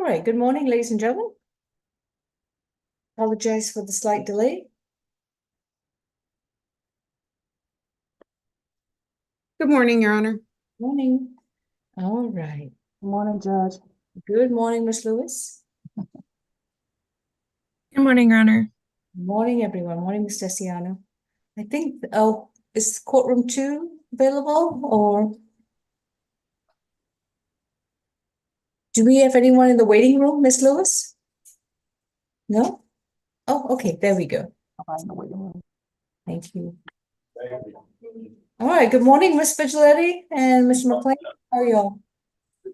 right, good morning, ladies and gentlemen. Apologize for the slight delay. Good morning, Your Honor. Morning. All right. Good morning, Judge. Good morning, Ms. Lewis. Good morning, Your Honor. Morning, everyone. Morning, Mr. Siano. I think, is courtroom 2 available, or do we have anyone in the waiting room, Ms. Lewis? No? Oh, okay, there we go. I'm in the waiting room. Thank you. All right, good morning, Ms. Vigiletti and Mr. McLean. How are you all?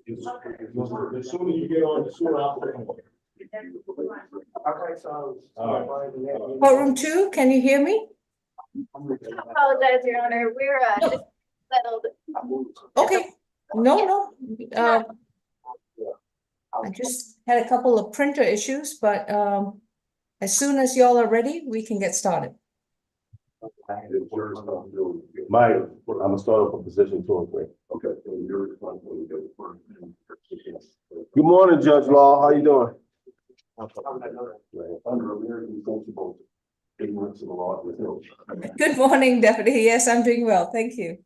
The sooner you get on, the sooner I'll put it on. Courtroom 2, can you hear me? Apologize, Your Honor. We're just settled. Okay, no. I just had a couple of printer issues, but as soon as y'all are ready, we can get started. I'm gonna start off with position 2 and 3. Okay. Good morning, Judge Law. How you doing? Under American principles, ignorance of the law. Good morning, Deputy. Yes, I'm doing well. Thank you.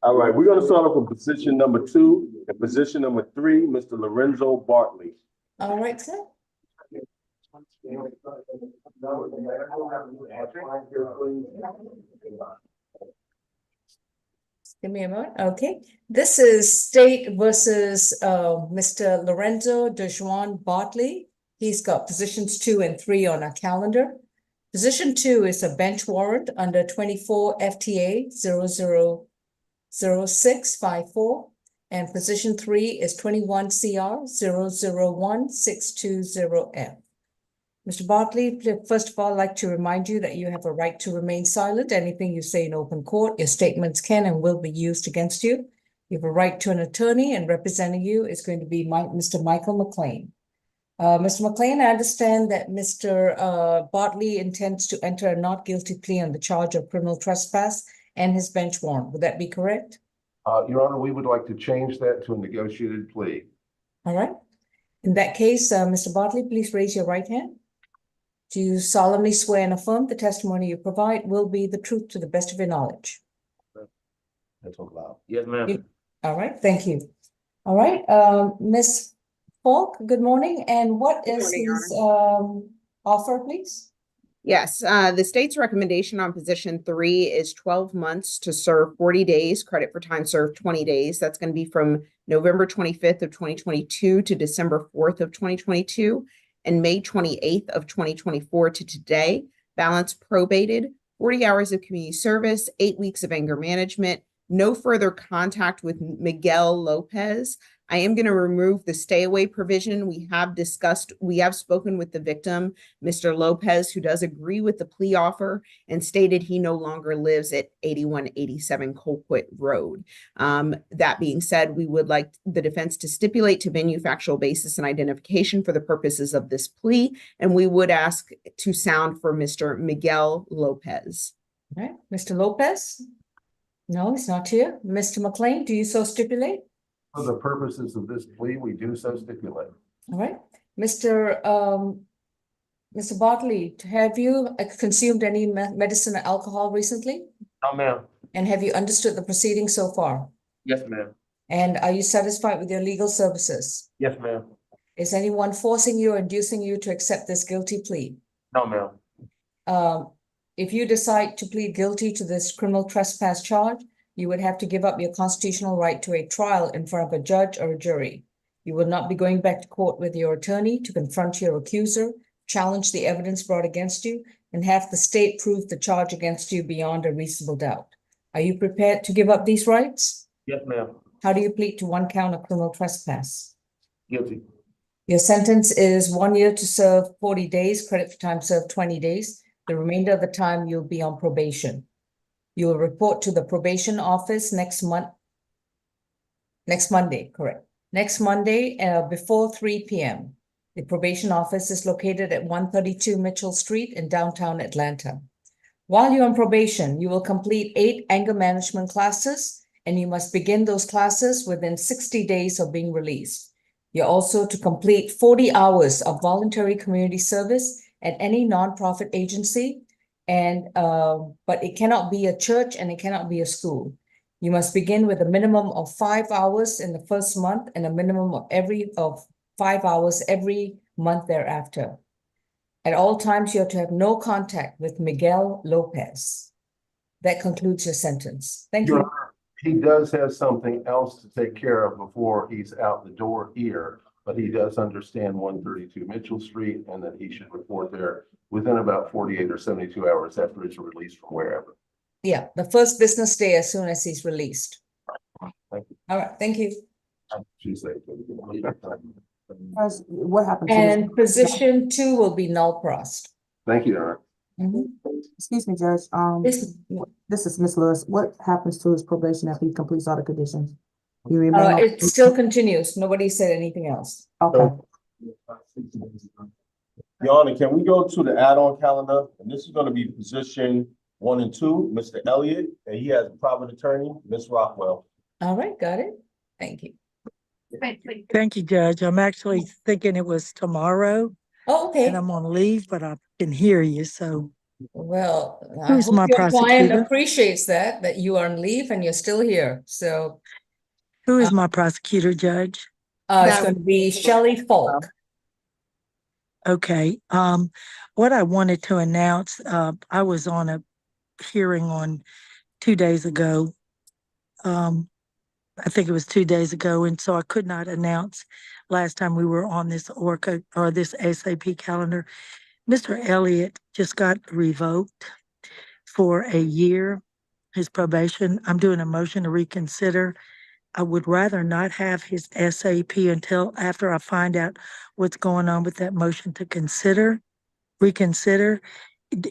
All right, we're gonna start off with position number 2 and position number 3, Mr. Lorenzo Bartley. All right, sir. Give me a moment. Okay. This is State versus Mr. Lorenzo DeJuan Bartley. He's got positions 2 and 3 on our calendar. Position 2 is a bench warrant under 24 FTA 000654. And position 3 is 21 CR 001620F. Mr. Bartley, first of all, I'd like to remind you that you have a right to remain silent. Anything you say in open court, your statements can and will be used against you. You have a right to an attorney, and representing you is going to be Mr. Michael McLean. Mr. McLean, I understand that Mr. Bartley intends to enter a not guilty plea on the charge of criminal trespass and his bench warrant. Would that be correct? Your Honor, we would like to change that to a negotiated plea. All right. In that case, Mr. Bartley, please raise your right hand. Do you solemnly swear and affirm the testimony you provide will be the truth to the best of your knowledge? That's all loud. Yes, ma'am. All right, thank you. All right, Ms. Falk, good morning. And what is morning, Your his offer, please? Yes, the state's recommendation on position 3 is 12 months to serve 40 days, credit for time served 20 days. That's going to be from November 25th of 2022 to December 4th of 2022 and May 28th of 2024 to today. Balance probated, 40 hours of community service, 8 weeks of anger management, no further contact with Miguel Lopez. I am going to remove the stay away provision. We have spoken with the victim, Mr. Lopez, who does agree with the plea offer and stated he no longer lives at 8187 Colquitt Road. That being said, we would like the defense to stipulate to venue factual basis and identification for the purposes of this plea. And we would ask to sound for Mr. Miguel Lopez. All right, Mr. Lopez? No, he's not here. Mr. McLean, do you so stipulate? For the purposes of this plea, we do so stipulate. All right, Mr. Bartley, have you consumed any medicine or alcohol recently? No, ma'am. And have you understood the proceedings so far? Yes, ma'am. And are you satisfied with your legal services? Yes, ma'am. Is anyone forcing you or inducing you to accept this guilty plea? No, ma'am. If you decide to plead guilty to this criminal trespass charge, you would have to give up your constitutional right to a trial in front of a judge or a jury. You will not be going back to court with your attorney to confront your accuser, challenge the evidence brought against you, and have the state prove the charge against you beyond a reasonable doubt. Are you prepared to give up these rights? Yes, ma'am. How do you plead to 1 count of criminal trespass? Guilty. Your sentence is 1 year to serve 40 days, credit for time served 20 days. The remainder of the time you'll be on probation. You will report to the probation office next Monday, correct. Next Monday before 3 p.m. The probation office is located at 132 Mitchell Street in downtown Atlanta. While you're on probation, you will complete 8 anger management classes, and you must begin those classes within 60 days of being released. You're also to complete 40 hours of voluntary community service at any nonprofit agency. And, but it cannot be a church and it cannot be a school. You must begin with a minimum of 5 hours in the first month and a minimum of 5 hours every month thereafter. At all times, you are to have no contact with Miguel Lopez. That concludes your sentence. Thank Your you. Honor, he does have something else to take care of before he's out the door here, but he does understand 132 Mitchell Street and that he should report there within about 48 or 72 hours after his release from wherever. Yeah, the first business day as soon as he's released. Thank you. All right, thank you. She said. Judge, what happened to this? And position 2 will be null prost. Thank you, Your Honor. Mhm. Excuse me, Judge, this is Ms. Lewis. What happens to his probation after he completes all the conditions? You remain on- It still continues. Nobody said anything else. Okay, Your Honor, can we go to the add-on calendar? And this is gonna be position 1 and 2, Mr. Elliott, and he has a private attorney, Ms. Rockwell. All right, got it. Thank you. Wait, wait. Thank you, Judge. I'm actually thinking it was tomorrow Oh, okay. and I'm on leave, but I can hear you, so. Well, I Who's hope my your client prosecutor? appreciates that you are on leave and you're still here. So Who is my prosecutor, Judge? it's That- going to be Shelley Falk. Okay, what I wanted to announce, I was on a hearing on 2 days ago. I think it was 2 days ago, and so I could not announce last time we were on this ORCA or this SAP calendar. Mr. Elliott just got revoked for a year, his probation. I'm doing a motion to reconsider. I would rather not have his SAP until after I find out what's going on with that motion to reconsider.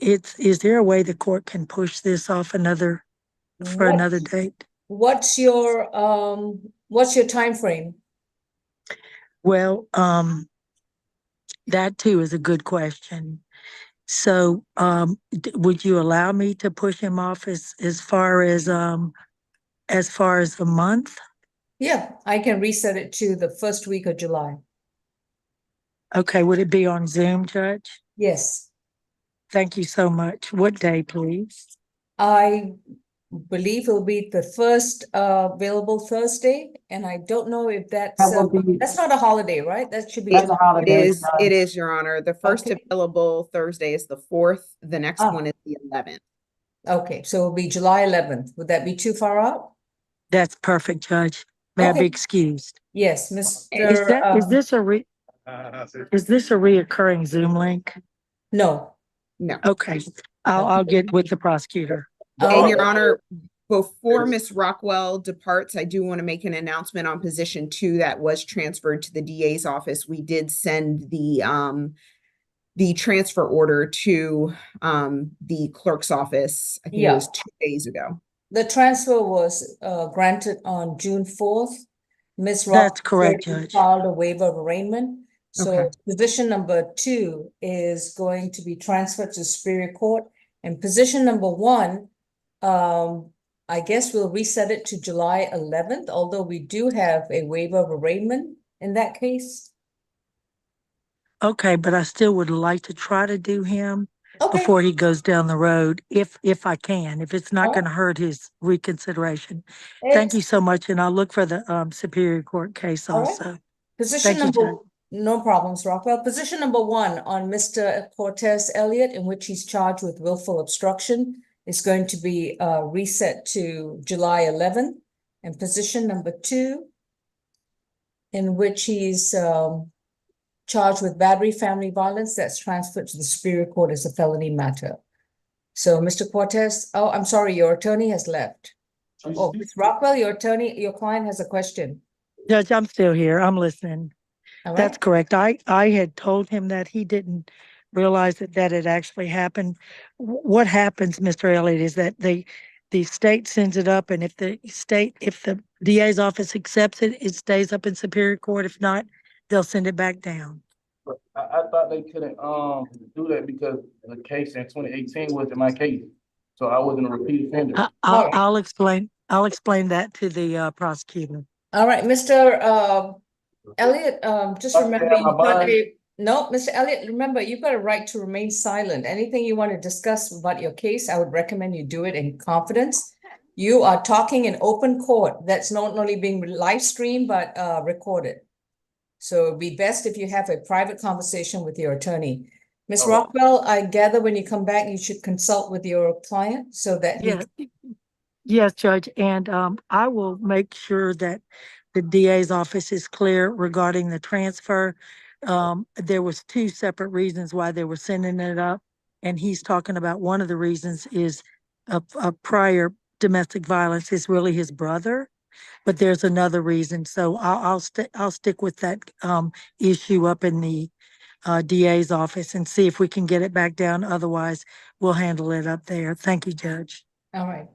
Is there a way the court can push this off for another date? What's your time frame? Well, that too is a good question. So, would you allow me to push him off as far as a month? Yeah, I can reset it to the first week of July. Okay, would it be on Zoom, Judge? Yes, Thank you so much. What day, please? I believe it'll be the first available Thursday, and I don't know if That will be- that's not a holiday, right? That should be. That's a It holiday. is, Your Honor. The first Okay. available Thursday is the 4th. The next Ah. one is the 11th. Okay, so it'll be July 11th. Would that be too far out? That's perfect, Judge. May I be Okay. excused? Yes, Is Mr. this a reoccurring Zoom link? No. No. Okay, I'll get with the prosecutor. And Your Oh, Honor, before Ms. Rockwell departs, I do want to make an announcement on position 2 that was transferred to the DA's office. We did send the transfer order to the clerk's office. I think it Yeah. was 2 days ago. The transfer was granted on June 4th. Ms. That's Rock correct, already Judge. filed a waiver of arraignment. So Okay. position number 2 is going to be transferred to Superior Court. And position number 1, I guess we'll reset it to July 11th, although we do have a waiver of arraignment in that case. Okay, but I still would like to try to do him Okay, before he goes down the road, if I can, if it's not Alright. gonna hurt his reconsideration. Thank you so much, and I'll look for the Superior Court case Alright. also. Position Thank you, number, no problems, Rockwell. Position number 1 on Mr. Cortez Elliott, in which he's charged with willful obstruction, is going to be reset to July 11th. And position number 2, in which he's charged with battery, family violence, that's transferred to the Superior Court as a felony matter. So, Mr. Cortez, oh, I'm sorry, your attorney has left. Oh, Ms. Rockwell, your client has a question. Judge, I'm still here. I'm listening. All right? That's correct. I had told him that he didn't realize that had actually happened. What happens, Mr. Elliott, is that the state sends it up, and if the DA's office accepts it, it stays up in Superior Court. If not, they'll send it back down. I thought they couldn't do that because the case in 2018 wasn't my case, so I wasn't a repeat offender. I'll explain that to the prosecutor. All right, Mr. Elliot, just Okay, remember, am I you've got blind? no, Mr. Elliot, remember, you've got a right to remain silent. Anything you want to discuss about your case, I would recommend you do it in confidence. You are talking in open court. That's not only being live streamed, but recorded. So it'd be best if you have a private conversation with your attorney. Ms. All right. Rockwell, I gather when you come back, you should consult with your client so that he. Yeah. Yes, Judge, and I will make sure that the DA's office is clear regarding the transfer. There was two separate reasons why they were sending it up, and he's talking about one of the reasons is a prior domestic violence is really his brother, but there's another reason. So I'll stick with that issue up in the DA's office and see if we can get it back down. Otherwise, we'll handle it up there. Thank you, Judge. All right.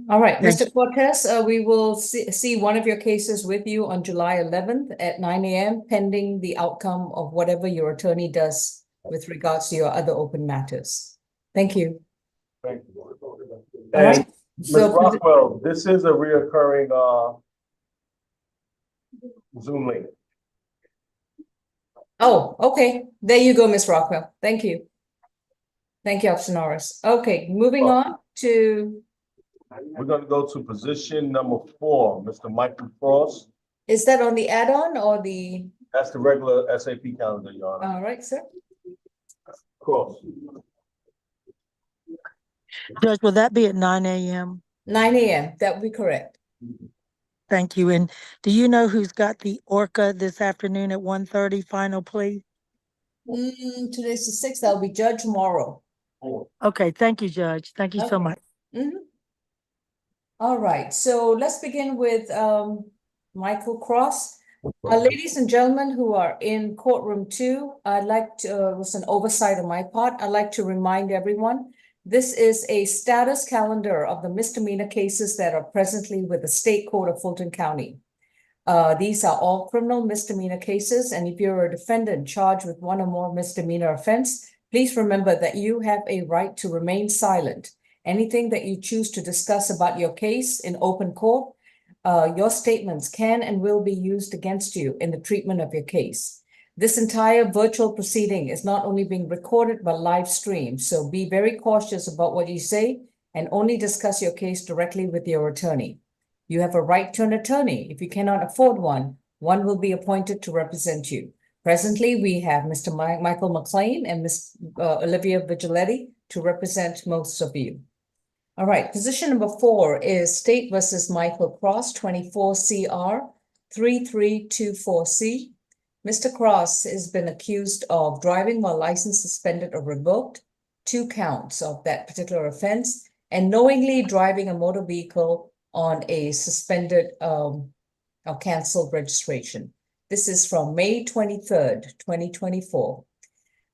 All right, Thank Mr. Cortez, we will see one of your cases with you on July 11th at 9 a.m. pending the outcome of whatever your attorney does with regards to your other open matters. Thank you. Thank you. All And right. Ms. So, Rockwell, this is a reoccurring, Zoom link. oh, okay. There you go, Ms. Rockwell. Thank you. Thank you, Officer Norris. Okay, moving on to, We're gonna go to position number 4, Mr. Michael Frost. is that on the add-on or the, That's the regular SAP calendar, Your Honor. all right, sir? Cross. Judge, will that be at 9 a.m.? 9 a.m., that would be correct. Thank you. And do you know who's got the Orca this afternoon at 1:30 final plea? Today's the 6th, that'll be Judge Morrow. Okay, thank you, Judge. Thank you so Okay. much. All right, so let's begin with Michael Cross. Ladies and gentlemen who are in courtroom 2, I'd like to, it was an oversight on my part. I'd like to remind everyone, this is a status calendar of the misdemeanor cases that are presently with the State Court of Fulton County. These are all criminal misdemeanor cases, and if you're a defendant charged with one or more misdemeanor offense, please remember that you have a right to remain silent. Anything that you choose to discuss about your case in open court, your statements can and will be used against you in the treatment of your case. This entire virtual proceeding is not only being recorded but live streamed, so be very cautious about what you say and only discuss your case directly with your attorney. You have a right to an attorney. If you cannot afford one, one will be appointed to represent you. Presently, we have Mr. Michael McLean and Ms. Olivia Vigiletti to represent most of you. All right, position number 4 is State versus Michael Cross, 24 CR 3324C. Mr. Cross has been accused of driving while license suspended or revoked, 2 counts of that particular offense, and knowingly driving a motor vehicle on a suspended or canceled registration. This is from May 23rd, 2024.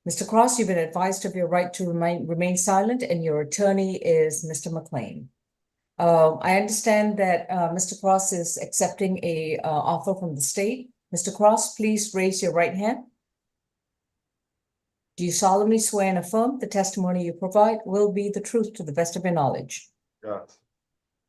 Mr. Cross, you've been advised of your right to remain silent, and your attorney is Mr. McLean. I understand that Mr. Cross is accepting a offer from the state. Mr. Cross, please raise your right hand. Do you solemnly swear and affirm the testimony you provide will be the truth to the best of your knowledge? Yes.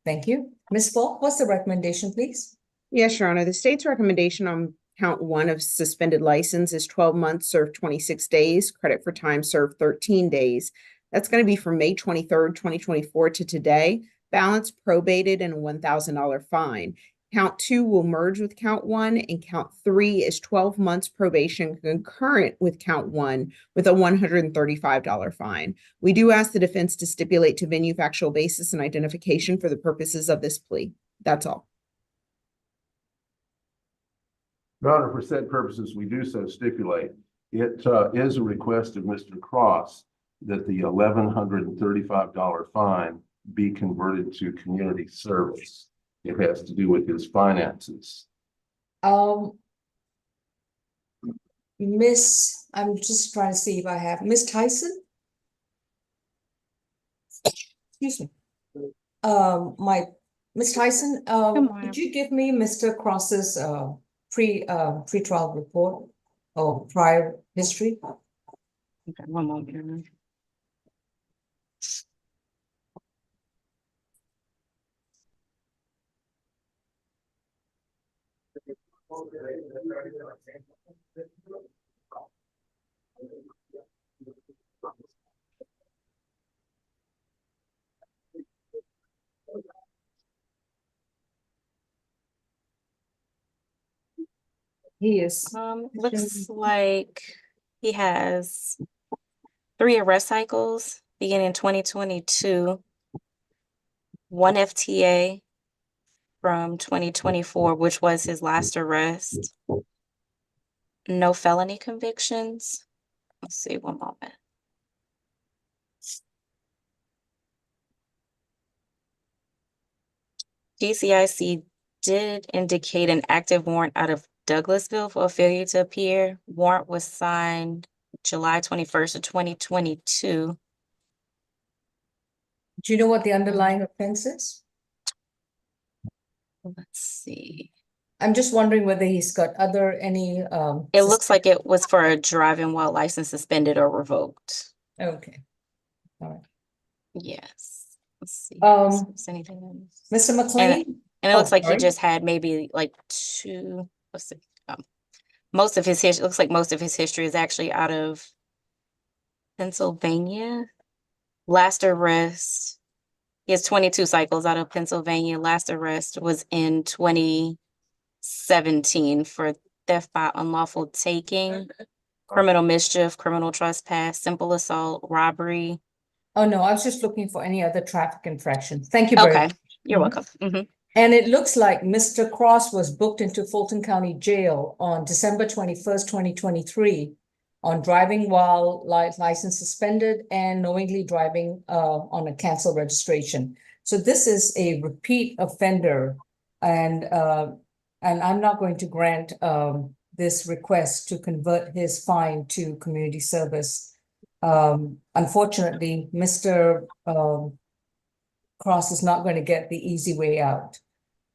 Thank you. Ms. Falk, what's the recommendation, please? Yes, Your Honor. The state's recommendation on count 1 of suspended license is 12 months served 26 days, credit for time served 13 days. That's going to be from May 23rd, 2024 to today. Balance probated and a $1,000 fine. Count 2 will merge with count 1, and count 3 is 12 months probation concurrent with count 1 with a $135 fine. We do ask the defense to stipulate to venue, factual basis, and identification for the purposes of this plea. That's all. Your Honor, for said purposes, we do so stipulate. It is a request of Mr. Cross that the $1,135 fine be converted to community service. It has to do with his finances. Miss, I'm just trying to see if I have Miss Tyson. Excuse me. Miss Tyson, could you give me Mr. Cross's pre-trial report or prior history? Okay, one moment. He is. Looks like he has 3 arrest cycles beginning in 2022, 1 FTA from 2024, which was his last arrest. No felony convictions. Let's see, one moment. GCIC did indicate an active warrant out of Douglasville for a failure to appear. Warrant was signed July 21st of 2022. Do you know what the underlying offense is? Let's see. I'm just wondering whether he's got any It looks like it was for a driving while license suspended or revoked. Okay. All right. Yes. Let's see. Is anything else? Mr. McLean? And it looks Oh, like he sorry. just had maybe like 2, let's see. Most of his history, looks like most of his history is actually out of Pennsylvania. Last arrest, he has 22 cycles out of Pennsylvania. Last arrest was in 2017 for theft by unlawful taking, criminal mischief, criminal trespass, simple assault, robbery. Oh, no, I was just looking for any other traffic infraction. Thank you very Okay, much. you're Mhm. welcome. Mhm. And it looks like Mr. Cross was booked into Fulton County Jail on December 21st, 2023 on driving while license suspended and knowingly driving on a canceled registration. So this is a repeat offender, and I'm not going to grant this request to convert his fine to community service. Unfortunately, Mr. Cross is not going to get the easy way out.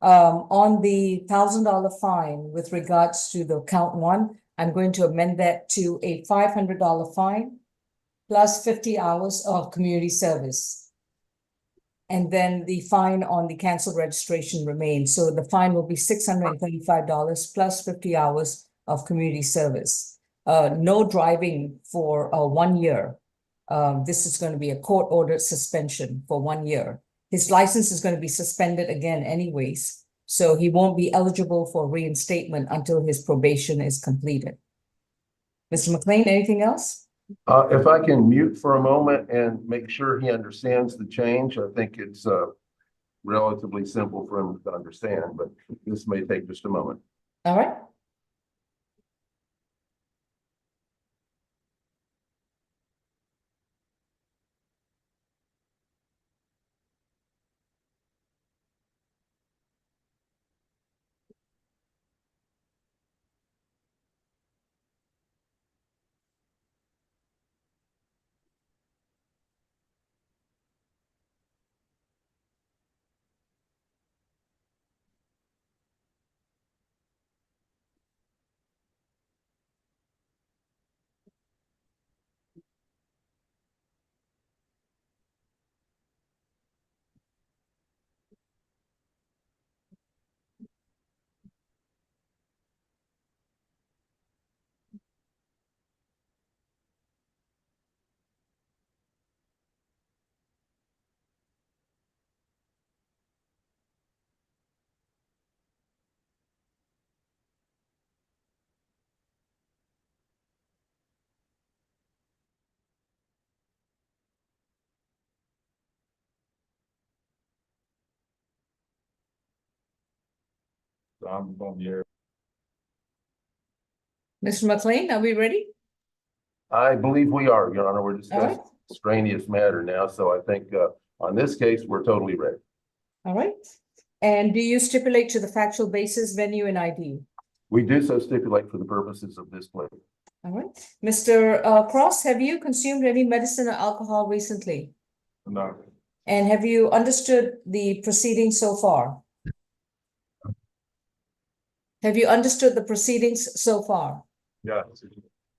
On the $1,000 fine with regards to the count 1, I'm going to amend that to a $500 fine plus 50 hours of community service. And then the fine on the canceled registration remains. So the fine will be $635 plus 50 hours of community service. No driving for 1 year. This is going to be a court-ordered suspension for 1 year. His license is going to be suspended again anyways, so he won't be eligible for reinstatement until his probation is completed. Mr. McLean, anything else? If I can mute for a moment and make sure he understands the change, I think it's relatively simple for him to understand, but this may take just a moment. All right. I'm gonna be here. Mr. McLean, are we ready? I believe we are, Your Honor. We're discussing All right. extraneous matter now, so I think on this case, we're totally ready. All right. And do you stipulate to the factual basis, venue, and ID? We do so stipulate for the purposes of this plea. All right. Mr. Cross, have you consumed any medicine or alcohol recently? No. And have you understood the proceedings so far? Have you understood the proceedings so far? Yes.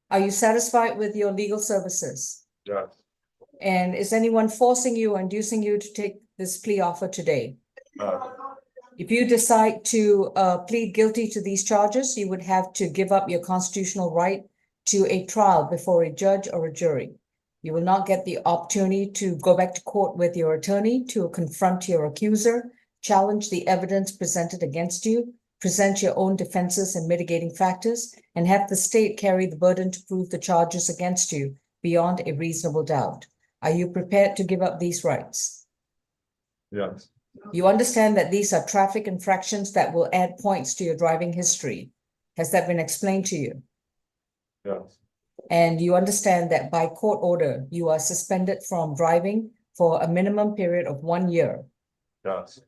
Are you satisfied with your legal services? Yes. And is anyone forcing you or inducing you to take this plea offer today? If you decide to plead guilty to these charges, you would have to give up your constitutional right to a trial before a judge or a jury. You will not get the opportunity to go back to court with your attorney to confront your accuser, challenge the evidence presented against you, present your own defenses and mitigating factors, and have the state carry the burden to prove the charges against you beyond a reasonable doubt. Are you prepared to give up these rights? Yes. You understand that these are traffic infractions that will add points to your driving history. Has that been explained to you? Yes. And you understand that by court order, you are suspended from driving for a minimum period of 1 year. Yes.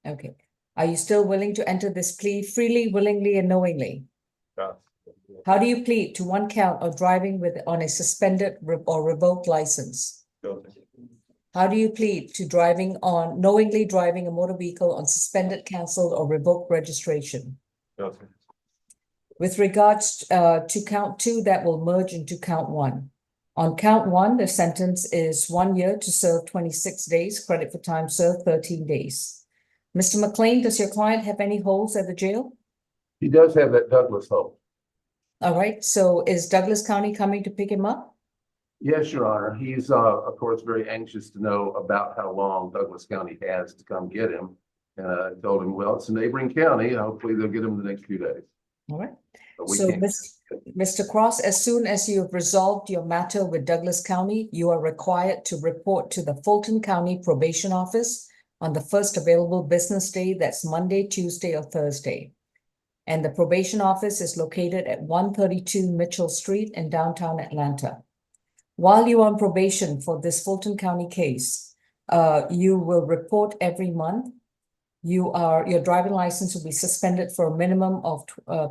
Okay. Are you still willing to enter this plea freely, willingly, and knowingly? Yes. How do you plead to one count of driving on a suspended or revoked license? Guilty. How do you plead to knowingly driving a motor vehicle on suspended, canceled, or revoked registration? Guilty. With regards to count 2, that will merge into count 1. On count 1, the sentence is 1 year to serve 26 days, credit for time served 13 days. Mr. McLean, does your client have any holds at the jail? He does have that Douglas hold. All right, so is Douglas County coming to pick him up? Yes, Your Honor. He's, of course, very anxious to know about how long Douglas County has to come get him. And I told him, well, it's a neighboring county. Hopefully they'll get him the next few days. All right. But we So, can't. Mr. Cross, as soon as you have resolved your matter with Douglas County, you are required to report to the Fulton County Probation Office on the first available business day, that's Monday, Tuesday, or Thursday. And the probation office is located at 132 Mitchell Street in downtown Atlanta. While you're on probation for this Fulton County case, you will report every month. Your driving license will be suspended for a minimum of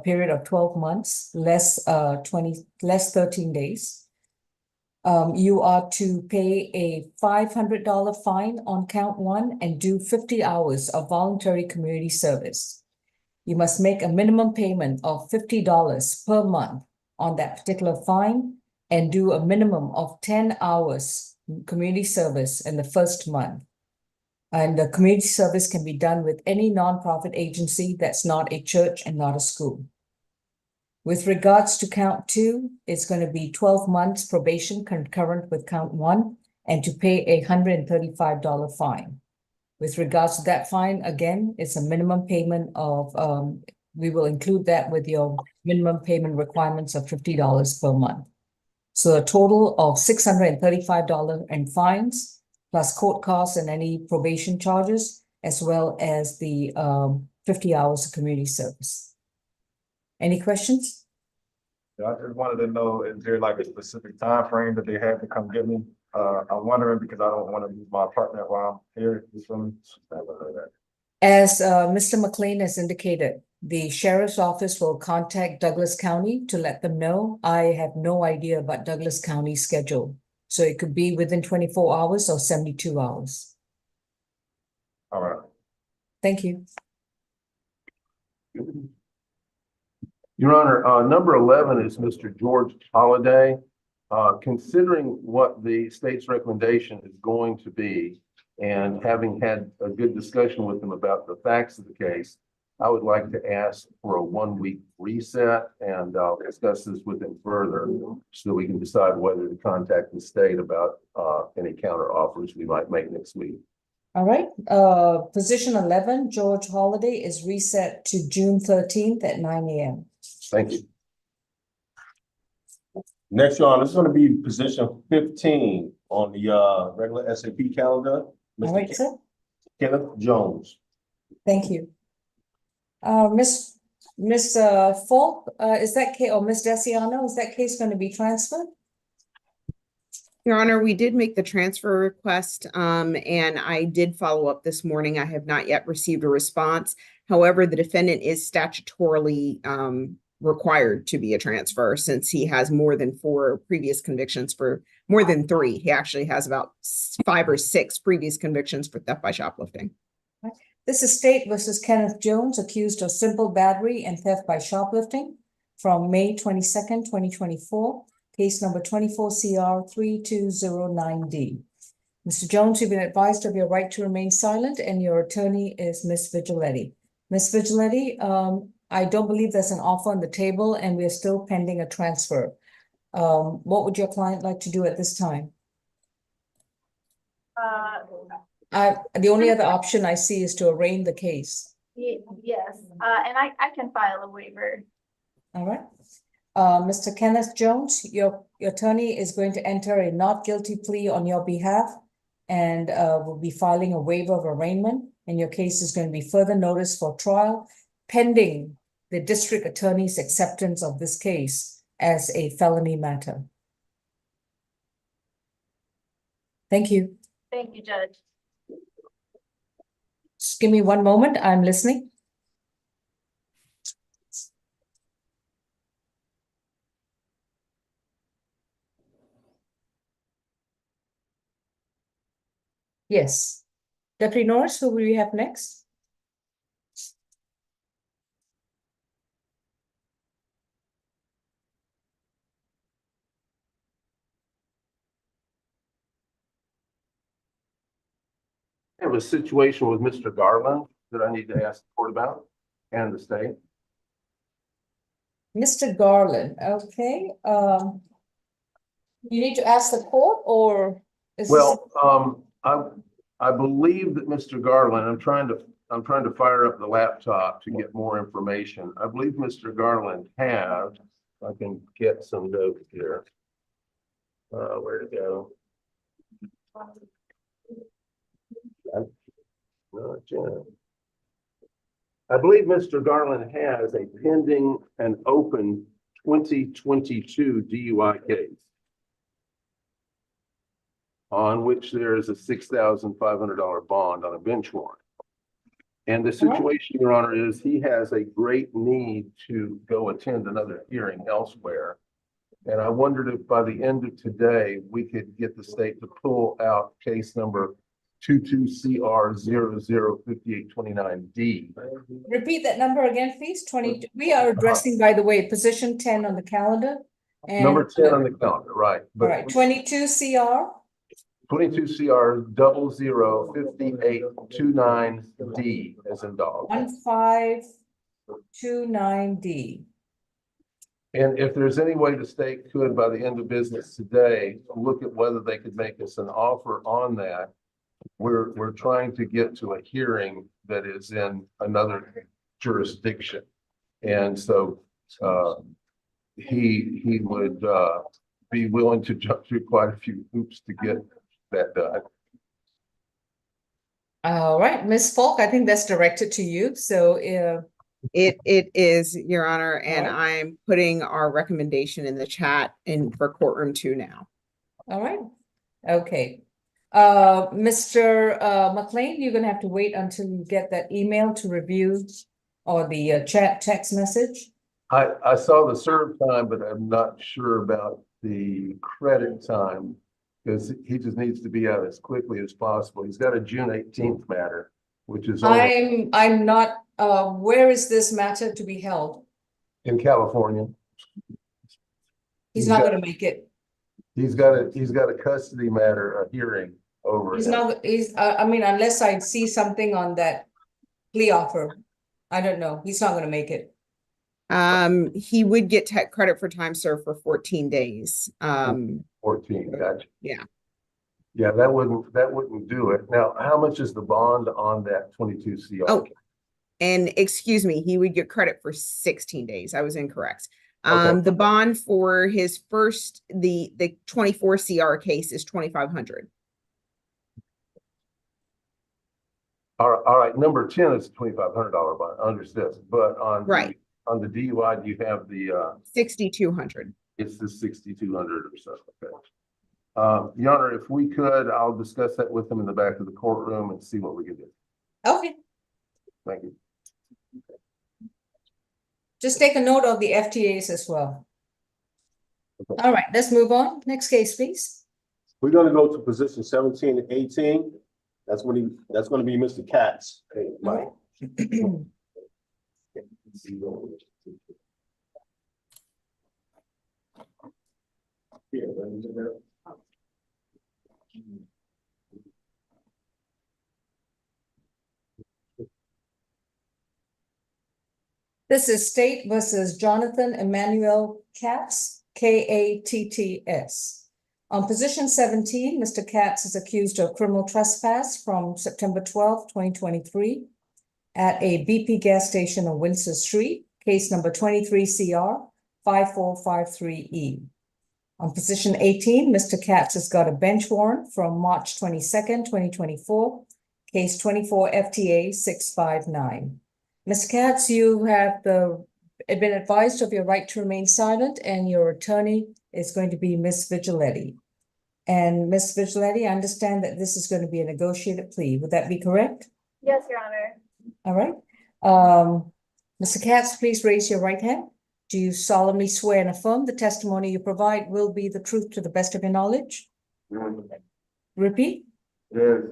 period of 12 months, less 13 days. You are to pay a $500 fine on count 1 and do 50 hours of voluntary community service. You must make a minimum payment of $50 per month on that particular fine and do a minimum of 10 hours community service in the first month. And the community service can be done with any nonprofit agency that's not a church and not a school. With regards to count 2, it's going to be 12 months probation concurrent with count 1 and to pay a $135 fine. With regards to that fine, again, it's a minimum payment of, we will include that with your minimum payment requirements of $50 per month. So a total of $635 in fines, plus court costs and any probation charges, as well as the 50 hours of community service. Any questions? I just wanted to know, is there like a specific time frame that they have to come get me? I'm wondering because I don't want to lose my apartment while I'm here. As Mr. McLean has indicated, the sheriff's office will contact Douglas County to let them know. I have no idea about Douglas County's schedule. So it could be within 24 hours or 72 hours. All right. Thank you. Your Honor, number 11 is Mr. George Holliday. Considering what the state's recommendation is going to be and having had a good discussion with him about the facts of the case, I would like to ask for a 1-week reset, and I'll discuss this with him further so we can decide whether to contact the state about any counter offers we might make next week. All right. Position 11, George Holliday, is reset to June 13th at 9 a.m. Thank you. Next, Your Honor, this is going to be position 15 on the regular SAP calendar. All right, sir. Kenneth Jones. Thank you. Miss Falk, is that case, or Miss Desiano, is that case going to be transferred? Your Honor, we did make the transfer request, and I did follow up this morning. I have not yet received a response. However, the defendant is statutorily required to be a transfer since he has more than 4 previous convictions for more than 3. He actually has about 5 or 6 previous convictions for theft by shoplifting. This is State versus Kenneth Jones, accused of simple battery and theft by shoplifting from May 22nd, 2024, case number 24 CR 3209D. Mr. Jones, you've been advised of your right to remain silent, and your attorney is Ms. Vigiletti. Ms. Vigiletti, I don't believe there's an offer on the table, and we are still pending a transfer. What would your client like to do at this time? The only other option I see is to arraign the case. Yes, and I can file a waiver. All right. Mr. Kenneth Jones, your attorney is going to enter a not guilty plea on your behalf and will be filing a waiver of arraignment, and your case is going to be further noticed for trial pending the district attorney's acceptance of this case as a felony matter. Thank you. Thank you, Judge. Just give me one moment. I'm listening. Yes. Deputy Norris, who will we have next? I have a situation with Mr. Garland that I need to ask the court about and the state. Mr. Garland, okay. You need to ask the court, or is this? Well, I believe that Mr. Garland, I'm trying to fire up the laptop to get more information. I believe Mr. Garland has, I can get some notes here. Where to go? Not yet. I believe Mr. Garland has a pending and open 2022 DUI case on which there is a $6,500 bond on a bench warrant. And the situation, Your Honor, is he has a great need to go attend another hearing elsewhere. And I wondered if by the end of today, we could get the state to pull out case number 22CR005829D. Repeat that number again, please. 20. We are addressing, by the way, position 10 on the calendar. And Number 10 on the calendar, right? all right, 22 CR. 22CR005829D as in dog. 1529D. And if there's any way the state could, by the end of business today, look at whether they could make us an offer on that. We're trying to get to a hearing that is in another jurisdiction. And so he would be willing to jump through quite a few hoops to get that done. All right, Ms. Falk, I think that's directed to you. So It is, Your Honor, and Alright. I'm putting our recommendation in the chat for courtroom 2 now. all right. Okay. Mr. McLean, you're gonna have to wait until you get that email to review or the chat text message. I saw the serve time, but I'm not sure about the credit time because he just needs to be out as quickly as possible. He's got a June 18th matter, which is only I'm not, where is this matter to be held? in California. He's He's not got- gonna make it. He's got a custody matter, a hearing over. He's him. not, I mean, unless I see something on that plea offer, I don't know. He's not gonna make it. He would get tech credit for time served for 14 days. 14, gotcha. Yeah. Yeah, that wouldn't do it. Now, how much is the bond on that 22 CR? Oh, and excuse me, he would get credit for 16 days. I was incorrect. Okay. The bond for his first, the 24 CR case is $2,500. All right, number 10 is $2,500 bond, understood, but Right. on the DUI, do you have the, 6,200. it's the 6,200 or so, okay. Your Honor, if we could, I'll discuss that with him in the back of the courtroom and see what we can do. Okay, Thank you. just take a note of the FTAs as well. Okay. All right, let's move on. Next case, please. We're gonna go to position 17 and 18. That's gonna be Mr. Katz. Hey, Mike. This is State versus Jonathan Emmanuel Katz, Katts. On position 17, Mr. Katz is accused of criminal trespass from September 12, 2023 at a BP gas station on Windsor Street, case number 23 CR 5453E. On position 18, Mr. Katz has got a bench warrant from March 22nd, 2024, case 24 FTA 659. Ms. Katz, you have been advised of your right to remain silent, and your attorney is going to be Ms. Vigiletti. And Ms. Vigiletti, I understand that this is going to be a negotiated plea. Would that be correct? Yes, Your Honor. All right. Mr. Katz, please raise your right hand. Do you solemnly swear and affirm the testimony you provide will be the truth to the best of your knowledge? Repeat. Yes.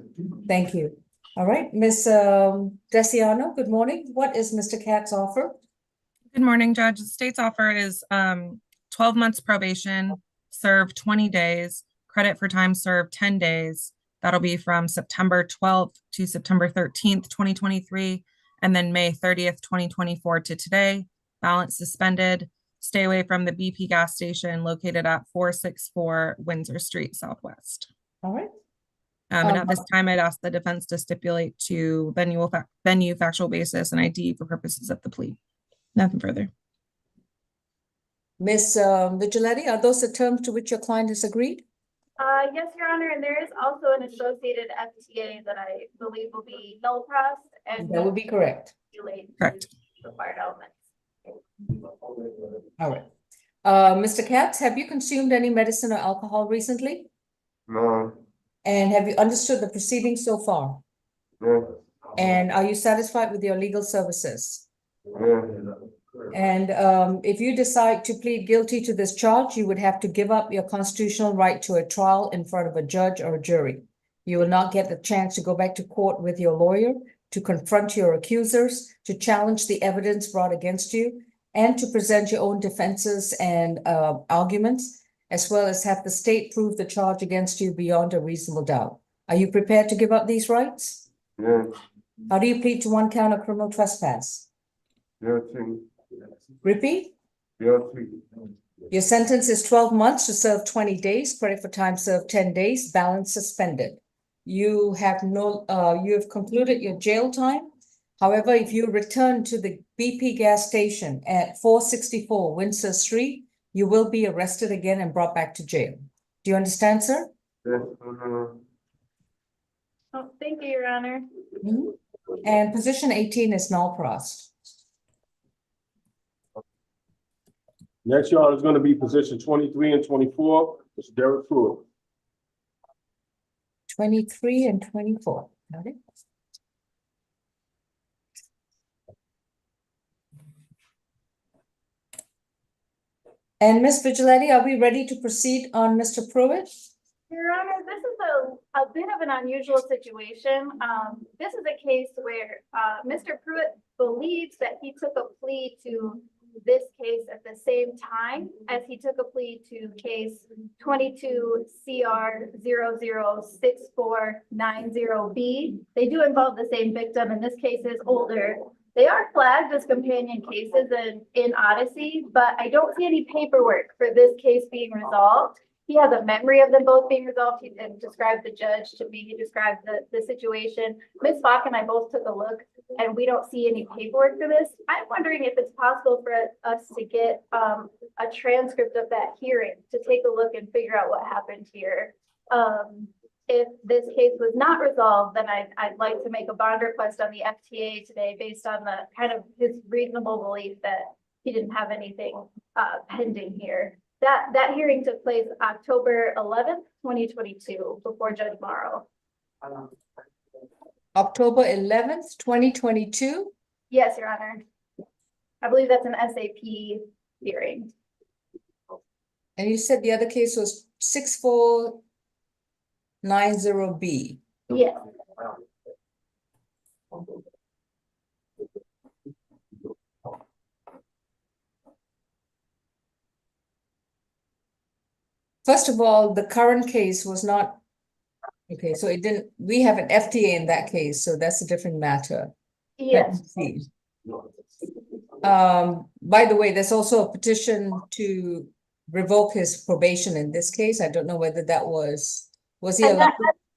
Thank you. All right, Ms. Desiano, good morning. What is Mr. Katz's offer? Good morning, Judge. The state's offer is 12 months probation, serve 20 days, credit for time served 10 days. That'll be from September 12th to September 13th, 2023, and then May 30th, 2024 to today. Balance suspended. Stay away from the BP gas station located at 464 Windsor Street Southwest. All right. And at this time, I'd ask the defense to stipulate to venue, factual basis, and ID for purposes of the plea. Nothing further. Ms. Vigiletti, are those the terms to which your client has agreed? Yes, Your Honor, and there is also an associated FTA that I believe will be null pros and That would be correct. Correct. required elements. All right. Mr. Katz, have you consumed any medicine or alcohol recently? No. And have you understood the proceedings so far? No. And are you satisfied with your legal services? No. And if you decide to plead guilty to this charge, you would have to give up your constitutional right to a trial in front of a judge or a jury. You will not get the chance to go back to court with your lawyer, to confront your accusers, to challenge the evidence brought against you, and to present your own defenses and arguments, as well as have the state prove the charge against you beyond a reasonable doubt. Are you prepared to give up these rights? Yes. How do you plead to one count of criminal trespass? Guilty. Repeat. Guilty. Your sentence is 12 months to serve 20 days, credit for time served 10 days, balance suspended. You have concluded your jail time. However, if you return to the BP gas station at 464 Windsor Street, you will be arrested again and brought back to jail. Do you understand, sir? Yes. Oh, thank you, Your Honor. Mhm. And position 18 is null pros. Next, Your Honor, is going to be position 23 and 24, Mr. Derek Pruitt. 23 and 24. Got it? And Ms. Vigiletti, are we ready to proceed on Mr. Pruitt? Your Honor, this is a bit of an unusual situation. This is a case where Mr. Pruitt believes that he took a plea to this case at the same time as he took a plea to case 22 CR 006490B. They do involve the same victim, and this case is older. They are flagged as companion cases in Odyssey, but I don't see any paperwork for this case being resolved. He has a memory of them both being resolved. He described the judge to me. He described the situation. Ms. Falk and I both took a look, and we don't see any paperwork for this. I'm wondering if it's possible for us to get a transcript of that hearing to take a look and figure out what happened here. If this case was not resolved, then I'd like to make a bond request on the FTA today based on the kind of his reasonable belief that he didn't have anything pending here. That hearing took place October 11th, 2022, before Judge Morrow. October 11th, 2022? Yes, Your Honor. I believe that's an SAP hearing. And you said the other case was 6490B. Yes. First of all, the current case was not, okay, so it didn't, we have an FTA in that case, so that's a different matter. Yes. Let's see. By the way, there's also a petition to revoke his probation in this case. I don't know whether that was he And allowed?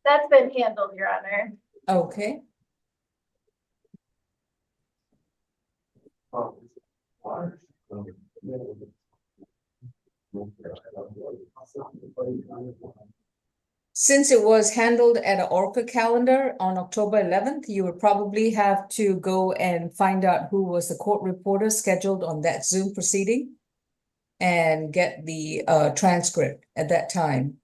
that's been handled, Your Honor. Okay, since it was handled at an Orca calendar on October 11th, you would probably have to go and find out who was the court reporter scheduled on that Zoom proceeding and get the transcript at that time.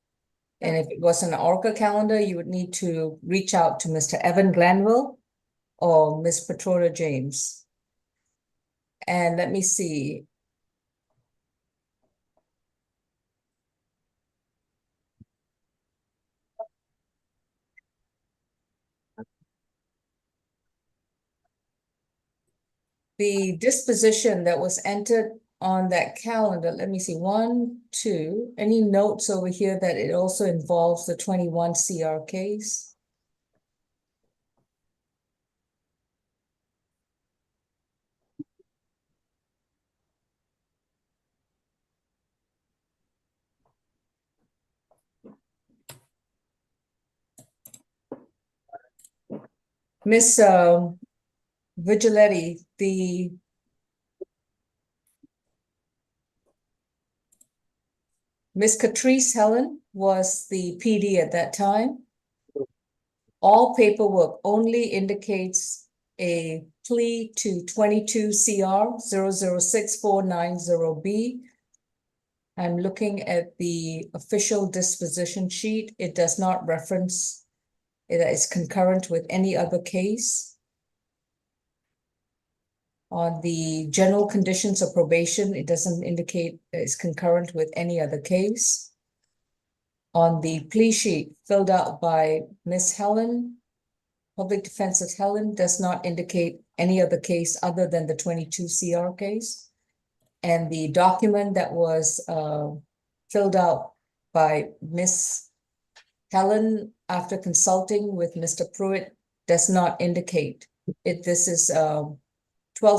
And if it was an Orca calendar, you would need to reach out to Mr. Evan Glanville or Ms. Petrola James. And let me see. The disposition that was entered on that calendar, let me see, 1, 2, any notes over here that it also involves the 21 CR case? Miss Vigiletti, Miss Catrice Helen was the PD at that time. All paperwork only indicates a plea to 22 CR 006490B. I'm looking at the official disposition sheet. It does not reference it is concurrent with any other case. On the general conditions of probation, it doesn't indicate that it's concurrent with any other case. On the plea sheet filled out by Miss Helen, Public Defense Helen, does not indicate any other case other than the 22 CR case. And the document that was filled out by Miss Helen, after consulting with Mr. Pruitt, does not indicate it. This is 12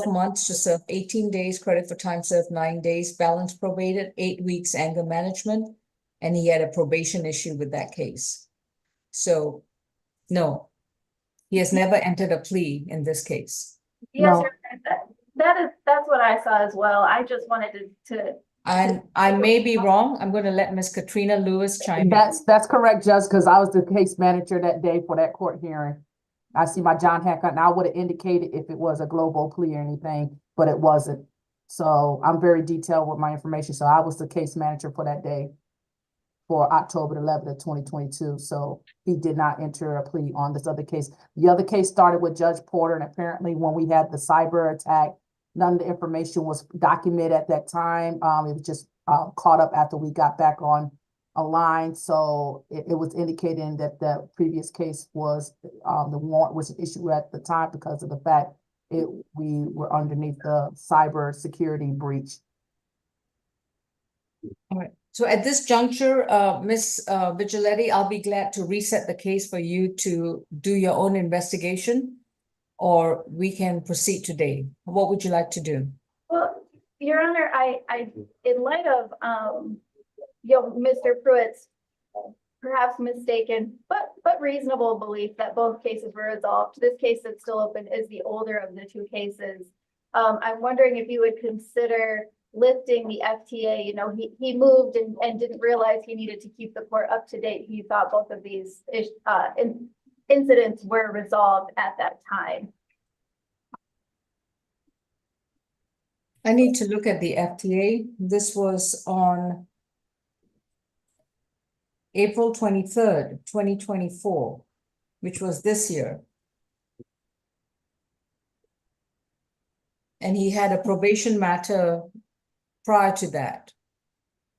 months to serve 18 days, credit for time served 9 days, balance probated, 8 weeks anger management, and he had a probation issue with that case. So, no, he has never entered a plea in this case. Yes, No. Your Honor, that's what I saw as well. I just wanted to And I may be wrong. I'm going to let Miss Katrina Lewis chime in. That's correct, Judge, because I was the case manager that day for that court hearing. I see my John Hancock, and I would have indicated if it was a global plea or anything, but it wasn't. So I'm very detailed with my information. So I was the case manager for that day for October 11th of 2022. So he did not enter a plea on this other case. The other case started with Judge Porter, and apparently when we had the cyber attack, none of the information was documented at that time. It was just caught up after we got back on a line. So it was indicating that the previous case was, the warrant was issued at the time because of the fact we were underneath the cyber security breach. All right. So at this juncture, Ms. Vigiletti, I'll be glad to reset the case for you to do your own investigation, or we can proceed today. What would you like to do? Well, Your Honor, I in light of Mr. Pruitt's perhaps mistaken but reasonable belief that both cases were resolved, this case that's still open is the older of the two cases. I'm wondering if you would consider lifting the FTA. You know, he moved and didn't realize he needed to keep the court up to date. He thought both of these incidents were resolved at that time. I need to look at the FTA. This was on April 23rd, 2024, which was this year. And he had a probation matter prior to that.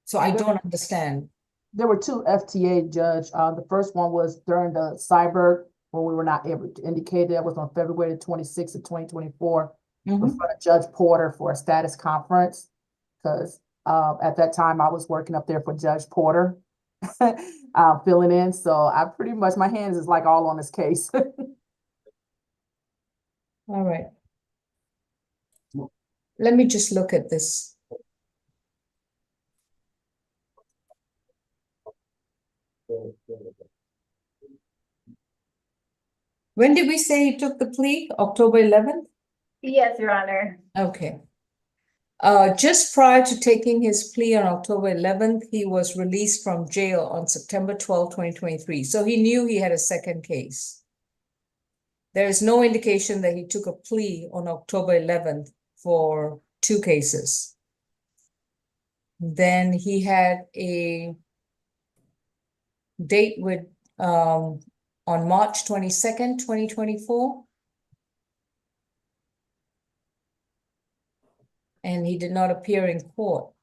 So I don't understand. There were two FTA, Judge. The first one was during the cyber, when we were not able to indicate that was on February 26th of 2024. In front of Judge Porter for a status conference, because at that time I was working up there for Judge Porter, filling in. So I pretty much, my hands is like all on this case. All right. Let me just look at this. When did we say he took the plea? October 11th? Yes, Your Honor. Okay. Just prior to taking his plea on October 11th, he was released from jail on September 12, 2023. So he knew he had a second case. There is no indication that he took a plea on October 11th for 2 cases. Then he had a date with on March 22nd, 2024. And he did not appear in court.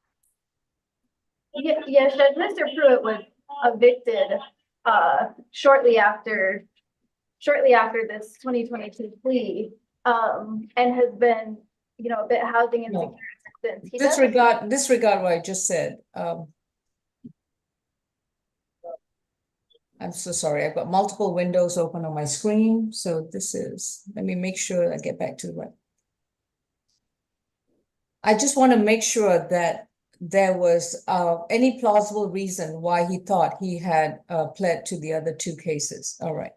Yes, Judge, Mr. Pruitt was evicted shortly after this 2022 plea, and has been, you know, a bit housing insecure since. He does- Disregard what I just said. I'm so sorry. I've got multiple windows open on my screen. So let me make sure I get back to the right. I just want to make sure that there was any plausible reason why he thought he had pled to the other 2 cases. All right.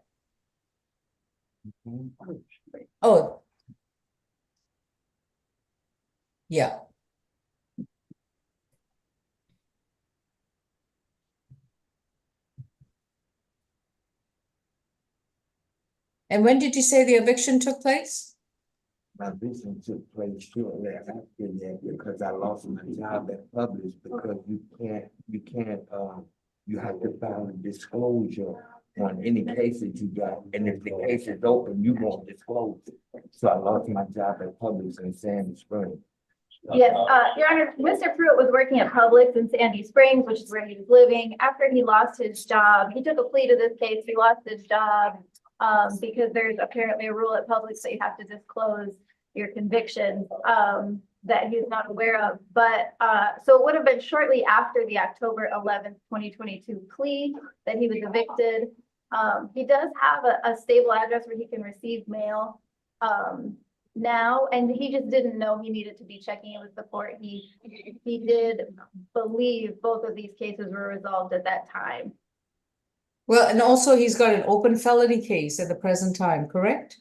Oh. Yeah. And when did you say the eviction took place? My vision took place shortly after that because I lost my job at Publix because you have to file a disclosure on any case that you got. And if the case is open, you won't disclose it. So I lost my job at Publix in Sandy Springs. Yes, Your Honor, Mr. Pruitt was working at Publix in Sandy Springs, which is where he was living. After he lost his job, he took a plea to this case. He lost his job because there's apparently a rule at Publix that you have to disclose your convictions that he's not aware of. But so it would have been shortly after the October 11th, 2022 plea that he was evicted. He does have a stable address where he can receive mail now, and he just didn't know he needed to be checking in with the court. He did believe both of these cases were resolved at that time. Well, and also he's got an open felony case at the present time, correct?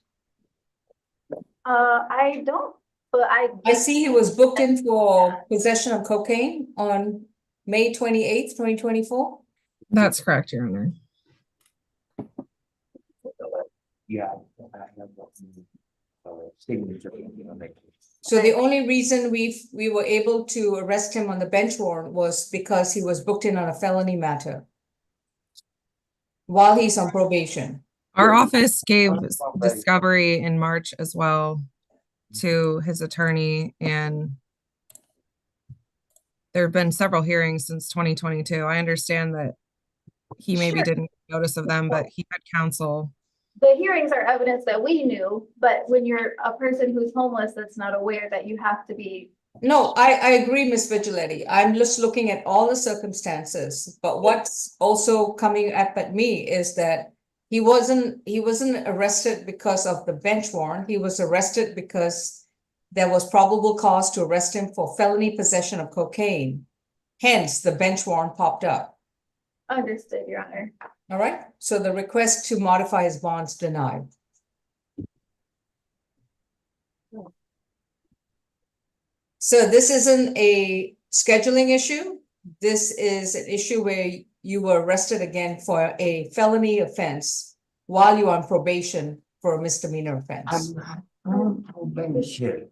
I don't, but I see he was booked in for possession of cocaine on May 28th, 2024. That's correct, Your Honor. Yeah, I have signature on that case. So the only reason we were able to arrest him on the bench warrant was because he was booked in on a felony matter while he's on probation. Our office gave discovery in March as well to his attorney, and there have been several hearings since 2022. I understand that he maybe Sure. didn't notice of them, but he had counsel. The hearings are evidence that we knew, but when you're a person who's homeless that's not aware that you have to be. No, I agree, Ms. Vigiletti. I'm just looking at all the circumstances, but what's also coming up at me is that he wasn't arrested because of the bench warrant. He was arrested because there was probable cause to arrest him for felony possession of cocaine. Hence, the bench warrant popped up. Understood, Your Honor. All right, so the request to modify his bonds denied. So this isn't a scheduling issue. This is an issue where you were arrested again for a felony offense while you're on probation for a misdemeanor offense. I'm not on probation.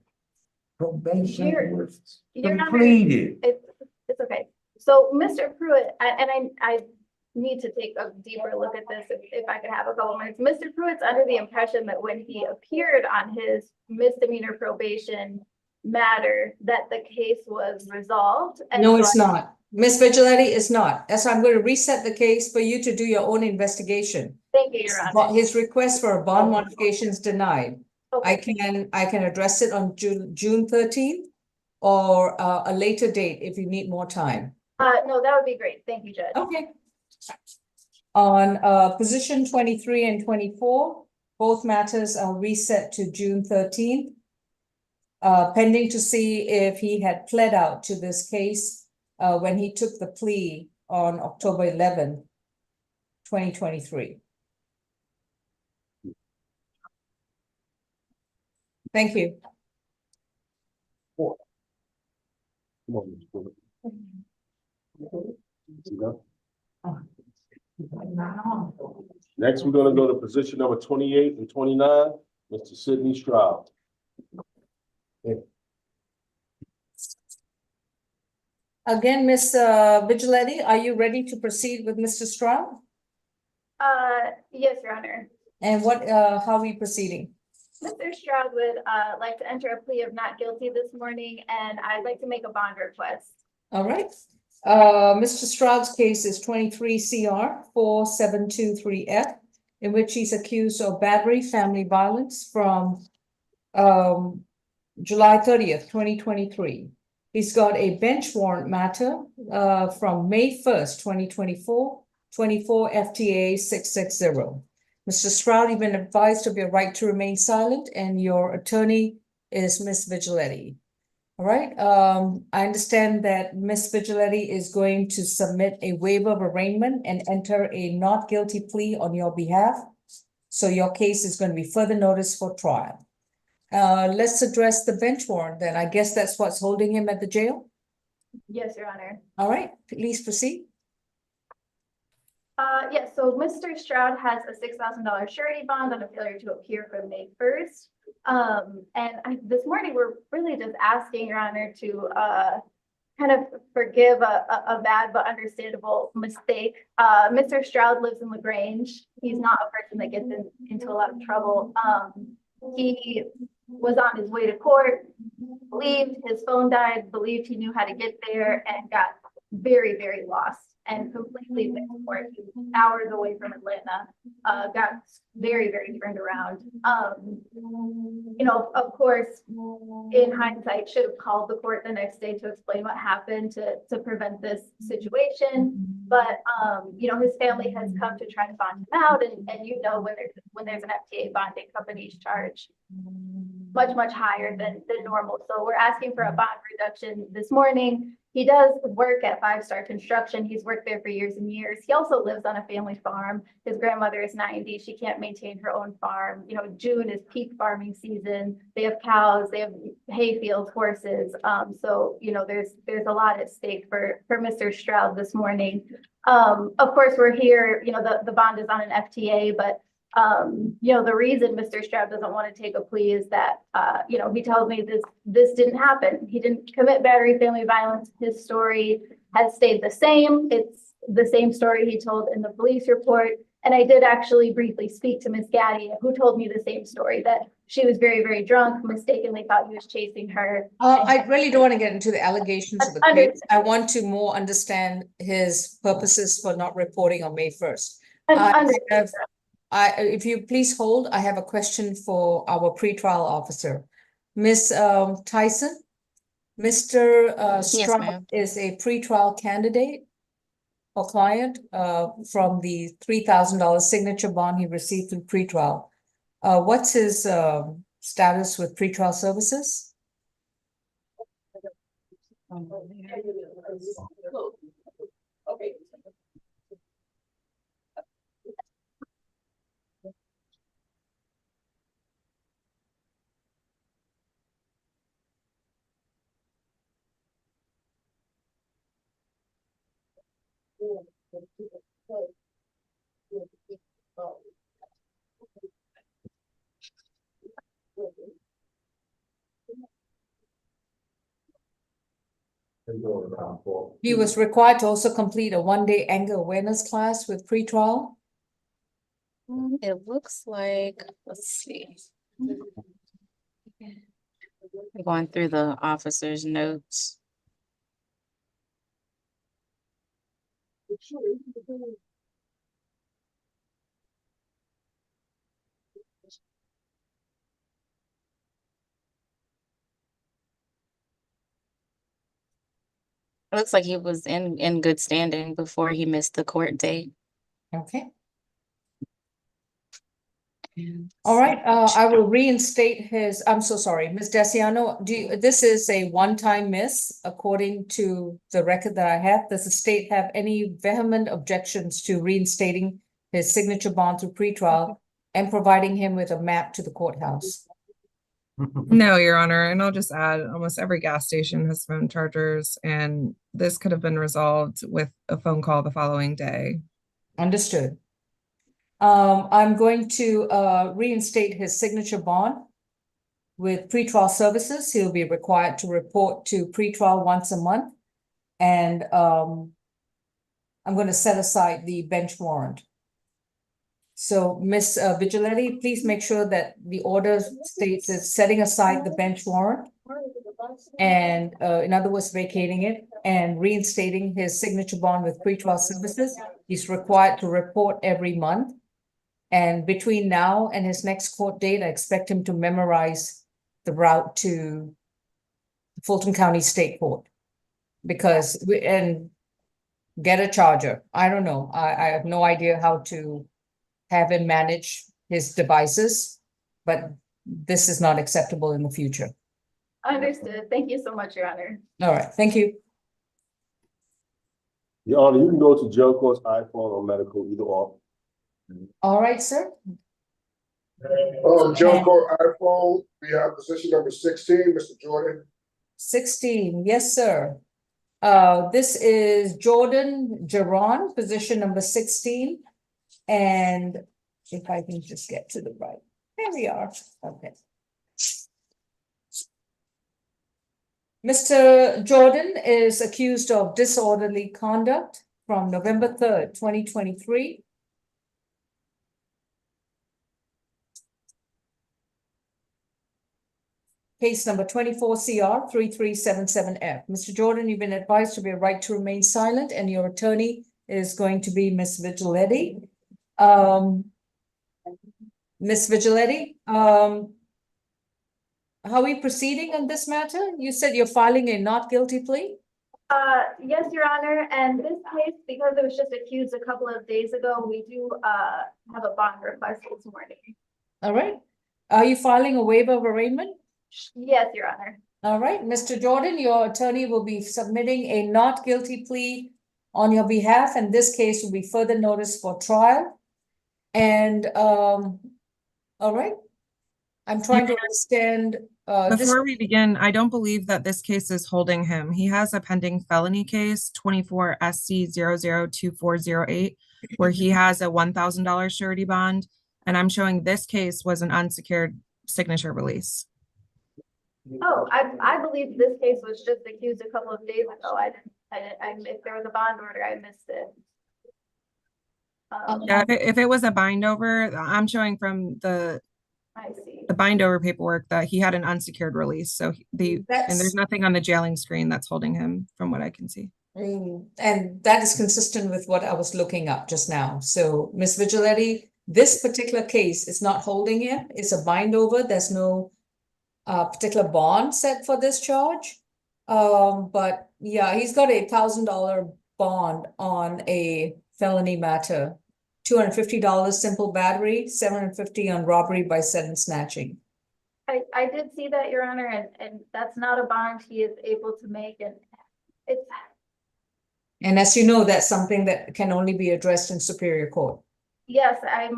Probation was Your Honor, completed. It's okay. So Mr. Pruitt, I need to take a deeper look at this if I could have a couple minutes. Mr. Pruitt's under the impression that when he appeared on his misdemeanor probation matter, that the case was resolved. And No, so it's not. Ms. Vigiletti, it's not. That's why I'm going to reset the case for you to do your own investigation. Thank you, Your Honor. But his request for a bond modification is denied. I Okay. can address it on June 13th or a later date if you need more time. No, that would be great. Thank you, Judge. Okay. On position 23 and 24, both matters are reset to June 13th. pending to see if he had pled out to this case when he took the plea on October 11, 2023. Thank you. Come on, Ms. Fuller. You go. Next, we're gonna go to position number 28 and 29, Mr. Sidney Stroud. Again, Ms. Vigilante, are you ready to proceed with Mr. Stroud? Yes, Your Honor. And how are we proceeding? Mr. Stroud would like to enter a plea of not guilty this morning, and I'd like to make a bond request. All right. Mr. Stroud's case is 23 CR 4723F, in which he's accused of battery, family violence from July 30th, 2023. He's got a bench warrant matter from May 1st, 2024, 24 FTA 660. Mr. Stroud, you've been advised of your right to remain silent, and your attorney is Ms. Vigilante. All right, I understand that Ms. Vigilante is going to submit a waiver of arraignment and enter a not guilty plea on your behalf. So your case is going to be further notice for trial. Let's address the bench warrant then. I guess that's what's holding him at the jail. Yes, Your Honor. All right, please proceed. Yes, so Mr. Stroud has a $6,000 surety bond on a failure to appear from May 1st. This morning, we're really just asking, Your Honor, to kind of forgive a bad but understandable mistake. Mr. Stroud lives in LaGrange. He's not a person that gets into a lot of trouble. He was on his way to court, believed his phone died, believed he knew how to get there, and got very, very lost and completely missed court. He was hours away from Atlanta, got very, very turned around. You know, of course, in hindsight, should have called the court the next day to explain what happened to prevent this situation. But, you know, his family has come to try to bond him out. And you know, when there's an FTA bonding, companies charge much higher than normal. So we're asking for a bond reduction this morning. He does work at Five Star Construction. He's worked there for years and years. He also lives on a family farm. His grandmother is 90. She can't maintain her own farm. You know, June is peak farming season. They have cows, they have hay fields, horses. So, you know, there's a lot at stake for Mr. Stroud this morning. Of course, we're here, you know, the bond is on an FTA, but you know, the reason Mr. Stroud doesn't want to take a plea is that, you know, he tells me this didn't happen. He didn't commit battery, family violence. His story has stayed the same. It's the same story he told in the police report. And I did actually briefly speak to Ms. Gaddy, who told me the same story, that she was very, very drunk, mistakenly thought he was chasing her. I really don't want to get into the allegations of the case. I want to more understand his purposes for not reporting on May 1st. If you please hold, I have a question for our pretrial officer. Ms. Tyson, Mr. Stroud is a pretrial candidate or client from the $3,000 signature bond he received through pretrial. What's his status with pretrial services? Okay. He was required to also complete a one-day anger awareness class with pretrial. It looks like, let's see. Going through the officer's notes. It looks like he was in good standing before he missed the court date. Okay. All right, I will reinstate his, I'm so sorry, Ms. Desiano, this is a one-time miss according to the record that I have. Does the state have any vehement objections to reinstating his signature bond through pretrial and providing him with a map to the courthouse? No, Your Honor, and I'll just add, almost every gas station has phone chargers, and this could have been resolved with a phone call the following day. Understood. I'm going to reinstate his signature bond with pretrial services. He'll be required to report to pretrial once a month. And I'm going to set aside the bench warrant. So Ms. Vigiletti, please make sure that the order states is setting aside the bench warrant and in other words, vacating it and reinstating his signature bond with pretrial services. He's required to report every month. And between now and his next court date, I expect him to memorize the route to Fulton County State Court. Because and get a charger. I don't know. I have no idea how to have him manage his devices, but this is not acceptable in the future. Understood. Thank you so much, Your Honor. All right, thank you. Your Honor, you can go to jail court's iPhone or medical, either or. All right, sir. Jail court iPhone, we have position number 16, Mr. Jordan. 16, yes, sir. This is Jordan Jaron, position number 16. And if I can just get to the right, there we are. Okay. Mr. Jordan is accused of disorderly conduct from November 3rd, 2023. Case number 24 CR 3377F. Mr. Jordan, you've been advised to be a right to remain silent, and your attorney is going to be Ms. Vigiletti. Ms. Vigiletti, how are we proceeding on this matter? You said you're filing a not guilty plea? Yes, Your Honor, and this case, because it was just accused a couple of days ago, we do have a bond request this morning. All right. Are you filing a waiver of arraignment? Yes, Your Honor. All right, Mr. Jordan, your attorney will be submitting a not guilty plea on your behalf, and this case will be further noticed for trial. And all right, I'm trying to understand. Before we begin, I don't believe that this case is holding him. He has a pending felony case, 24 SC 002408, where he has a $1,000 surety bond, and I'm showing this case was an unsecured signature release. Oh, I believe this case was just accused a couple of days ago. If there was a bond order, I missed it. Yeah, if it was a bind over, I'm showing from the I see. bind over paperwork that he had an unsecured release. So and there's nothing on the jailing screen that's holding him from what I can see. And that is consistent with what I was looking up just now. So Ms. Vigiletti, this particular case is not holding him. It's a bind over. There's no particular bond set for this charge. But yeah, he's got a $1,000 bond on a felony matter, $250 simple battery, $750 on robbery by sudden snatching. I did see that, Your Honor, and that's not a bond he is able to make, and it's. And as you know, that's something that can only be addressed in Superior Court. Yes, I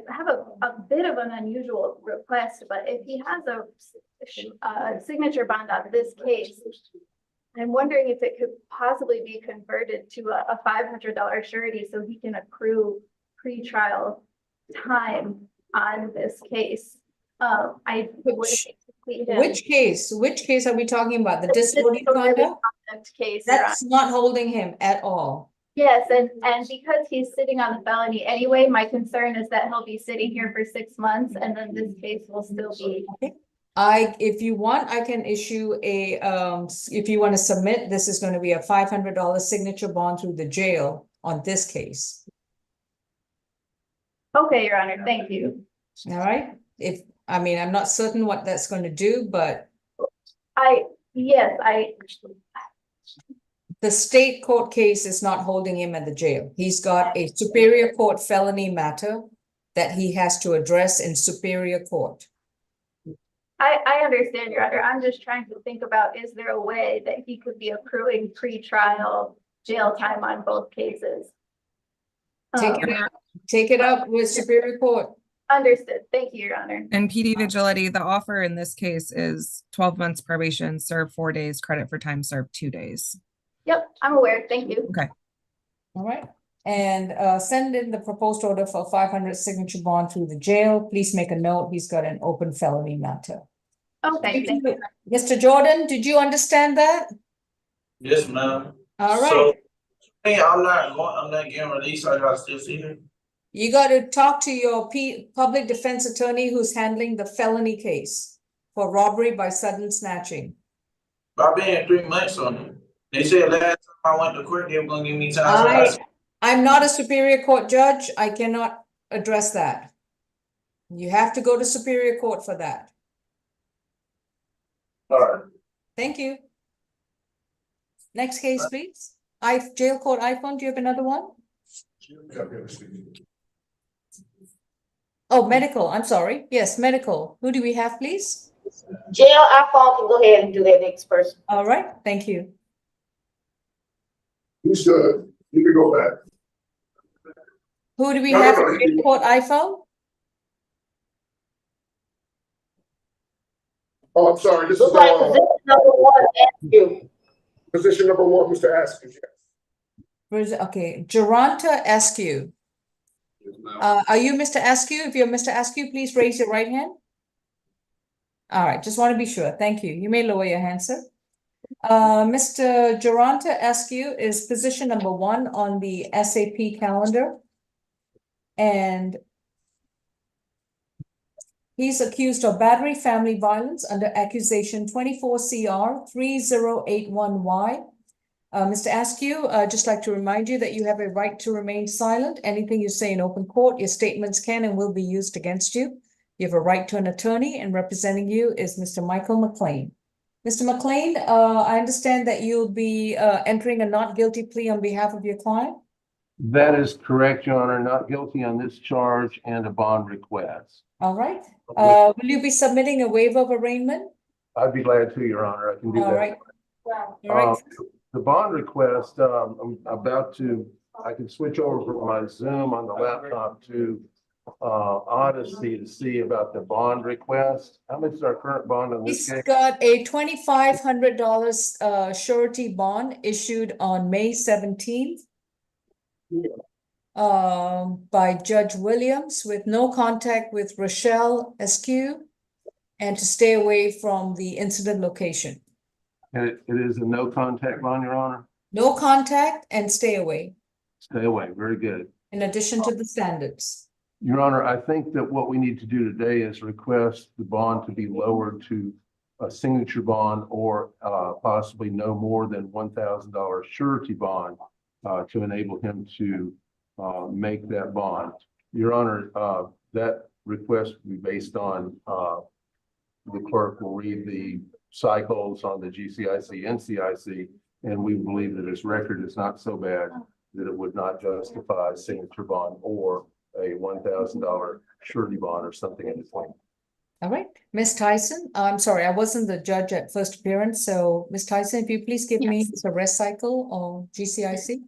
have a bit of an unusual request, but if he has a signature bond on this case, I'm wondering if it could possibly be converted to a $500 surety so he can accrue pre-trial time on this case. Which case are we talking about? The disorderly conduct case. That's not holding him at all. Yes, and because he's sitting on the felony anyway, my concern is that he'll be sitting here for 6 months and then this case will still be. If you want, I can issue a, if you want to submit, this is going to be a $500 signature bond through the jail on this case. Okay, Your Honor, thank you. All right. I mean, I'm not certain what that's going to do, but. The state court case is not holding him at the jail. He's got a Superior Court felony matter that he has to address in Superior Court. I understand, Your Honor. I'm just trying to think about, is there a way that he could be accruing pre-trial jail time on both cases? Take it up with Superior Court. Understood. Thank you, Your Honor. And PD Vigilante, the offer in this case is 12 months probation, serve 4 days, credit for time served 2 days. Yep, I'm aware. Thank you. Okay. All right. And send in the proposed order for 500 signature bond through the jail. Please make a note, he's got an open felony matter. Okay, thank you. Mr. Jordan, did you understand that? Yes, ma'am. All right. So, hey, I'm not getting released. I gotta still see her. You got to talk to your public defense attorney who's handling the felony case for robbery by sudden snatching. I've been here 3 months on it. They said last time I went to court, they were gonna give me time. So I'm not a Superior Court judge. I cannot address that. You have to go to Superior Court for that. all right. Thank you. Next case, please. Jail Court iPhone, do you have another one? Oh, medical, I'm sorry. Yes, medical. Who do we have, please? Jail iPhone can go ahead and do that next person. All right, thank you. He's good. You can go back. Who do we No, have no, for no, Jail Court iPhone? Oh, I'm sorry. This is Looks like position number 1, Askew. position number 1, Mr. Askew. Okay, Geronta Askew. Are you Mr. Askew? If you're Mr. Askew, please raise your right hand. All right, just want to be sure. Thank you. You may lower your hand, sir. Mr. Geronta Askew is position number 1 on the SAP calendar. And he's accused of battery family violence under accusation 24 CR 3081Y. Mr. Askew, just like to remind you that you have a right to remain silent. Anything you say in open court, your statements can and will be used against you. You have a right to an attorney, and representing you is Mr. Michael McLean. Mr. McLean, I understand that you'll be entering a not guilty plea on behalf of your client. That is correct, Your Honor. Not guilty on this charge and a bond request. All right. Will you be submitting a waiver of arraignment? I'd be glad to, Your Honor. I can do All that. right. All right. The bond request, I'm about to, I can switch over from my Zoom on the laptop to Odyssey to see about the bond request. How much is our current bond on this He's case? got a $2,500 surety bond issued on May 17th. By Judge Williams with no contact with Rochelle Askew and to stay away from the incident location. And it is a no contact bond, Your Honor? No contact and stay away, Stay away. Very good. in addition to the standards. Your Honor, I think that what we need to do today is request the bond to be lowered to a signature bond or possibly no more than $1,000 surety bond to enable him to make that bond. Your Honor, that request will be based on the clerk will read the cycles on the GCIC, NCIC, and we believe that his record is not so bad that it would not justify a signature bond or a $1,000 surety bond or something in between. All right, Ms. Tyson, I'm sorry, I wasn't the judge at first appearance, so Ms. Tyson, if you please give me his arrest cycle on GCIC.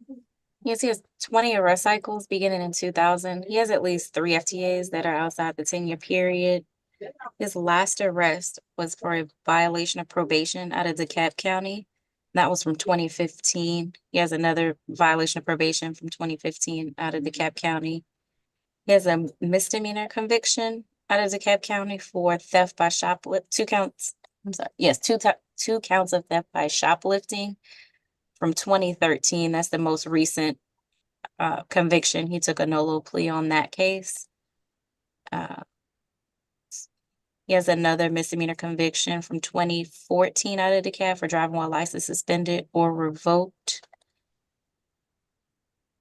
Yes, he has 20 arrest cycles beginning in 2000. He has at least 3 FTAs that are outside the 10-year period. His last arrest was for a violation of probation out of DeKalb County. That was from 2015. He has another violation of probation from 2015 out of DeKalb County. He has a misdemeanor conviction out of DeKalb County for theft by shoplifting. 2 counts. I'm sorry. Yes, 2 counts of theft by shoplifting from 2013. That's the most recent conviction. He took a no-low plea on that case. He has another misdemeanor conviction from 2014 out of DeKalb for driving while license suspended or revoked.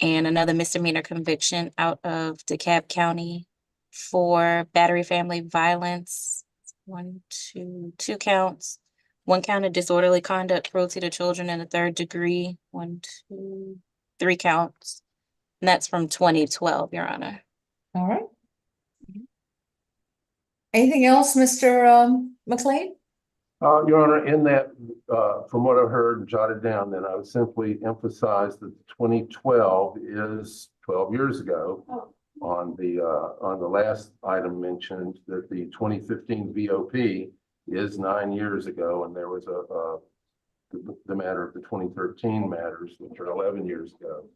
And another misdemeanor conviction out of DeKalb County for battery family violence. 2 counts. 1 count of disorderly conduct, cruelty to children in the 3rd degree. 3 counts. And that's from 2012, Your Honor. All right. Anything else, Mr. McLean? Your Honor, in that, from what I've heard and jotted down, then I would simply emphasize that 2012 is 12 years ago. On the last item mentioned that the 2015 VOP is 9 years ago, and there was the matter of the 2013 matters, which are 11 years ago.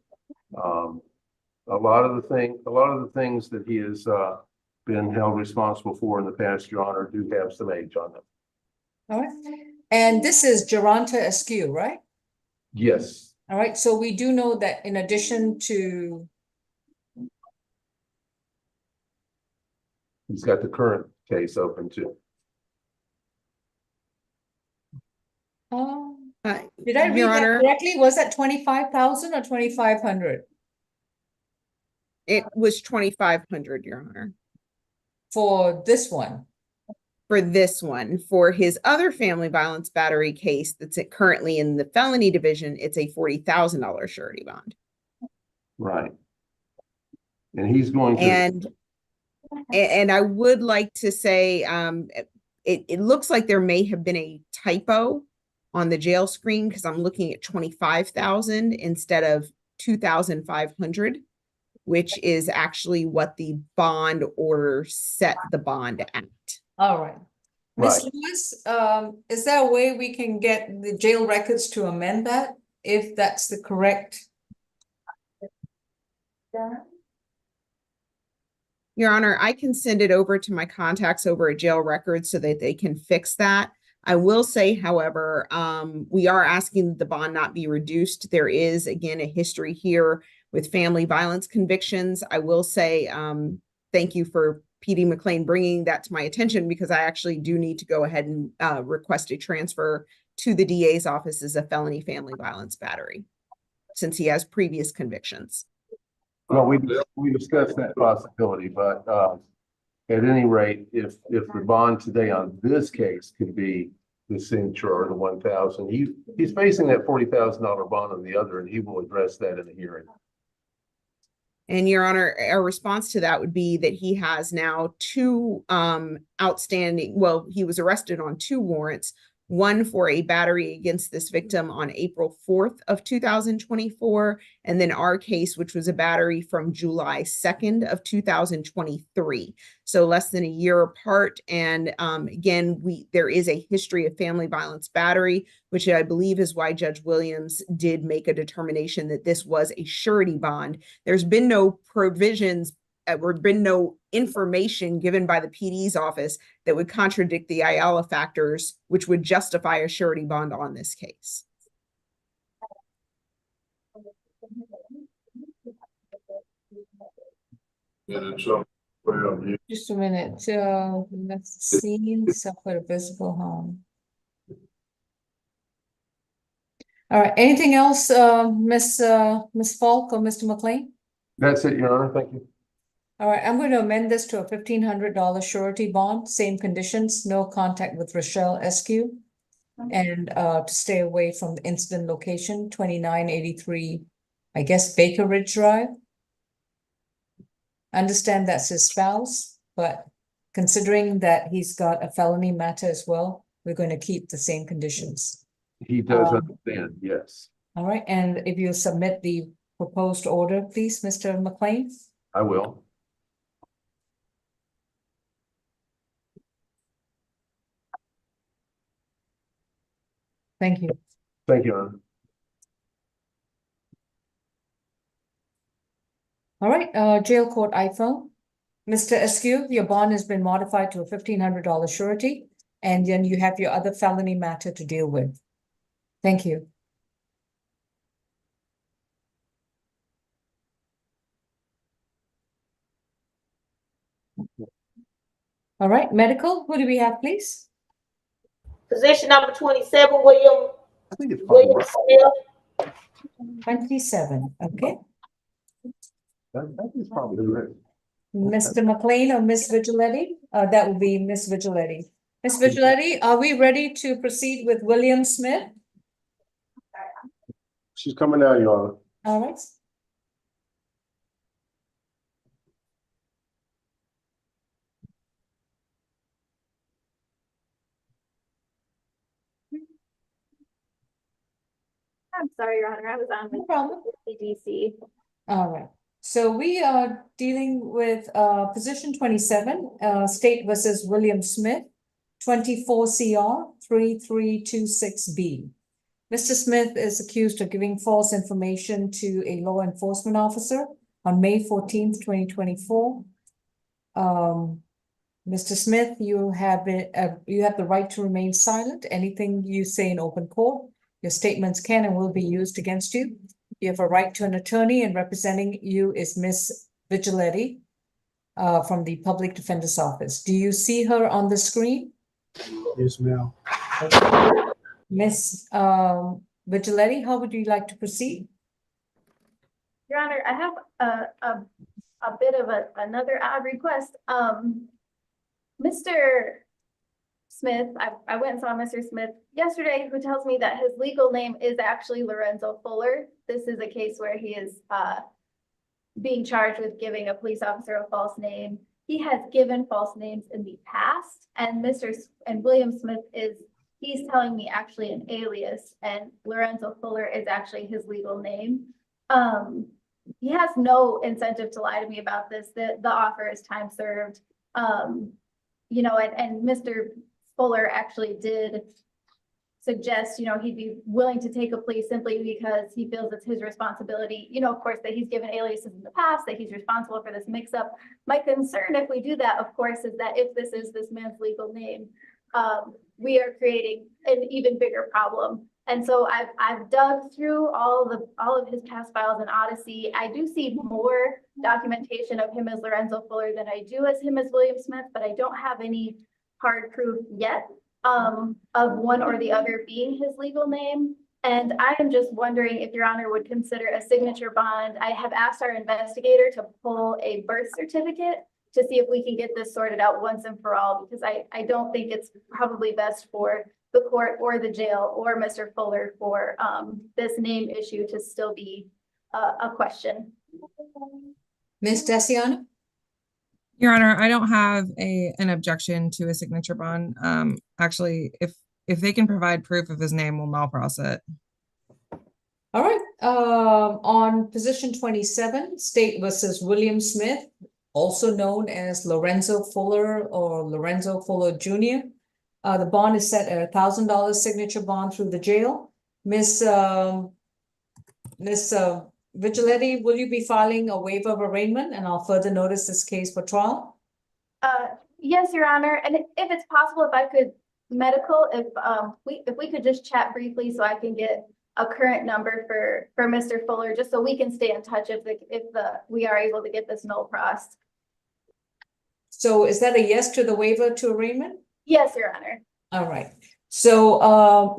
A lot of the things that he has been held responsible for in the past, Your Honor, do have some age on them. All right. And this is Geronta Askew, right? Yes, All right. So we do know that in addition to, he's got the current case open too. did I read Your that Honor, correctly? Was that 25,000 or 2,500 it was 2,500, Your Honor, for this one? for this one. For his other family violence battery case that's currently in the felony division, it's a $40,000 surety bond. Right. And he's going to. And I would like to say, it looks like there may have been a typo on the jail screen because I'm looking at 25,000 instead of 2,500, which is actually what the bond order set the bond at. All right. Ms. Right. Lewis, is there a way we can get the jail records to amend that if that's the correct? Your Honor, I can send it over to my contacts over at Jail Records so that they can fix that. I will say, however, we are asking that the bond not be reduced. There is, again, a history here with family violence convictions. I will say, thank you for PD McLean bringing that to my attention, because I actually do need to go ahead and request a transfer to the DA's office as a felony family violence battery, since he has previous convictions. Well, we discussed that possibility, but at any rate, if the bond today on this case could be the signature or the 1,000, he's facing that $40,000 bond on the other, and he will address that in a hearing. And Your Honor, our response to that would be that he has now two outstanding, well, he was arrested on 2 warrants, one for a battery against this victim on April 4th of 2024, and then our case, which was a battery from July 2nd of 2023. So less than a year apart. And again, there is a history of family violence battery, which I believe is why Judge Williams did make a determination that this was a surety bond. There's been no provisions or been no information given by the PD's office that would contradict the Ayala factors, which would justify a surety bond on this case. Just a minute. Let's see. Suffer a visible harm. All right. Anything else, Miss Falk or Mr. McLean? That's it, Your Honor. Thank you. All right, I'm going to amend this to a $1,500 surety bond, same conditions, no contact with Rochelle Askew. And to stay away from the incident location, 2983, I guess, Baker Ridge Drive. Understand that's his spouse, but considering that he's got a felony matter as well, we're going to keep the same conditions. He does understand, yes. All right, and if you submit the proposed order, please, Mr. McLean. I will. Thank you. Thank you, Your Honor. All right, jail court iPhone. Mr. Askew, your bond has been modified to a $1,500 surety, and then you have your other felony matter to deal with. Thank you. All right, medical, who do we have, please? Position number 27, William. I think it's William Smith. 27, okay. That is probably right. Mr. McLean or Miss Vigiletti? That would be Miss Vigiletti. Miss Vigiletti, are we ready to proceed with William Smith? She's coming out, Your Honor. All right. I'm sorry, Your Honor, I was on No with problem. CDC. All right. So we are dealing with position 27, State versus William Smith, 24 CR 3326B. Mr. Smith is accused of giving false information to a law enforcement officer on May 14th, 2024. Mr. Smith, you have the right to remain silent. Anything you say in open court, your statements can and will be used against you. You have a right to an attorney, and representing you is Miss Vigiletti from the Public Defender's Office. Do you see her on the screen? Yes, ma'am. Miss Vigiletti, how would you like to proceed? Your Honor, I have a bit of another odd request. Mr. Smith, I went and saw Mr. Smith yesterday, who tells me that his legal name is actually Lorenzo Fuller. This is a case where he is being charged with giving a police officer a false name. He has given false names in the past, and William Smith he's telling me actually an alias, and Lorenzo Fuller is actually his legal name. He has no incentive to lie to me about this. The offer is time served. You know, and Mr. Fuller actually did suggest, you know, he'd be willing to take a plea simply because he feels it's his responsibility, you know, of course, that he's given aliases in the past, that he's responsible for this mix-up. My concern, if we do that, of course, is that if this is this man's legal name, we are creating an even bigger problem. And so I've dug through all of his past files in Odyssey. I do see more documentation of him as Lorenzo Fuller than I do as him as William Smith, but I don't have any hard proof yet of one or the other being his legal name. And I am just wondering if Your Honor would consider a signature bond. I have asked our investigator to pull a birth certificate to see if we can get this sorted out once and for all, because I don't think it's probably best for the court or the jail or Mr. Fuller for this name issue to still be a question. Ms. Daciano? Your Honor, I don't have an objection to a signature bond. Actually, if they can provide proof of his name, we'll malprocess it. All right, on position 27, State versus William Smith, also known as Lorenzo Fuller or Lorenzo Fuller Jr. The bond is set at $1,000 signature bond through the jail. Miss Vigiletti, will you be filing a waiver of arraignment, and I'll further notice this case for trial? Yes, Your Honor, and if it's possible, if I could if we could just chat briefly so I can get a current number for Mr. Fuller, just so we can stay in touch if we are able to get this null crossed. So is that a yes to the waiver to arraignment? Yes, Your Honor. All right. So,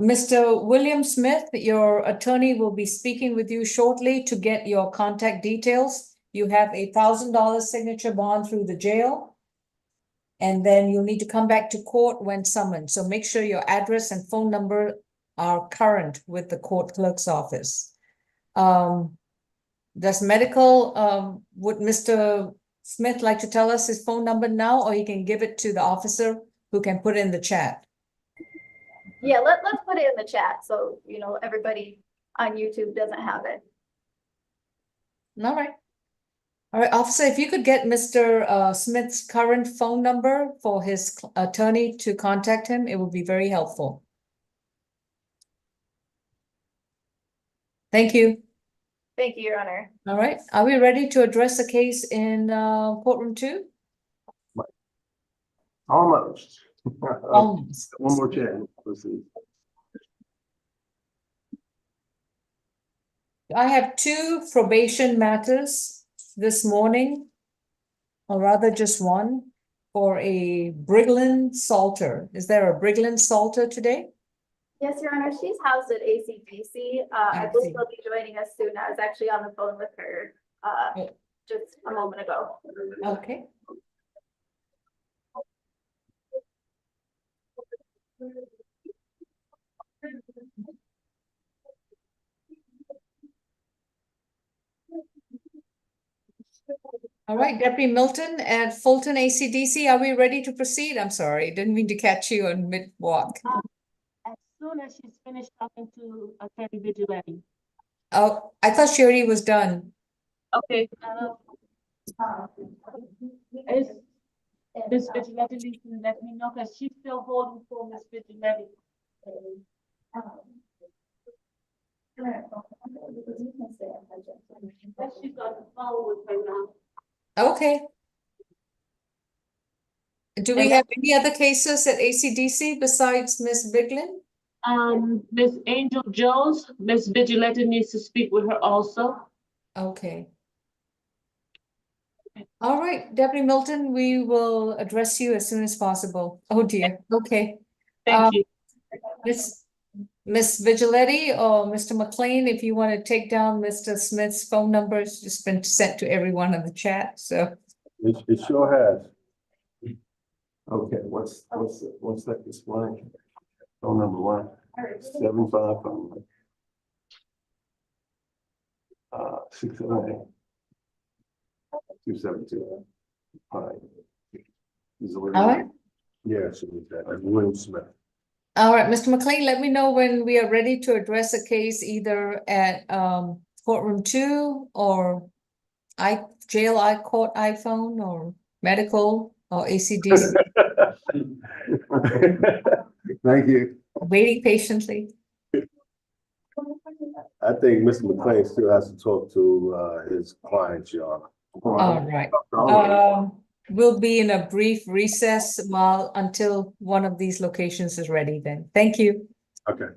Mr. William Smith, your attorney will be speaking with you shortly to get your contact details. You have $1,000 signature bond through the jail. And then you'll need to come back to court when summoned. So make sure your address and phone number are current with the court clerk's office. Would Mr. Smith like to tell us his phone number now, or he can give it to the officer who can put it in the chat? Yeah, let's put it in the chat so, you know, everybody on YouTube doesn't have it. All right. All right, officer, if you could get Mr. Smith's current phone number for his attorney to contact him, it would be very helpful. Thank you. Thank you, Your Honor. All right, are we ready to address the case in courtroom 2? Almost. Almost. One more chance. Let's see. I have 2 probation matters this morning, or rather just one, for a Brigland Salter. Is there a Brigland Salter today? Yes, Your Honor, she's housed at ACDC. I believe she'll be joining us soon. I was actually on the phone with her just a moment ago. Okay. All right, Deputy Milton at Fulton ACDC, are we ready to proceed? I'm sorry, didn't mean to catch you on mid-walk. As soon as she's finished talking to Attorney Vigiletti. Oh, I thought she already was done. Okay. Is Ms. Vigilante can let me know, cause she's still holding for Ms. Vigilante. She's on the phone with her now. Okay. Do we have any other cases at ACDC besides Ms. Biglin? Ms. Angel Jones, Ms. Vigilante needs to speak with her also. Okay. All right, Deputy Milton, we will address you as soon as possible. Oh dear, okay. Thank you. Miss Vigilante or Mr. McLean, if you want to take down Mr. Smith's phone number, it's just been sent to everyone in the chat, so. It sure has. Okay, what's that display? Phone number 755. 678. 272. All right. All right. Yes, it was that. William Smith. All right, Mr. McLean, let me know when we are ready to address a case either at courtroom 2 or court iPhone or medical or ACDC. Thank you. Waiting patiently. I think Mr. McLean still has to talk to his clients, y'all. All right. We'll be in a brief recess until one of these locations is ready then. Thank you. Okay.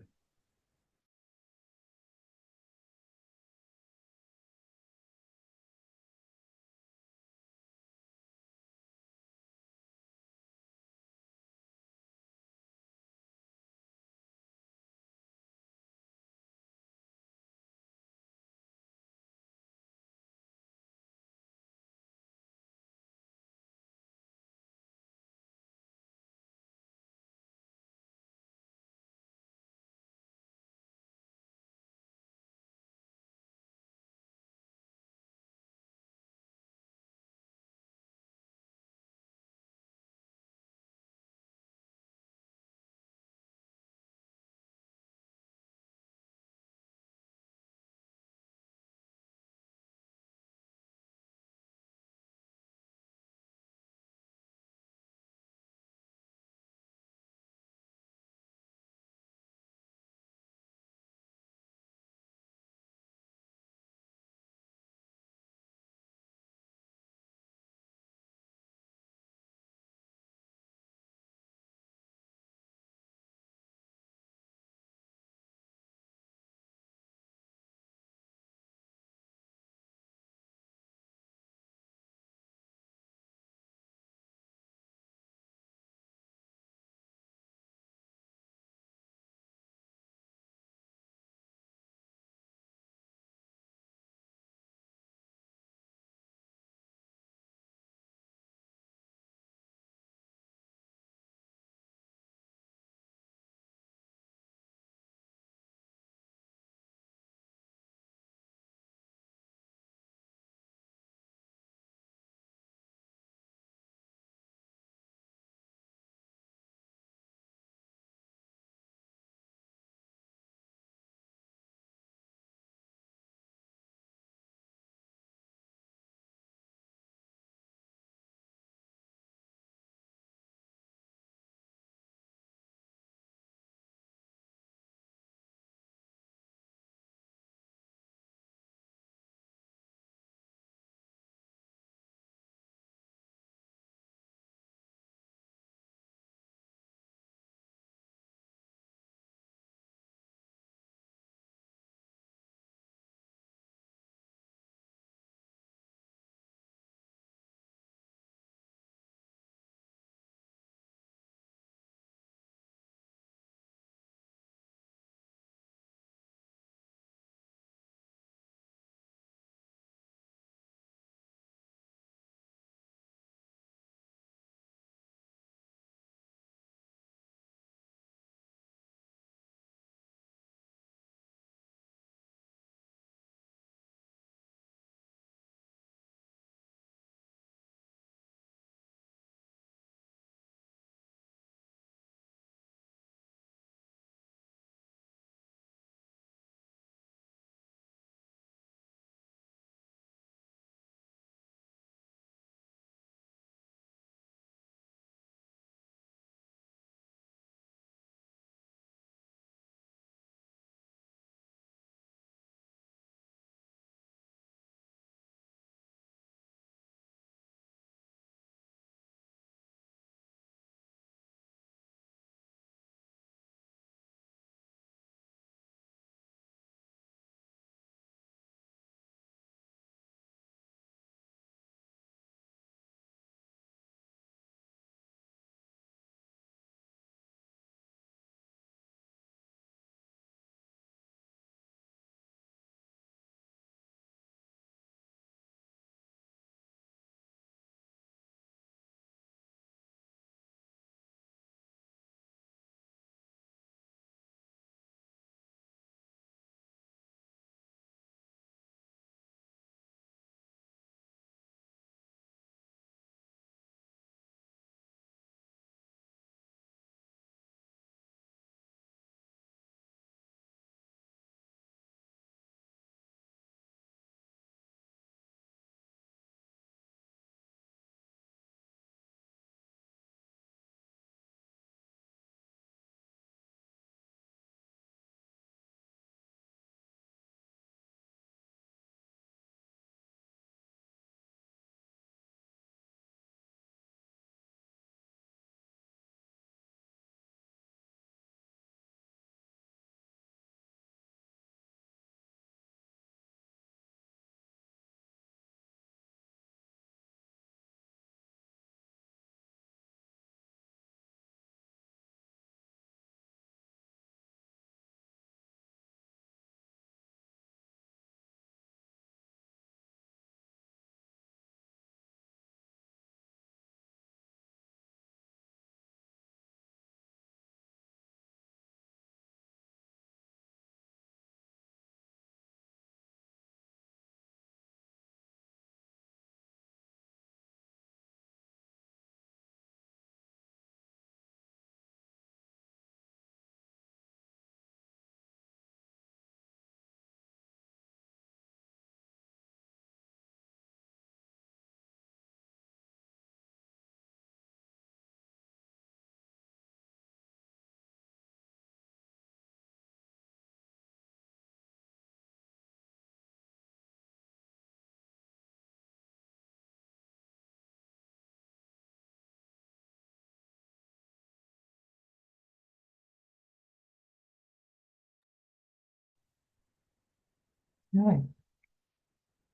All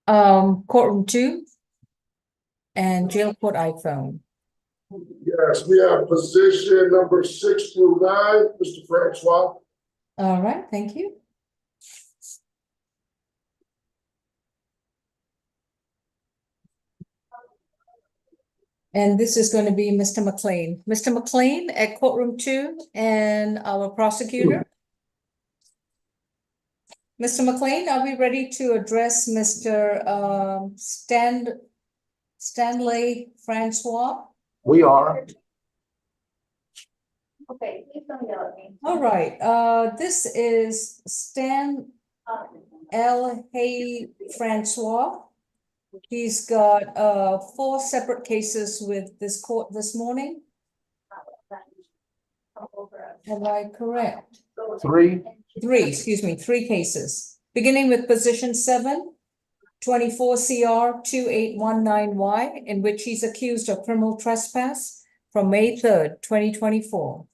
right. Courtroom 2 and jail court iPhone. Yes, we have position number 6 through 9, Mr. Francois. All right, thank you. And this is going to be Mr. McLean. Mr. McLean at courtroom 2 and our prosecutor. Mr. McLean, are we ready to address Mr. Stanley Francois? We are. Okay, please don't yell at me. All right, this is Stan L. Hay Francois. He's got 4 separate cases with this court this morning. Am I correct? 3. 3 cases. Beginning with position 7, 24 CR 2819Y, in which he's accused of criminal trespass from May 3rd, 2024.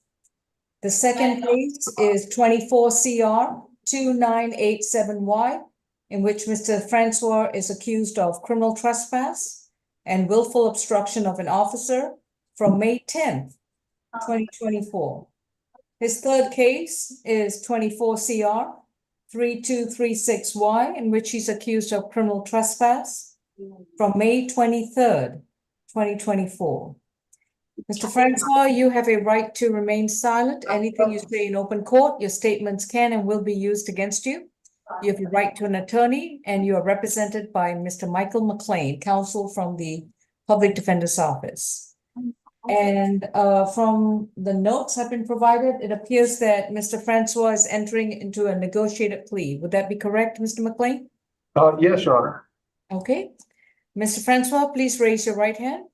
The second case is 24 CR 2987Y, in which Mr. Francois is accused of criminal trespass and willful obstruction of an officer from May 10th, 2024. His third case is 24 CR 3236Y, in which he's accused of criminal trespass from May 23rd, 2024. Mr. Francois, you have a right to remain silent. Anything you say in open court, your statements can and will be used against you. You have a right to an attorney, and you are represented by Mr. Michael McLean, counsel from the Public Defender's Office. And from the notes have been provided, it appears that Mr. Francois is entering into a negotiated plea. Would that be correct, Mr. McLean? Yes, Your Honor. Okay. Mr. Francois, please raise your right hand.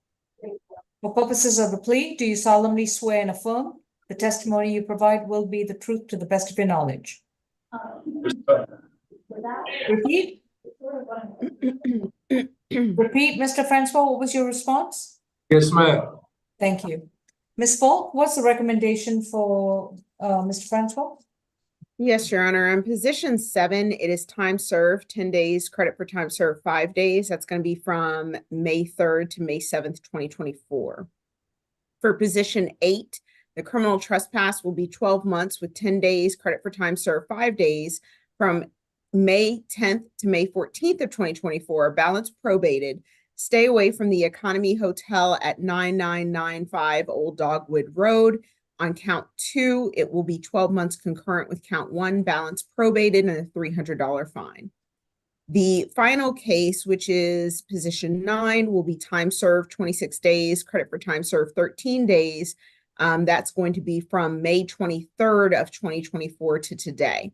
For purposes of the plea, do you solemnly swear and affirm the testimony you provide will be the truth to the best of your knowledge? Repeat. Repeat, Mr. Francois, what was your response? Yes, ma'am. Thank you. Ms. Falk, what's the recommendation for Mr. Francois? Yes, Your Honor. On position 7, it is time served, 10 days, credit for time served, 5 days. That's going to be from May 3rd to May 7th, 2024. For position 8, the criminal trespass will be 12 months with 10 days, credit for time served, 5 days from May 10th to May 14th of 2024, balance probated. Stay away from the Economy Hotel at 9995 Old Dogwood Road. On count 2, it will be 12 months concurrent with count 1, balance probated, and a $300 fine. The final case, which is position 9, will be time served 26 days, credit for time served 13 days. That's going to be from May 23rd of 2024 to today.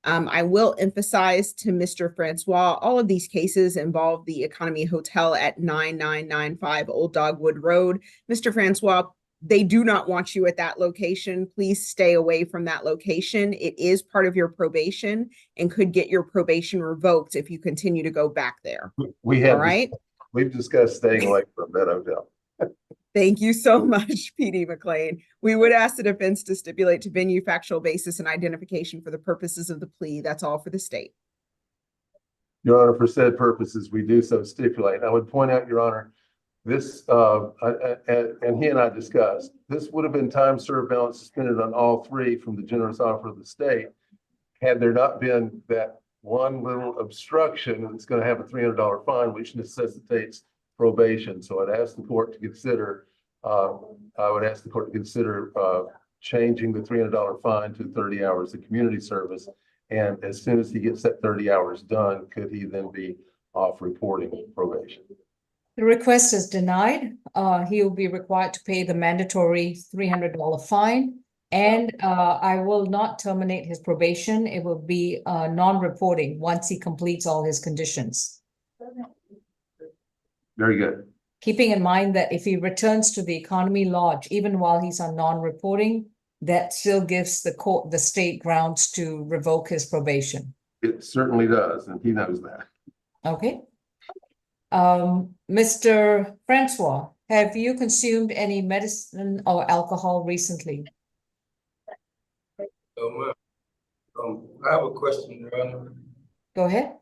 I will emphasize to Mr. Francois, all of these cases involve the Economy Hotel at 9995 Old Dogwood Road. Mr. Francois, they do not want you at that location. Please stay away from that location. It is part of your probation and could get your probation revoked if you continue to go back there. We have. All right. We've discussed staying away from that hotel. Thank you so much, PD McLean. We would ask the defense to stipulate to venue, factual basis, and identification for the purposes of the plea. That's all for the state. Your Honor, for said purposes, we do so stipulate. I would point out, Your Honor, this, and he and I discussed, this would have been time served, balance suspended on all 3 from the generous offer of the state. Had there not been that one little obstruction, it's going to have a $300 fine, which necessitates probation. So I'd ask the court to consider, changing the $300 fine to 30 hours of community service. And as soon as he gets that 30 hours done, could he then be off reporting probation? The request is denied. He will be required to pay the mandatory $300 fine. And I will not terminate his probation. It will be non-reporting once he completes all his conditions. Very good. Keeping in mind that if he returns to the Economy Lodge, even while he's on non-reporting, that still gives the state grounds to revoke his probation. It certainly does, and he knows that. Okay. Mr. Francois, have you consumed any medicine or alcohol recently? I have a question, Your Honor. Go ahead.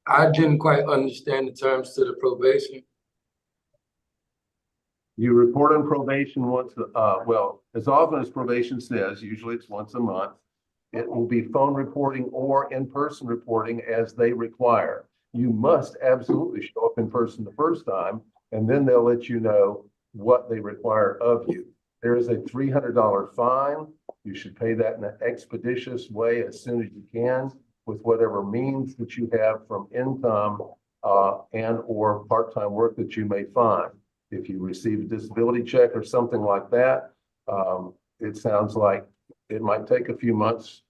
I didn't quite understand the terms to the probation. You report on probation once, well, as often as probation says, usually it's once a month. It will be phone reporting or in-person reporting as they require. You must absolutely show up in person the first time, and then they'll let you know what they require of you. There is a $300 fine. You should pay that in an expeditious way as soon as you can with whatever means that you have from income and or part-time work that you may find. If you receive a disability check or something like that, it sounds like it might take a few months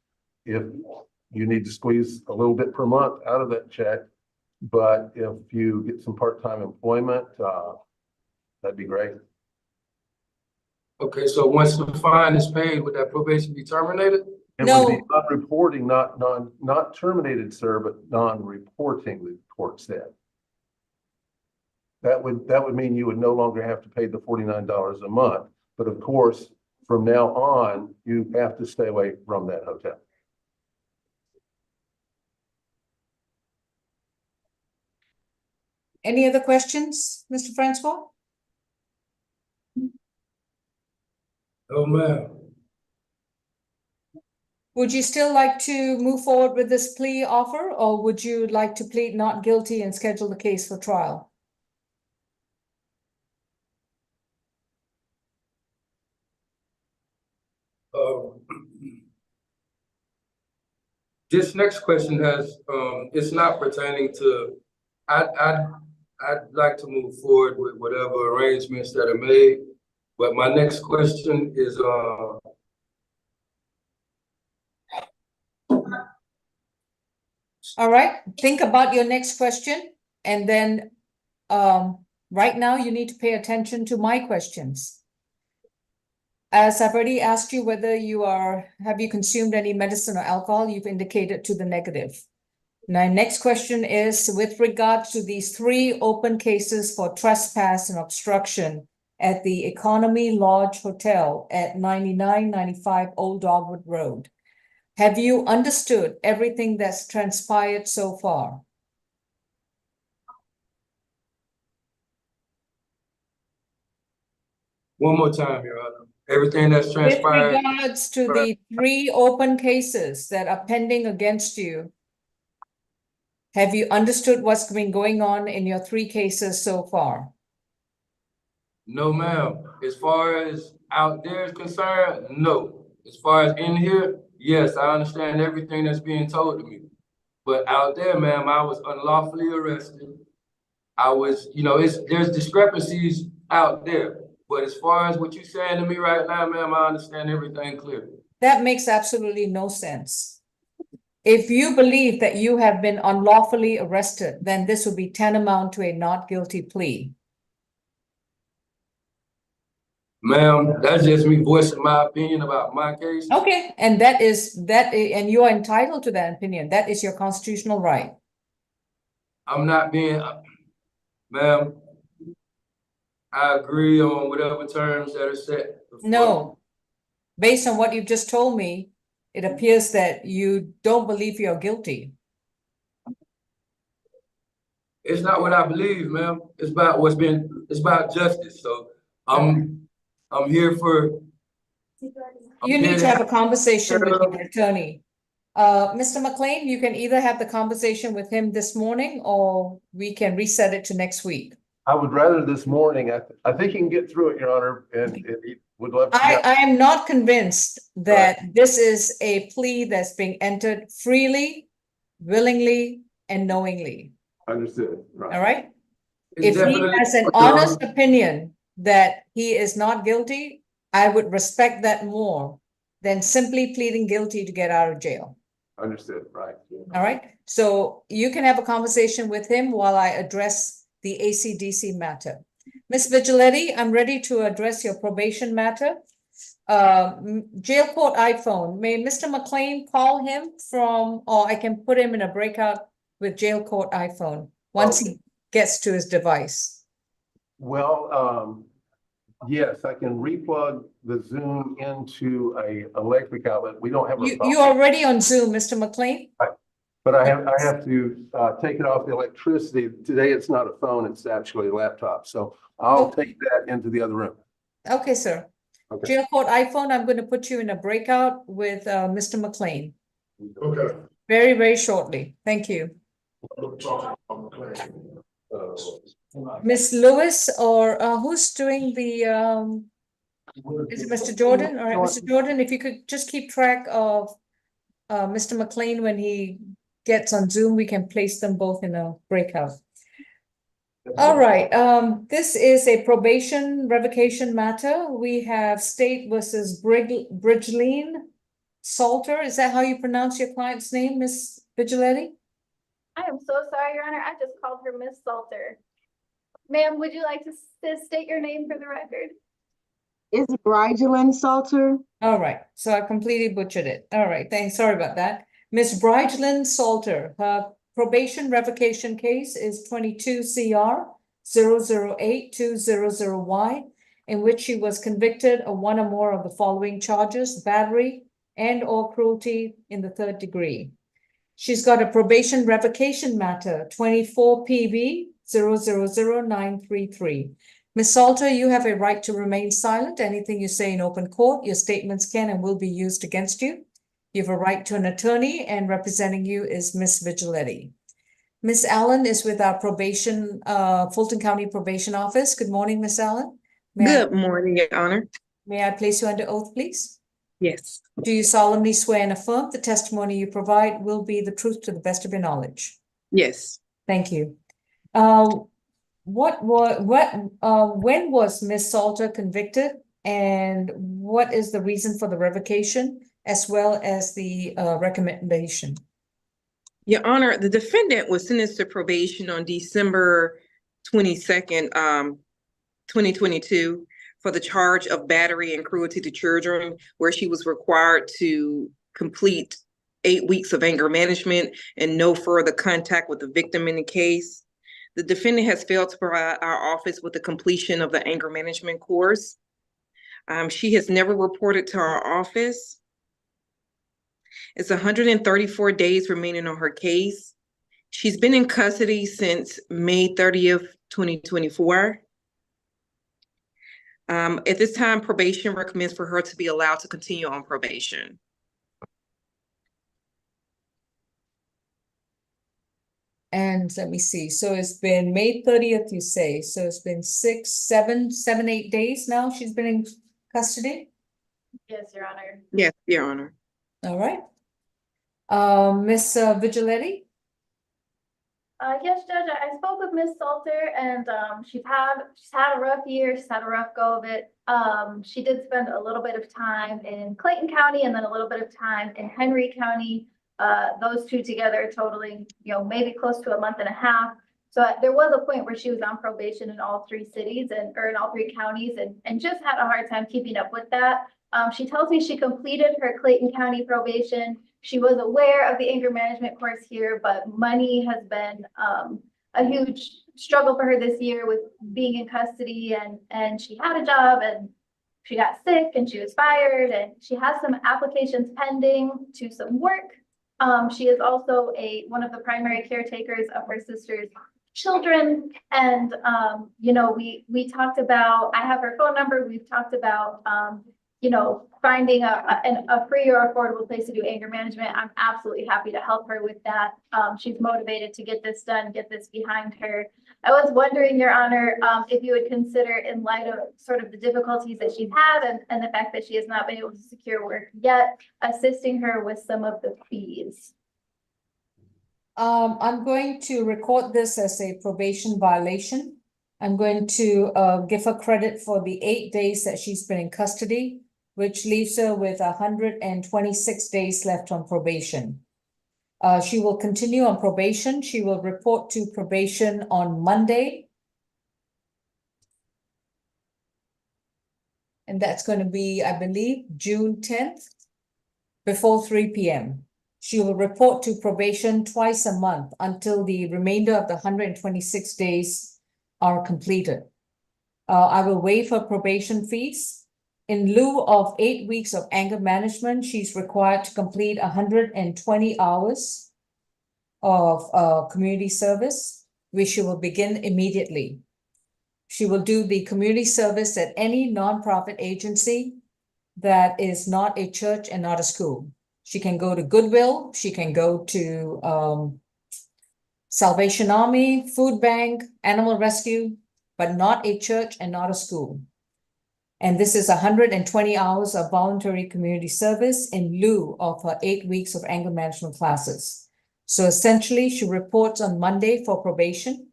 if you need to squeeze a little bit per month out of that check. But if you get some part-time employment, that'd be great. Okay, so once the fine is paid, would that probation be terminated? It would be non-reporting, not terminated, sir, but non-reporting, the court said. That would mean you would no longer have to pay the $49 a month. But of course, from now on, you have to stay away from that hotel. Any other questions, Mr. Francois? Oh, ma'am. Would you still like to move forward with this plea offer, or would you like to plead not guilty and schedule the case for trial? This next question has, it's not pertaining to, I'd like to move forward with whatever arrangements that are made. But my next question is, All right, think about your next question, and then right now you need to pay attention to my questions. As I've already asked you whether have you consumed any medicine or alcohol, you've indicated to the negative. Now, next question is with regard to these 3 open cases for trespass and obstruction at the Economy Lodge Hotel at 9995 Old Dogwood Road. Have you understood everything that's transpired so far? one more time, Your Honor. Everything that's transpired. With regards to the 3 open cases that are pending against you, have you understood what's been going on in your 3 cases so far? No, ma'am. As far as out there is concerned, no. As far as in here, yes, I understand everything that's being told to me. But out there, ma'am, I was unlawfully arrested. I was, there's discrepancies out there. But as far as what you're saying to me right now, ma'am, I understand everything clearly. That makes absolutely no sense. If you believe that you have been unlawfully arrested, then this would be tantamount to a not guilty plea. Ma'am, that's just me voicing my opinion about my case. Okay, and and you are entitled to that opinion. That is your constitutional right. I'm not being, ma'am, I agree on whatever terms that are set. No, based on what you've just told me, it appears that you don't believe you're guilty. It's not what I believe, ma'am. It's about it's about justice. So I'm here for. You need to have a conversation with your attorney. Mr. McLean, you can either have the conversation with him this morning, or we can reset it to next week. I would rather this morning. I think you can get through it, Your Honor, and he would love to. I am not convinced that this is a plea that's being entered freely, willingly, and knowingly. Understood. Right. All right? If he has an honest opinion that he is not guilty, I would respect that more than simply pleading guilty to get out of jail. Understood. Right. All right? So you can have a conversation with him while I address the ACDC matter. Ms. Vigiletti, I'm ready to address your probation matter. Jail court iPhone, may Mr. McLean call him from, or I can put him in a breakout with jail court iPhone once he gets to his device. Well, yes, I can replug the Zoom into a electric outlet. We don't have a You already on Zoom, Mr. McLean? Right. But I have to take it off the electricity. Today, it's not a phone, it's actually a laptop. So I'll take that into the other room. Okay, sir. Okay. Jail Court iPhone, I'm going to put you in a breakout with Mr. McLean Okay. very, very shortly. Thank you. Miss Lewis, or who's doing the is it Mr. Jordan? All right, Mr. Jordan, if you could just keep track of Mr. McLean when he gets on Zoom, we can place them both in a breakout. All right, this is a probation revocation matter. We have State versus Bridgeline Salter. Is that how you pronounce your client's name, Miss Vigiletti? I am so sorry, Your Honor. I just called her Miss Salter. Ma'am, would you like to state your name for the record? Is Bridgeline Salter? All right, so I completely butchered it. All right, thanks. Sorry about that. Miss Bridgeline Salter, her probation revocation case is 22 CR 008-200Y, in which she was convicted of one or more of the following charges: battery and/or cruelty in the third degree. She's got a probation revocation matter 24 PV 000933. Ms. Salter, you have a right to remain silent. Anything you say in open court, your statements can and will be used against you. You have a right to an attorney, and representing you is Ms. Vigiletti. Ms. Allen is with our probation, Fulton County Probation Office. Good morning, Ms. Allen. Good morning, Your Honor. May I place you under oath, please? Yes. Do you solemnly swear and affirm the testimony you provide will be the truth to the best of your knowledge? Yes. Thank you. When was Ms. Salter convicted, and what is the reason for the revocation, as well as the recommendation? Your Honor, the defendant was sentenced to probation on December 22nd, 2022 for the charge of battery and cruelty to children, where she was required to complete 8 weeks of anger management and no further contact with the victim in the case. The defendant has failed to provide our office with the completion of the anger management course. She has never reported to our office. It's 134 days remaining on her case. She's been in custody since May 30th, 2024. At this time, probation recommends for her to be allowed to continue on probation. And let me see. So it's been May 30th, you say. So it's been 8 days now she's been in custody? Yes, Your Honor. Yes, Your Honor. All right. Miss Vigiletti? Yes, Judge, I spoke with Miss Salter, and she's had a rough year. She's had a rough go of it. She did spend a little bit of time in Clayton County and then a little bit of time in Henry County. Those two together totaling, maybe close to a month and a half. So there was a point where she was on probation in all 3 cities or in all 3 counties, and just had a hard time keeping up with that. She tells me she completed her Clayton County probation. She was aware of the anger management course here, but money has been a huge struggle for her this year with being in custody, and she had a job and she got sick and she was fired, and she has some applications pending to some work. She is also one of the primary caretakers of her sister's children. And, we talked about, I have her phone number. We've talked about, finding a free or affordable place to do anger management. I'm absolutely happy to help her with that. She's motivated to get this done, get this behind her. I was wondering, Your Honor, if you would consider, in light of sort of the difficulties that she's had and the fact that she has not been able to secure work yet, assisting her with some of the fees. I'm going to record this as a probation violation. I'm going to give her credit for the 8 days that she's been in custody, which leaves her with 126 days left on probation. She will continue on probation. She will report to probation on Monday. And that's going to be, I believe, June 10th, before 3 p.m. She will report to probation twice a month until the remainder of the 126 days are completed. I will waive her probation fees. In lieu of 8 weeks of anger management, she's required to complete 120 hours of community service, which she will begin immediately. She will do the community service at any nonprofit agency that is not a church and not a school. She can go to Goodwill, she can go to Salvation Army, Food Bank, Animal Rescue, but not a church and not a school. And this is 120 hours of voluntary community service in lieu of her 8 weeks of anger management classes. So essentially, she reports on Monday for probation.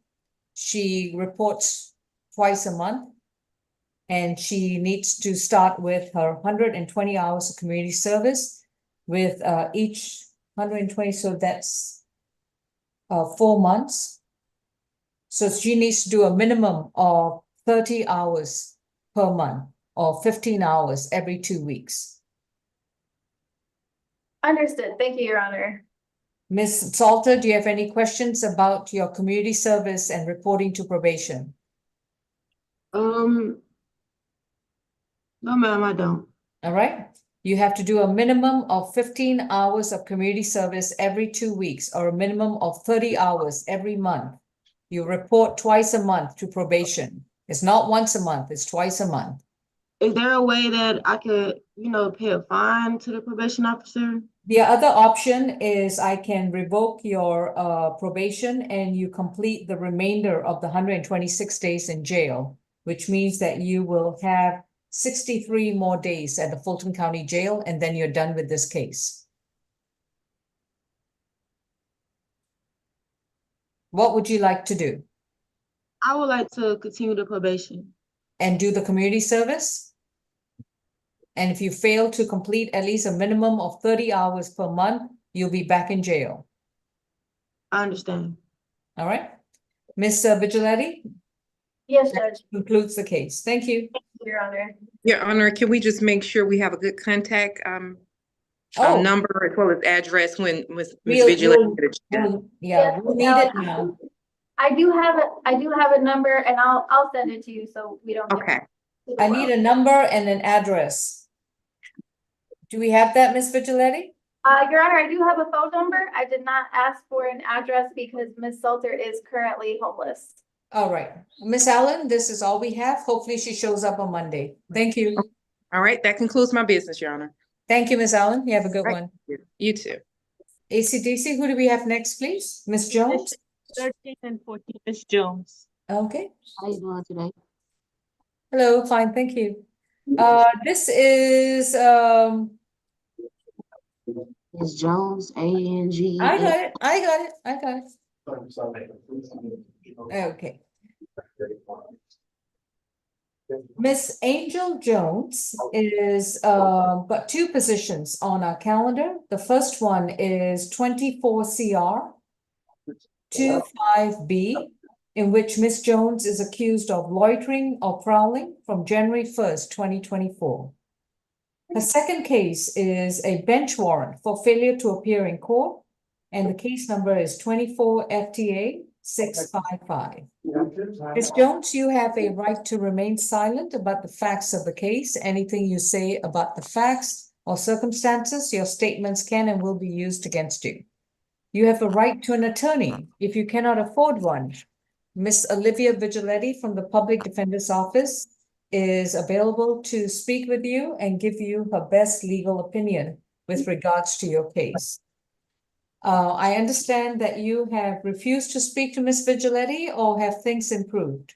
She reports twice a month. And she needs to start with her 120 hours of community service with each 120, so that's 4 months. So she needs to do a minimum of 30 hours per month or 15 hours every 2 weeks. Understood. Thank you, Your Honor. Ms. Salter, do you have any questions about your community service and reporting to probation? No, ma'am, I don't. All right. You have to do a minimum of 15 hours of community service every 2 weeks or a minimum of 30 hours every month. You report twice a month to probation. It's not once a month, it's twice a month. Is there a way that I could, pay a fine to the probation officer? The other option is I can revoke your probation and you complete the remainder of the 126 days in jail, which means that you will have 63 more days at the Fulton County Jail, and then you're done with this case. What would you like to do? I would like to continue the probation. And do the community service? And if you fail to complete at least a minimum of 30 hours per month, you'll be back in jail. I understand. All right. Ms. Vigilante? Yes, Judge. Concludes the case. Thank you. Your Honor. Your Honor, can we just make sure we have a good contact number as well as address when Ms. Vigilante get a chance? Yeah, we'll need it now. I do have a number and I'll send it to you so we don't. Okay. I need a number and an address. Do we have that, Ms. Vigilante? Your Honor, I do have a phone number. I did not ask for an address because Ms. Salter is currently homeless. All right. Ms. Allen, this is all we have. Hopefully she shows up on Monday. Thank you. All right, that concludes my business, Your Honor. Thank you, Ms. Allen. You have a good one. You too. ACDC, who do we have next, please? Ms. Jones? 13 and 14, Ms. Jones. Okay. How you doing today? Hello, fine, thank you. This is Ms. Jones, A-N-G. I got it. Okay. Miss Angel Jones is got 2 positions on our calendar. The first one is 24 CR 25B, in which Miss Jones is accused of loitering or prowling from January 1st, 2024. Her second case is a bench warrant for failure to appear in court, and the case number is 24 FTA 655. Ms. Jones, you have a right to remain silent about the facts of the case. Anything you say about the facts or circumstances, your statements can and will be used against you. You have a right to an attorney if you cannot afford one. Ms. Olivia Vigilante from the Public Defender's Office is available to speak with you and give you her best legal opinion with regards to your case. I understand that you have refused to speak to Ms. Vigilante, or have things improved?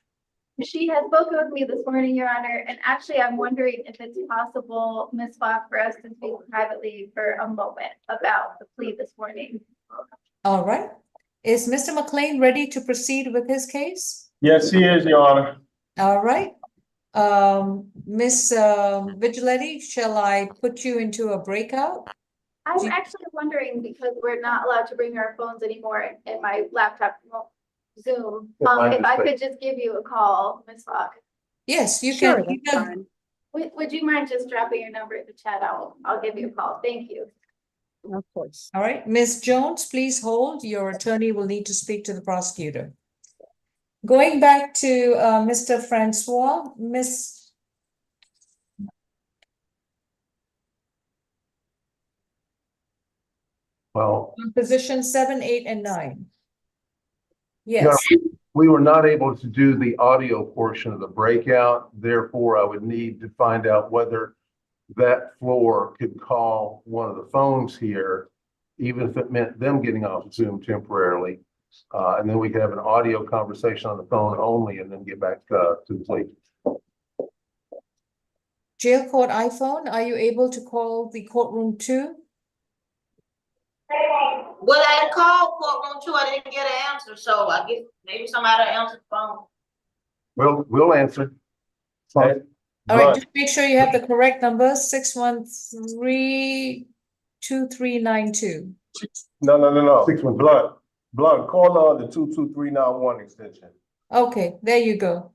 She has spoken with me this morning, Your Honor, and actually I'm wondering if it's possible, Ms. Falk, for us to speak privately for a moment about the plea this morning. All right. Is Mr. McLean ready to proceed with his case? Yes, he is, Your Honor. All right. Ms. Vigilante, shall I put you into a breakout? I'm actually wondering, because we're not allowed to bring our phones anymore in my laptop, Zoom, if I could just give you a call, Ms. Falk. Yes, you Sure, can. Would you mind just dropping your number in the chat? I'll give you a call. Thank you. Of course. All right, Ms. Jones, please hold. Your attorney will need to speak to the prosecutor. Going back to Mr. Francois, Ms. Well, On position 7, 8, and 9. yeah, Yes, we were not able to do the audio portion of the breakout. Therefore, I would need to find out whether that floor could call one of the phones here, even if it meant them getting off Zoom temporarily. And then we could have an audio conversation on the phone only and then get back to the plate. jail court iPhone, are you able to call the courtroom 2? Well, I called courtroom too, I didn't get an answer, so I guess maybe somebody answered the phone. Well, we'll answer. Hey, All right, Blunt, just make sure you have the correct number, 613-2392. no. 613. Blunt, call the 22391 extension. Okay, there you go.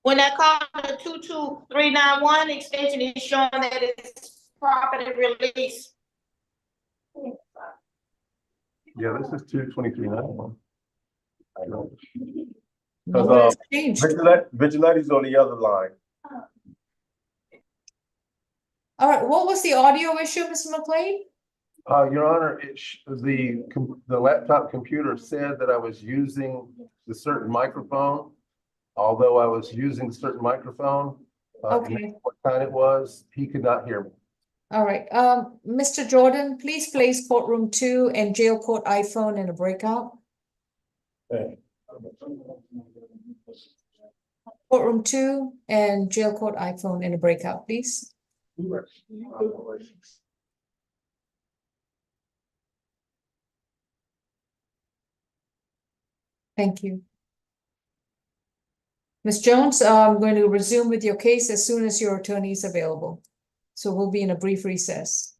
When I called the 22391 extension, it's showing that it's property release. Yeah, this is 22391. I know. Number has changed. Vigilante's on the other line. All right, what was the audio issue, Mr. McLean? Your Honor, the laptop computer said that I was using the certain microphone. Although I was using a certain microphone, Okay. what kind it was, he could not hear me. All right, Mr. Jordan, please place courtroom 2 and jail court iPhone in a breakout. Hey. Courtroom 2 and jail court iPhone in a breakout, please. Thank you. Ms. Jones, I'm going to resume with your case as soon as your attorney is available. So we'll be in a brief recess.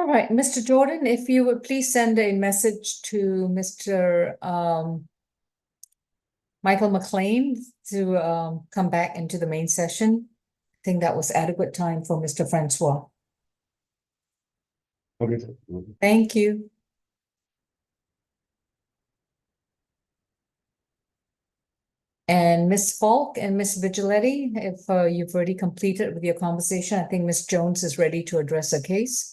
All right, Mr. Jordan, if you would please send a message to Mr. Michael McLean to come back into the main session. I think that was adequate time for Mr. Francois. Okay. Thank you. And Ms. Falk and Ms. Vigiletti, if you've already completed with your conversation, I think Ms. Jones is ready to address a case.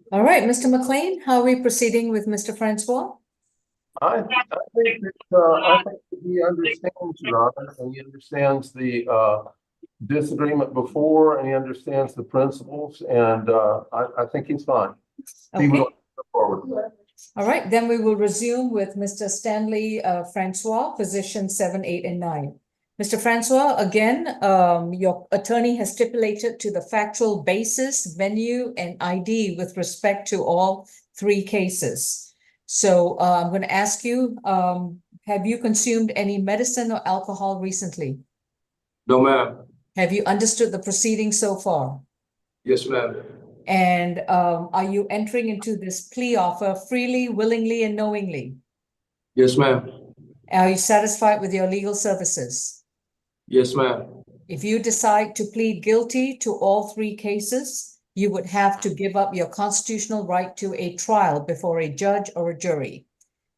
All right, Mr. McLean, how are we proceeding with Mr. Francois? I think that he understands, Your Honor, and he understands the disagreement before, and he understands the principles, and I think he's fine. He will Okay. go forward. All right, then we will resume with Mr. Stanley Francois, position 7, 8, and 9. Mr. Francois, again, your attorney has stipulated to the factual basis, venue, and ID with respect to all 3 cases. So I'm going to ask you, have you consumed any medicine or alcohol recently? No, ma'am. Have you understood the proceedings so far? Yes, ma'am. And are you entering into this plea offer freely, willingly, and knowingly? Yes, ma'am. Are you satisfied with your legal services? Yes, ma'am. If you decide to plead guilty to all 3 cases, you would have to give up your constitutional right to a trial before a judge or a jury.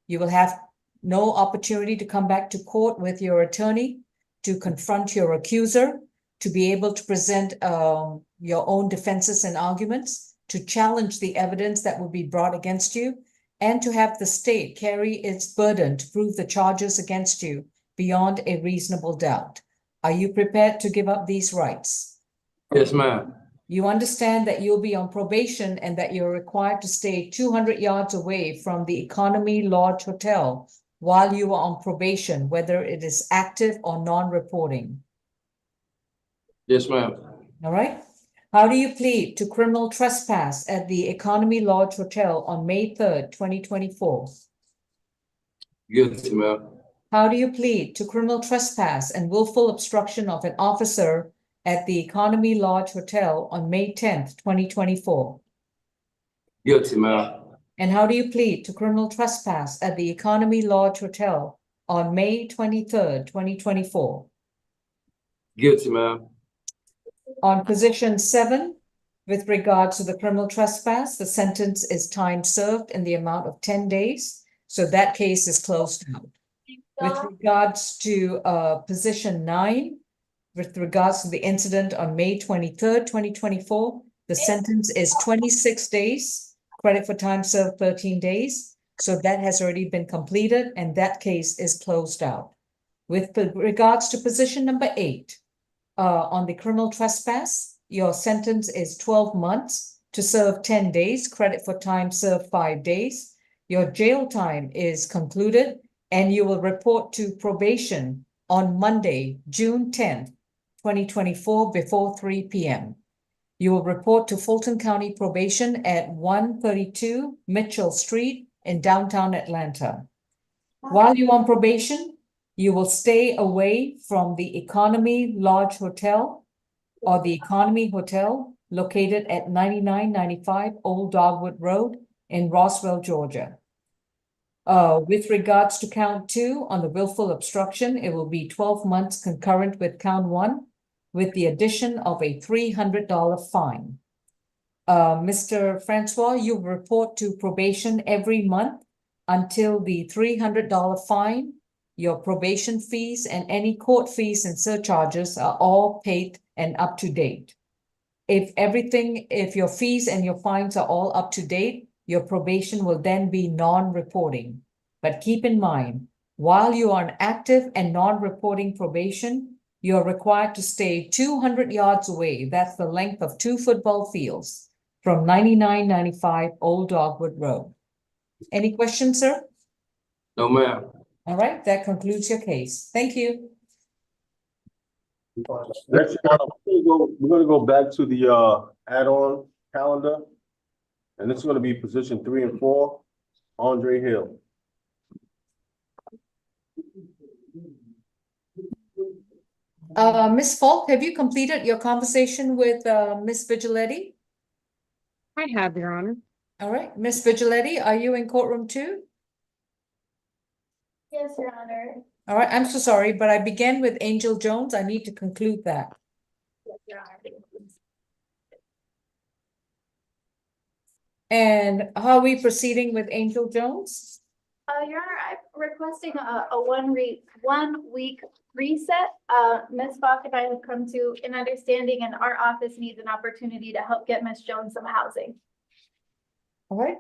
You will have no opportunity to come back to court with your attorney, to confront your accuser, to be able to present your own defenses and arguments, to challenge the evidence that will be brought against you, and to have the state carry its burden to prove the charges against you beyond a reasonable doubt. Are you prepared to give up these rights? Yes, ma'am. You understand that you'll be on probation and that you're required to stay 200 yards away from the Economy Lodge Hotel while you are on probation, whether it is active or non-reporting. Yes, ma'am. All right. How do you plead to criminal trespass at the Economy Lodge Hotel on May 3rd, 2024? Guilty, ma'am. How do you plead to criminal trespass and willful obstruction of an officer at the Economy Lodge Hotel on May 10th, 2024? Guilty, ma'am. And how do you plead to criminal trespass at the Economy Lodge Hotel on May 23rd, 2024? Guilty, ma'am. On position 7, with regards to the criminal trespass, the sentence is time served in the amount of 10 days. So that case is closed out. With regards to position 9, with regards to the incident on May 23rd, 2024, the sentence is 26 days, credit for time served 13 days. So that has already been completed and that case is closed out. With regards to position number 8, on the criminal trespass, your sentence is 12 months to serve 10 days, credit for time served 5 days. Your jail time is concluded and you will report to probation on Monday, June 10th, 2024 before 3 p.m. You will report to Fulton County Probation at 132 Mitchell Street in downtown Atlanta. While you're on probation, you will stay away from the Economy Lodge Hotel or the Economy Hotel located at 9995 Old Dogwood Road in Roswell, Georgia. With regards to count 2 on the willful obstruction, it will be 12 months concurrent with count 1 with the addition of a $300 fine. Mr. Francois, you report to probation every month until the $300 fine, your probation fees, and any court fees and surcharges are all paid and up to date. If your fees and your fines are all up to date, your probation will then be non-reporting. But keep in mind, while you are on active and non-reporting probation, you're required to stay 200 yards away. That's the length of 2 football fields from 9995 Old Dogwood Road. Any questions, sir? No, ma'am. All right, that concludes your case. Thank you. Next, we're gonna go back to the add-on calendar. And this is gonna be position 3 and 4, Andre Hill. Ms. Falk, have you completed your conversation with Ms. Vigiletti? I have, Your Honor. All right, Ms. Vigiletti, are you in courtroom too? Yes, Your Honor. All right, I'm so sorry, but I began with Angel Jones. I need to conclude that. Yes, Your Honor. And how are we proceeding with Angel Jones? Your Honor, I'm requesting a 1 week reset. Ms. Falk and I have come to an understanding, and our office needs an opportunity to help get Ms. Jones some housing. All right.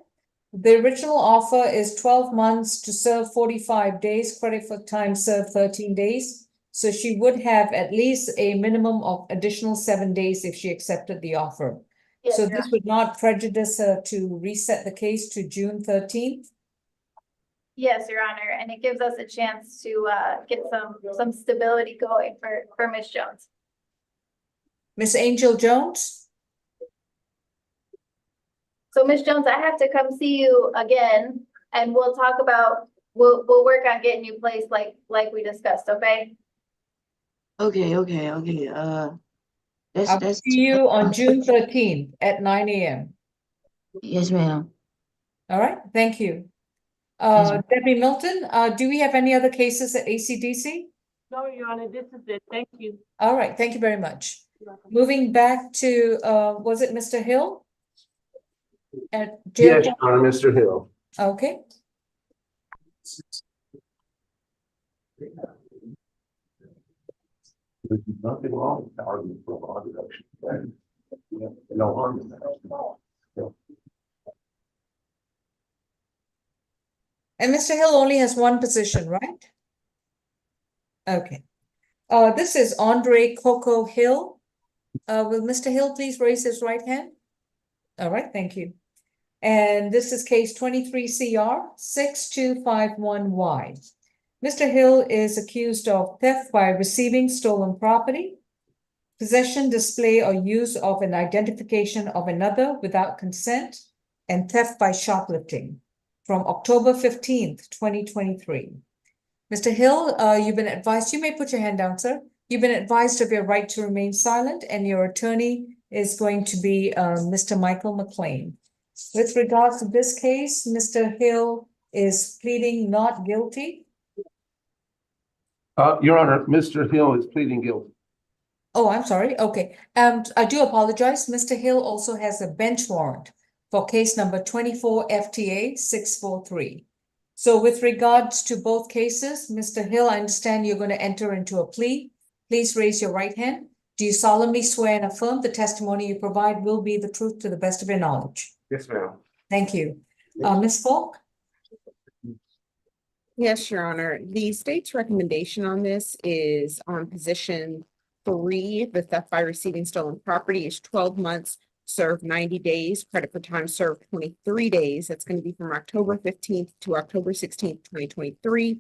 The original offer is 12 months to serve 45 days, credit for time served 13 days. So she would have at least a minimum of additional 7 days if she accepted the offer. Yes, So Your this Honor. would not prejudice her to reset the case to June 13th. Yes, Your Honor, and it gives us a chance to get some stability going for Ms. Jones. Miss Angel Jones? So Ms. Jones, I have to come see you again, and we'll talk about, we'll work on getting you placed like we discussed, okay? Okay. I'll see you on June 13th at 9 a.m. Yes, ma'am. All right, thank you. Debbie Milton, do we have any other cases at ACDC? No, Your Honor, this is it. Thank you. All right, thank you very much. Moving back to, was it Mr. Hill? At jail? Yes, Your Honor, Mr. Hill. Okay. There's nothing wrong with arguing for a law reduction. No harm in that. And Mr. Hill only has one position, right? Okay. This is Andre Coco Hill. Will Mr. Hill please raise his right hand? All right, thank you. And this is case 23 CR 6251Y. Mr. Hill is accused of theft by receiving stolen property, possession, display, or use of an identification of another without consent, and theft by shoplifting from October 15th, 2023. Mr. Hill, you've been advised, you may put your hand down, sir. You've been advised of your right to remain silent, and your attorney is going to be Mr. Michael McLean. With regards to this case, Mr. Hill is pleading not guilty. Your Honor, Mr. Hill is pleading guilty. Oh, I'm sorry. Okay. I do apologize. Mr. Hill also has a bench warrant for case number 24 FTA 643. So with regards to both cases, Mr. Hill, I understand you're going to enter into a plea. Please raise your right hand. Do you solemnly swear and affirm the testimony you provide will be the truth to the best of your knowledge? Yes, ma'am. Thank you. Ms. Falk? Yes, Your Honor. The state's recommendation on this is on position 3, the theft by receiving stolen property is 12 months, serve 90 days, credit for time served 23 days. That's going to be from October 15th to October 16th, 2023,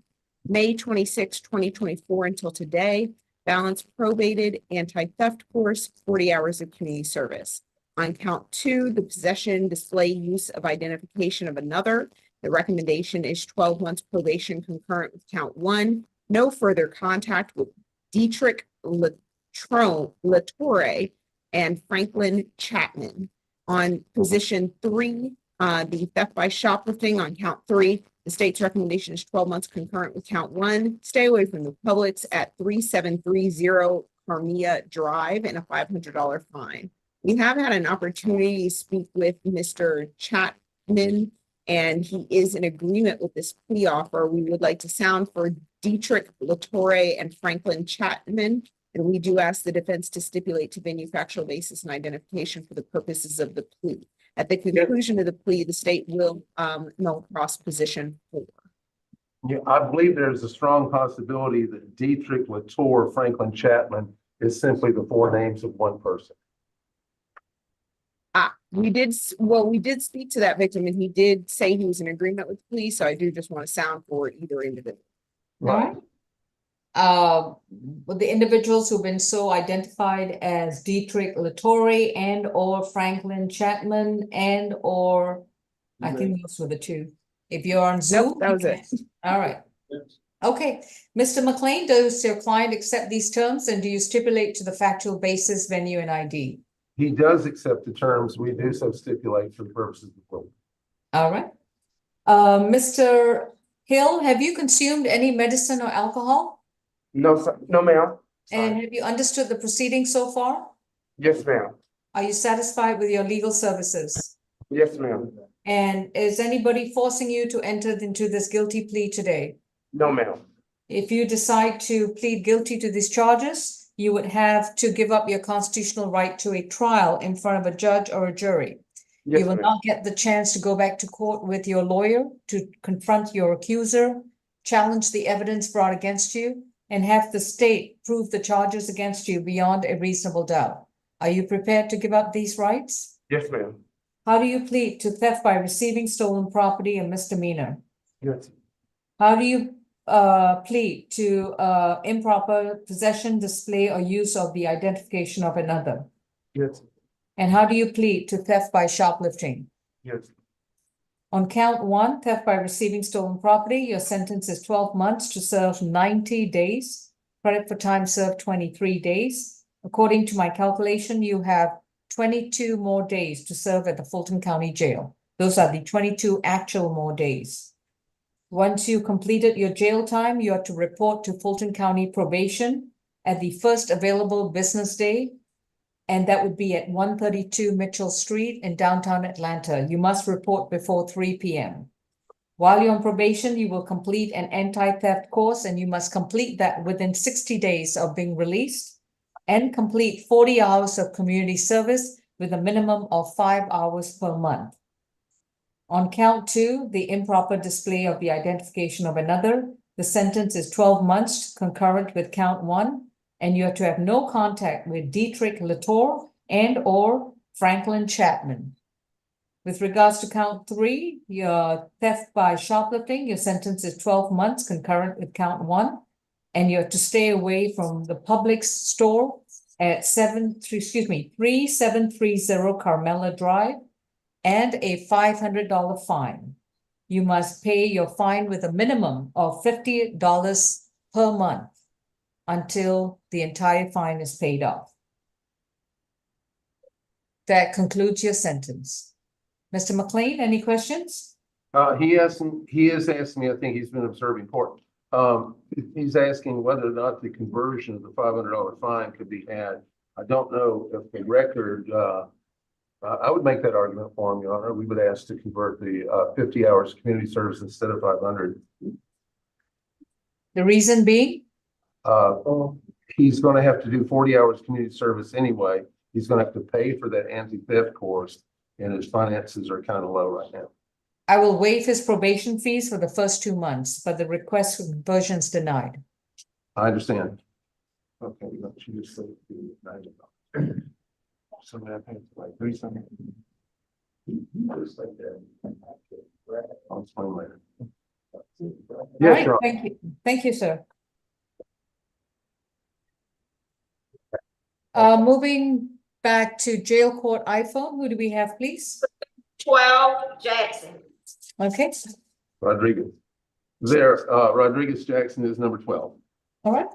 May 26, 2024 until today, balance probated, anti-theft course, 40 hours of community service. On count 2, the possession, display, use of identification of another. The recommendation is 12 months probation concurrent with count 1. No further contact with Dietrich Latore and Franklin Chapman. On position 3, the theft by shoplifting on count 3. The state's recommendation is 12 months concurrent with count 1. Stay away from the Publix at 3730 Carmia Drive and a $500 fine. We have had an opportunity to speak with Mr. Chapman, and he is in agreement with this plea offer. We would like to sound for Dietrich Latore and Franklin Chapman, and we do ask the defense to stipulate to venue factual basis and identification for the purposes of the plea. At the conclusion of the plea, the state will null cross position 4. Yeah, I believe there's a strong possibility that Dietrich Latore, Franklin Chapman is simply the 4 names of one person. We did speak to that victim, and he did say he was in agreement with the plea, so I do just want to sound for either individual. Right. the individuals who've been so identified as Dietrich Latore and or Franklin Chapman and or I think those were the two. If you're on Zoom. That was it. All right. Okay, Mr. McLean, does your client accept these terms and do you stipulate to the factual basis, venue and ID? He does accept the terms. We do so stipulate for the purposes of the vote. All right. Mr. Hill, have you consumed any medicine or alcohol? No, sir. No, ma'am. And have you understood the proceedings so far? Yes, ma'am. Are you satisfied with your legal services? Yes, ma'am. And is anybody forcing you to enter into this guilty plea today? No, ma'am. If you decide to plead guilty to these charges, you would have to give up your constitutional right to a trial in front of a judge or a jury. Yes, You will ma'am. not get the chance to go back to court with your lawyer to confront your accuser, challenge the evidence brought against you, and have the state prove the charges against you beyond a reasonable doubt. Are you prepared to give up these rights? Yes, ma'am. How do you plead to theft by receiving stolen property, a misdemeanor? Yes. How do you plead to improper possession, display, or use of the identification of another? Yes. And how do you plead to theft by shoplifting? Yes. On count one, theft by receiving stolen property, your sentence is 12 months to serve 90 days. Credit for time served 23 days. According to my calculation, you have 22 more days to serve at the Fulton County Jail. Those are the 22 actual more days. Once you completed your jail time, you are to report to Fulton County Probation at the first available business day, and that would be at 132 Mitchell Street in downtown Atlanta. You must report before 3 p.m. While you're on probation, you will complete an anti-theft course, and you must complete that within 60 days of being released, and complete 40 hours of community service with a minimum of 5 hours per month. On count two, the improper display of the identification of another, the sentence is 12 months concurrent with count one, and you are to have no contact with Dietrich Latore and or Franklin Chapman. With regards to count three, your theft by shoplifting, your sentence is 12 months concurrent with count one, and you're to stay away from the Publix store at 3730 Carmela Drive, and a $500 fine. You must pay your fine with a minimum of $50 per month until the entire fine is paid off. That concludes your sentence. Mr. McLean, any questions? He has asked me, I think he's been observing court. He's asking whether or not the conversion of the $500 fine could be had. I don't know if the record, I would make that argument for him, Your Honor. We would ask to convert the 50 hours community service instead of 500. The reason being? He's going to have to do 40 hours community service anyway. He's going to have to pay for that anti-theft course, and his finances are kind of low right now. I will waive his probation fees for the first 2 months, but the request for conversion is denied. I understand. Okay, she just said $90. So that pays like 3 something. Just like that. I'll explain later. All Yes, right, Your Honor. thank you. Thank you, sir. Moving back to jail court iPhone, who do we have, please? 12 Jackson. Okay, Rodriguez. There, Rodriguez Jackson is number 12. all right.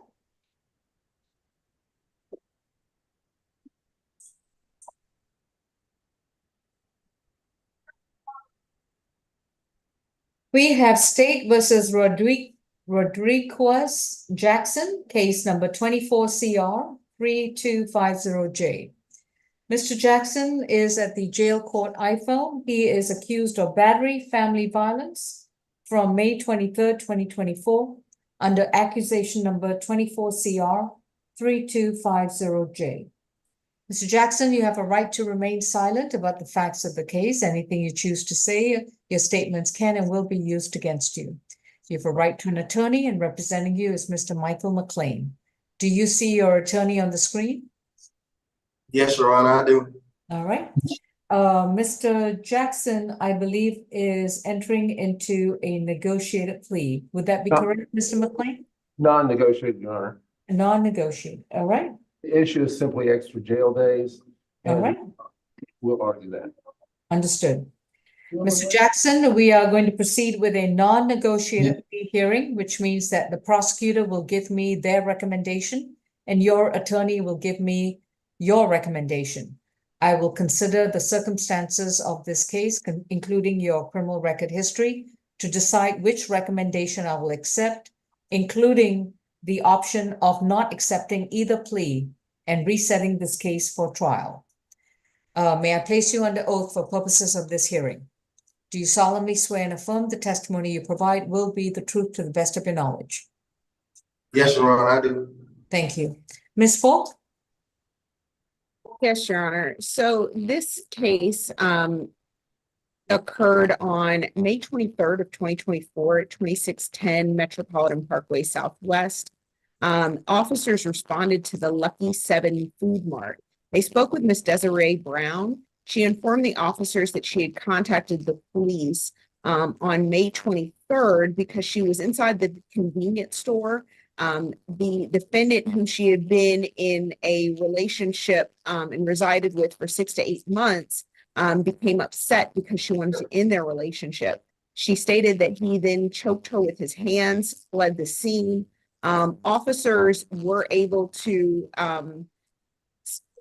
We have State versus Rodriguez Jackson, case number 24 CR 3250J. Mr. Jackson is at the jail court iPhone. He is accused of battery, family violence from May 23rd, 2024, under accusation number 24 CR 3250J. Mr. Jackson, you have a right to remain silent about the facts of the case. Anything you choose to say, your statements can and will be used against you. You have a right to an attorney, and representing you is Mr. Michael McLean. Do you see your attorney on the screen? Yes, Your Honor, I do. All right. Mr. Jackson, I believe, is entering into a negotiated plea. Would that be correct, Mr. McLean? Non-negotiated, Your Honor. Non-negotiated, all right, The issue is simply extra jail days. all and right, We'll argue that. understood. Mr. Jackson, we are going to proceed with a non-negotiated plea hearing, which means that the prosecutor will give me their recommendation and your attorney will give me your recommendation. I will consider the circumstances of this case, including your criminal record history, to decide which recommendation I will accept, including the option of not accepting either plea and resetting this case for trial. May I place you under oath for purposes of this hearing? Do you solemnly swear and affirm the testimony you provide will be the truth to the best of your knowledge? Yes, Your Honor, I do. Thank you. Ms. Falk? Yes, Your Honor. So this case occurred on May 23rd of 2024 at 2610 Metropolitan Parkway Southwest. Officers responded to the Lucky 7 Food Mart. They spoke with Miss Desiree Brown. She informed the officers that she had contacted the police on May 23rd because she was inside the convenience store. The defendant, who she had been in a relationship and resided with for 6 to 8 months, became upset because she wanted to end their relationship. She stated that he then choked her with his hands, fled the scene. Officers were able to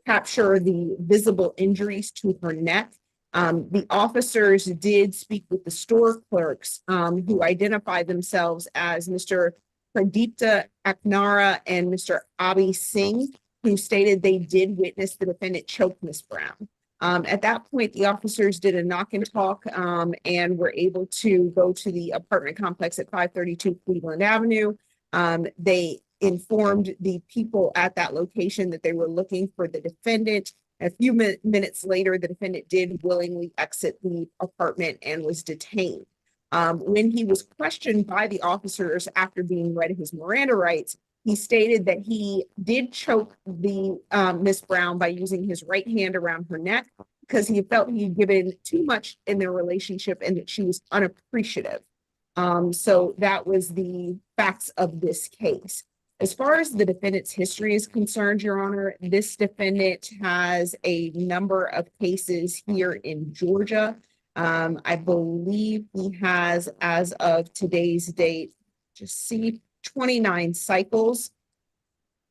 capture the visible injuries to her neck. The officers did speak with the store clerks who identified themselves as Mr. Pradipta Aknara and Mr. Abhi Singh, who stated they did witness the defendant choke Miss Brown. At that point, the officers did a knock and talk and were able to go to the apartment complex at 532 Cleveland Avenue. They informed the people at that location that they were looking for the defendant. A few minutes later, the defendant did willingly exit the apartment and was detained. When he was questioned by the officers after being read his Miranda rights, he stated that he did choke the Miss Brown by using his right hand around her neck because he felt he had given too much in their relationship and that she was unappreciative. So that was the facts of this case. As far as the defendant's history is concerned, Your Honor, this defendant has a number of cases here in Georgia. I believe he has, as of today's date, 29 cycles.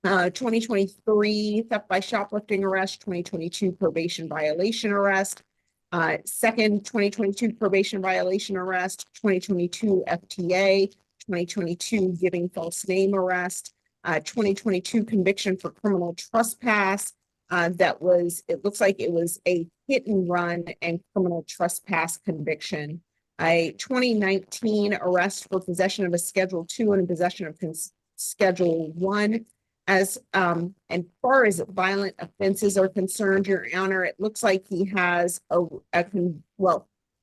2023 theft by shoplifting arrest, 2022 probation violation arrest, second 2022 probation violation arrest, 2022 FTA, 2022 giving false name arrest, 2022 conviction for criminal trespass. It looks like it was a hit and run and criminal trespass conviction. A 2019 arrest for possession of a Schedule 2 and possession of Schedule 1. As far as violent offenses are concerned, Your Honor, it looks like he has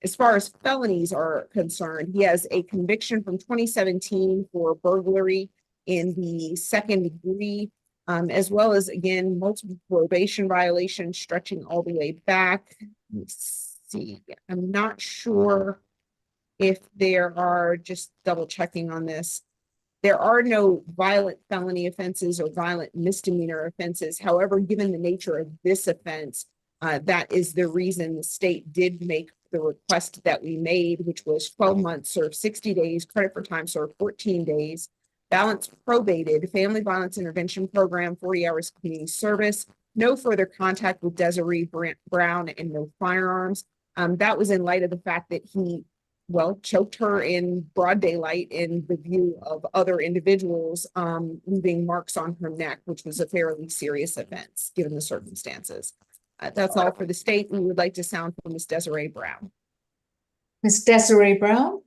as far as felonies are concerned, he has a conviction from 2017 for burglary in the second degree, as well as, again, multiple probation violations stretching all the way back. Let me see. I'm not sure if there are, just double checking on this. There are no violent felony offenses or violent misdemeanor offenses. However, given the nature of this offense, that is the reason the state did make the request that we made, which was 12 months served 60 days, credit for time served 14 days, balance probated, family violence intervention program, 40 hours community service, no further contact with Desiree Brown, and no firearms. That was in light of the fact that he choked her in broad daylight in the view of other individuals, leaving marks on her neck, which was a fairly serious offense, given the circumstances. That's all for the state. We would like to sound from Ms. Desiree Brown. Ms. Desiree Brown?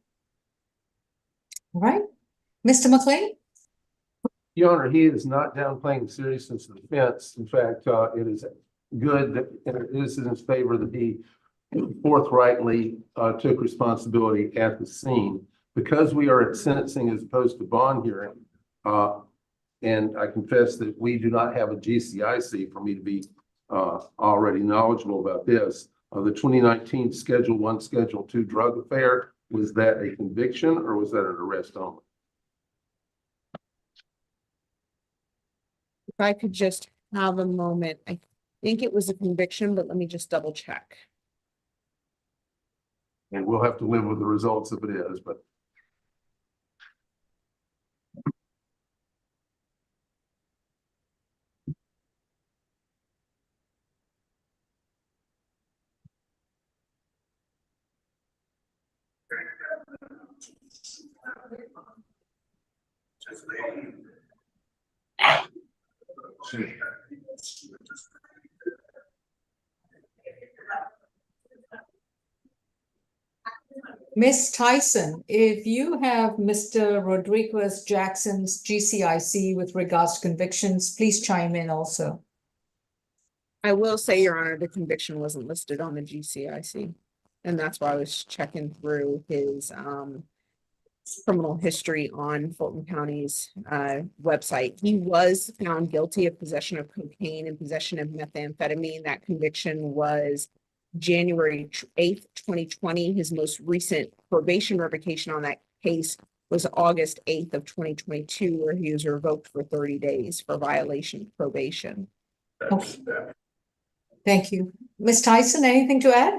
All right. Mr. McLean? Your Honor, he is not downplaying the seriousness of the offense. In fact, it is good that it is in his favor that he forthrightly took responsibility at the scene. Because we are at sentencing as opposed to bond hearing, and I confess that we do not have a GCIC for me to be already knowledgeable about this. The 2019 Schedule 1, Schedule 2 drug affair, was that a conviction or was that an arrest only? I could just have a moment, I think it was a conviction, but let me just double check. And we'll have to live with the results if it is, but Miss Tyson, if you have Mr. Rodriguez Jackson's GCIC with regards to convictions, please chime in also. I will say, Your Honor, the conviction wasn't listed on the GCIC. And that's why I was checking through his criminal history on Fulton County's website. He was found guilty of possession of cocaine and possession of methamphetamine. That conviction was January 8th, 2020. His most recent probation revocation on that case was August 8th of 2022, where he was revoked for 30 days for violation of probation. Okay. Thank you. Ms. Tyson, anything to add?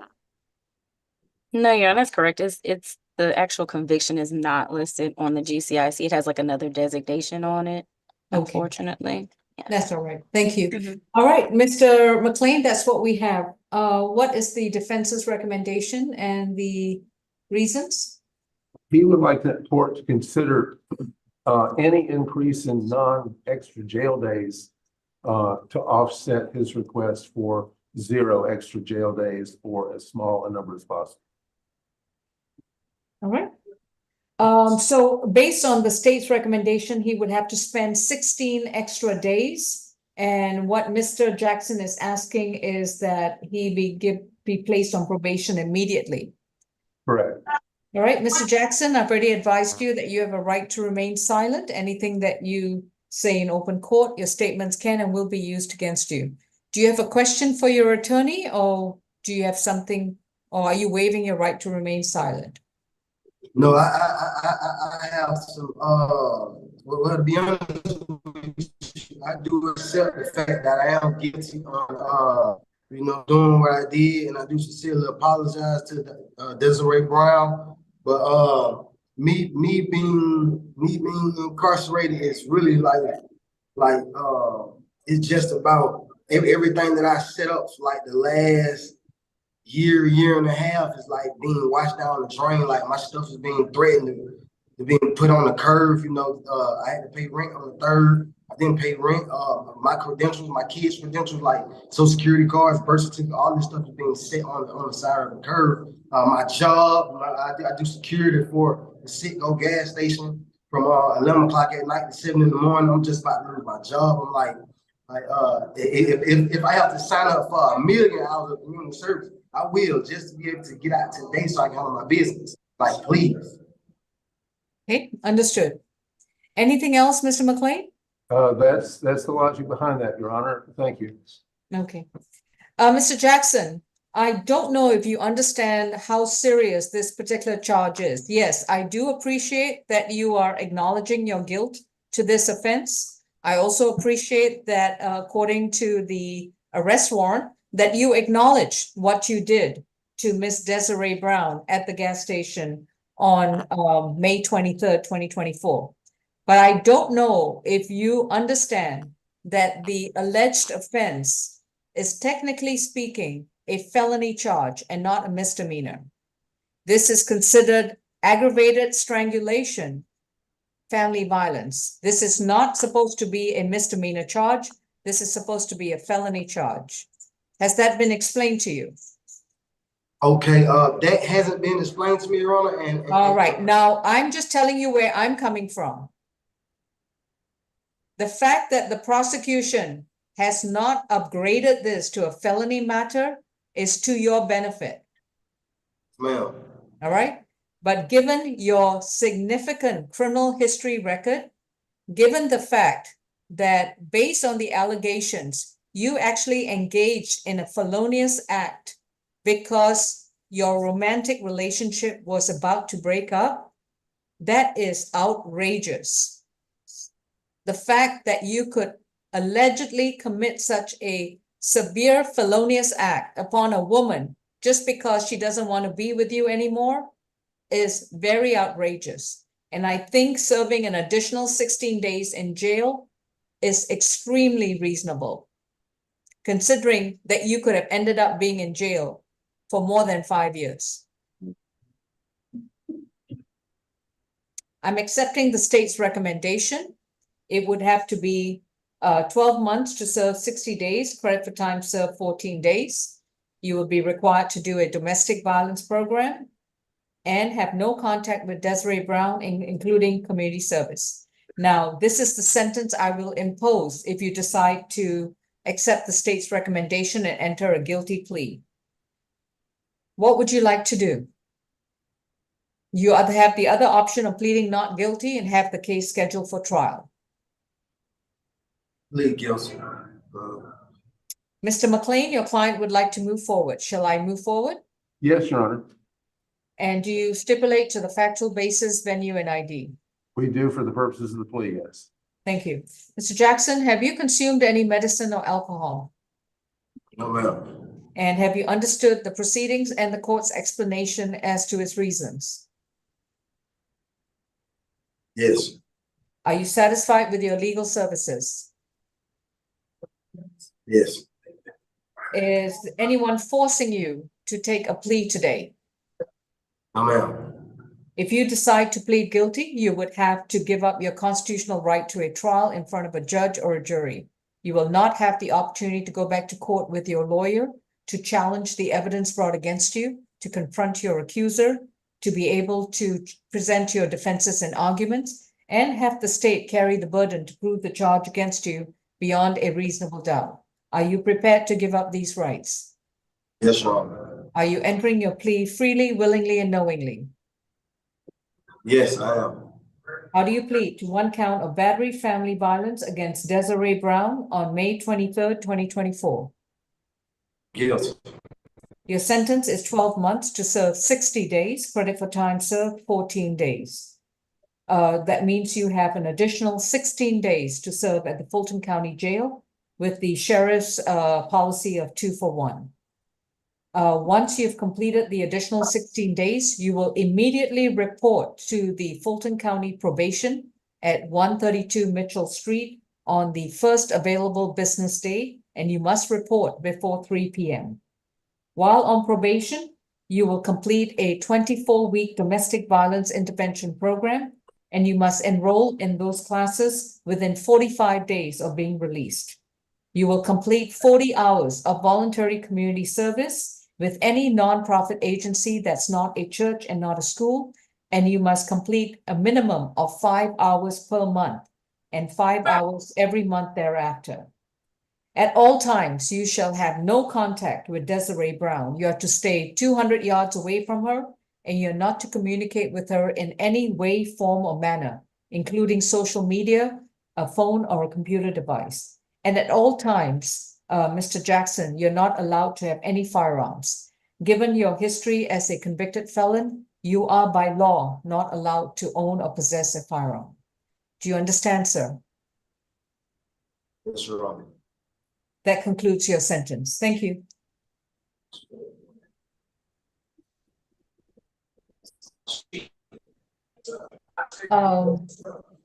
No, yeah, that's correct. It's the actual conviction is not listed on the GCIC. It has like another designation on it, unfortunately. Yeah. That's all right. Thank you. Mhm. All right, Mr. McLean, that's what we have. What is the defense's recommendation and the reasons? he would like the court to consider any increase in non-extra jail days to offset his request for 0 extra jail days or as small a number as possible. All right. So based on the state's recommendation, he would have to spend 16 extra days. And what Mr. Jackson is asking is that he be placed on probation immediately. Correct. All right, Mr. Jackson, I've already advised you that you have a right to remain silent. Anything that you say in open court, your statements can and will be used against you. Do you have a question for your attorney, or do you have something, or are you waiving your right to remain silent? No, I have some, well, to be honest with you, I do accept the fact that I am guilty on, doing what I did, and I do sincerely apologize to Desiree Brown. But me being incarcerated is really like it's just about everything that I set up for like the last year and a half is like being washed down the drain. Like my stuff is being threatened to being put on the curve. I had to pay rent on the 3rd. I didn't pay rent. My credentials, my kids' credentials, like Social Security cards, birth certificate, all this stuff is being set on the side of the curve. My job, I do security for the Citgo gas station from 11 o'clock at night to 7 in the morning. I'm just about to lose my job. I'm like if I have to sign up for $1 million hours of community service, I will, just to be able to get out today so I can handle my business. Like, please. Okay, understood. Anything else, Mr. McLean? That's the logic behind that, Your Honor. Thank you. Okay. Mr. Jackson, I don't know if you understand how serious this particular charge is. Yes, I do appreciate that you are acknowledging your guilt to this offense. I also appreciate that according to the arrest warrant, that you acknowledge what you did to Miss Desiree Brown at the gas station on May 23rd, 2024. But I don't know if you understand that the alleged offense is technically speaking a felony charge and not a misdemeanor. This is considered aggravated strangulation, family violence. This is not supposed to be a misdemeanor charge. This is supposed to be a felony charge. Has that been explained to you? Okay, that hasn't been explained to me, Your Honor. All right, now I'm just telling you where I'm coming from. The fact that the prosecution has not upgraded this to a felony matter is to your benefit. Ma'am. All right, but given your significant criminal history record, given the fact that based on the allegations, you actually engaged in a felonious act because your romantic relationship was about to break up, that is outrageous. The fact that you could allegedly commit such a severe felonious act upon a woman just because she doesn't want to be with you anymore is very outrageous. And I think serving an additional 16 days in jail is extremely reasonable, considering that you could have ended up being in jail for more than 5 years. I'm accepting the state's recommendation. It would have to be 12 months to serve 60 days, credit for time served 14 days. You will be required to do a domestic violence program and have no contact with Desiree Brown, including community service. Now, this is the sentence I will impose if you decide to accept the state's recommendation and enter a guilty plea. What would you like to do? You either have the other option of pleading not guilty and have the case scheduled for trial. Plead guilty. Mr. McLean, your client would like to move forward. Shall I move forward? Yes, Your Honor. And do you stipulate to the factual basis, venue, and ID? We do for the purposes of the plea, yes. Thank you. Mr. Jackson, have you consumed any medicine or alcohol? No, ma'am. And have you understood the proceedings and the court's explanation as to its reasons? Yes. Are you satisfied with your legal services? Yes. Is anyone forcing you to take a plea today? No, ma'am. If you decide to plead guilty, you would have to give up your constitutional right to a trial in front of a judge or a jury. You will not have the opportunity to go back to court with your lawyer, to challenge the evidence brought against you, to confront your accuser, to be able to present your defenses and arguments, and have the state carry the burden to prove the charge against you beyond a reasonable doubt. Are you prepared to give up these rights? Yes, Your Honor. Are you entering your plea freely, willingly, and knowingly? Yes, I am. How do you plead to one count of battery family violence against Desiree Brown on May 23rd, 2024? Guilty. Your sentence is 12 months to serve 60 days, credit for time served 14 days. That means you have an additional 16 days to serve at the Fulton County Jail with the sheriff's policy of 2 for 1. Once you've completed the additional 16 days, you will immediately report to the Fulton County Probation at 132 Mitchell Street on the first available business day, and you must report before 3 p.m. While on probation, you will complete a 24-week domestic violence intervention program, and you must enroll in those classes within 45 days of being released. You will complete 40 hours of voluntary community service with any nonprofit agency that's not a church and not a school, and you must complete a minimum of 5 hours per month and 5 hours every month thereafter. At all times, you shall have no contact with Desiree Brown. You are to stay 200 yards away from her, and you're not to communicate with her in any way, form, or manner, including social media, a phone, or a computer device. And at all times, Mr. Jackson, you're not allowed to have any firearms. Given your history as a convicted felon, you are by law not allowed to own or possess a firearm. Do you understand, sir? Yes, Your Honor. That concludes your sentence. Thank you.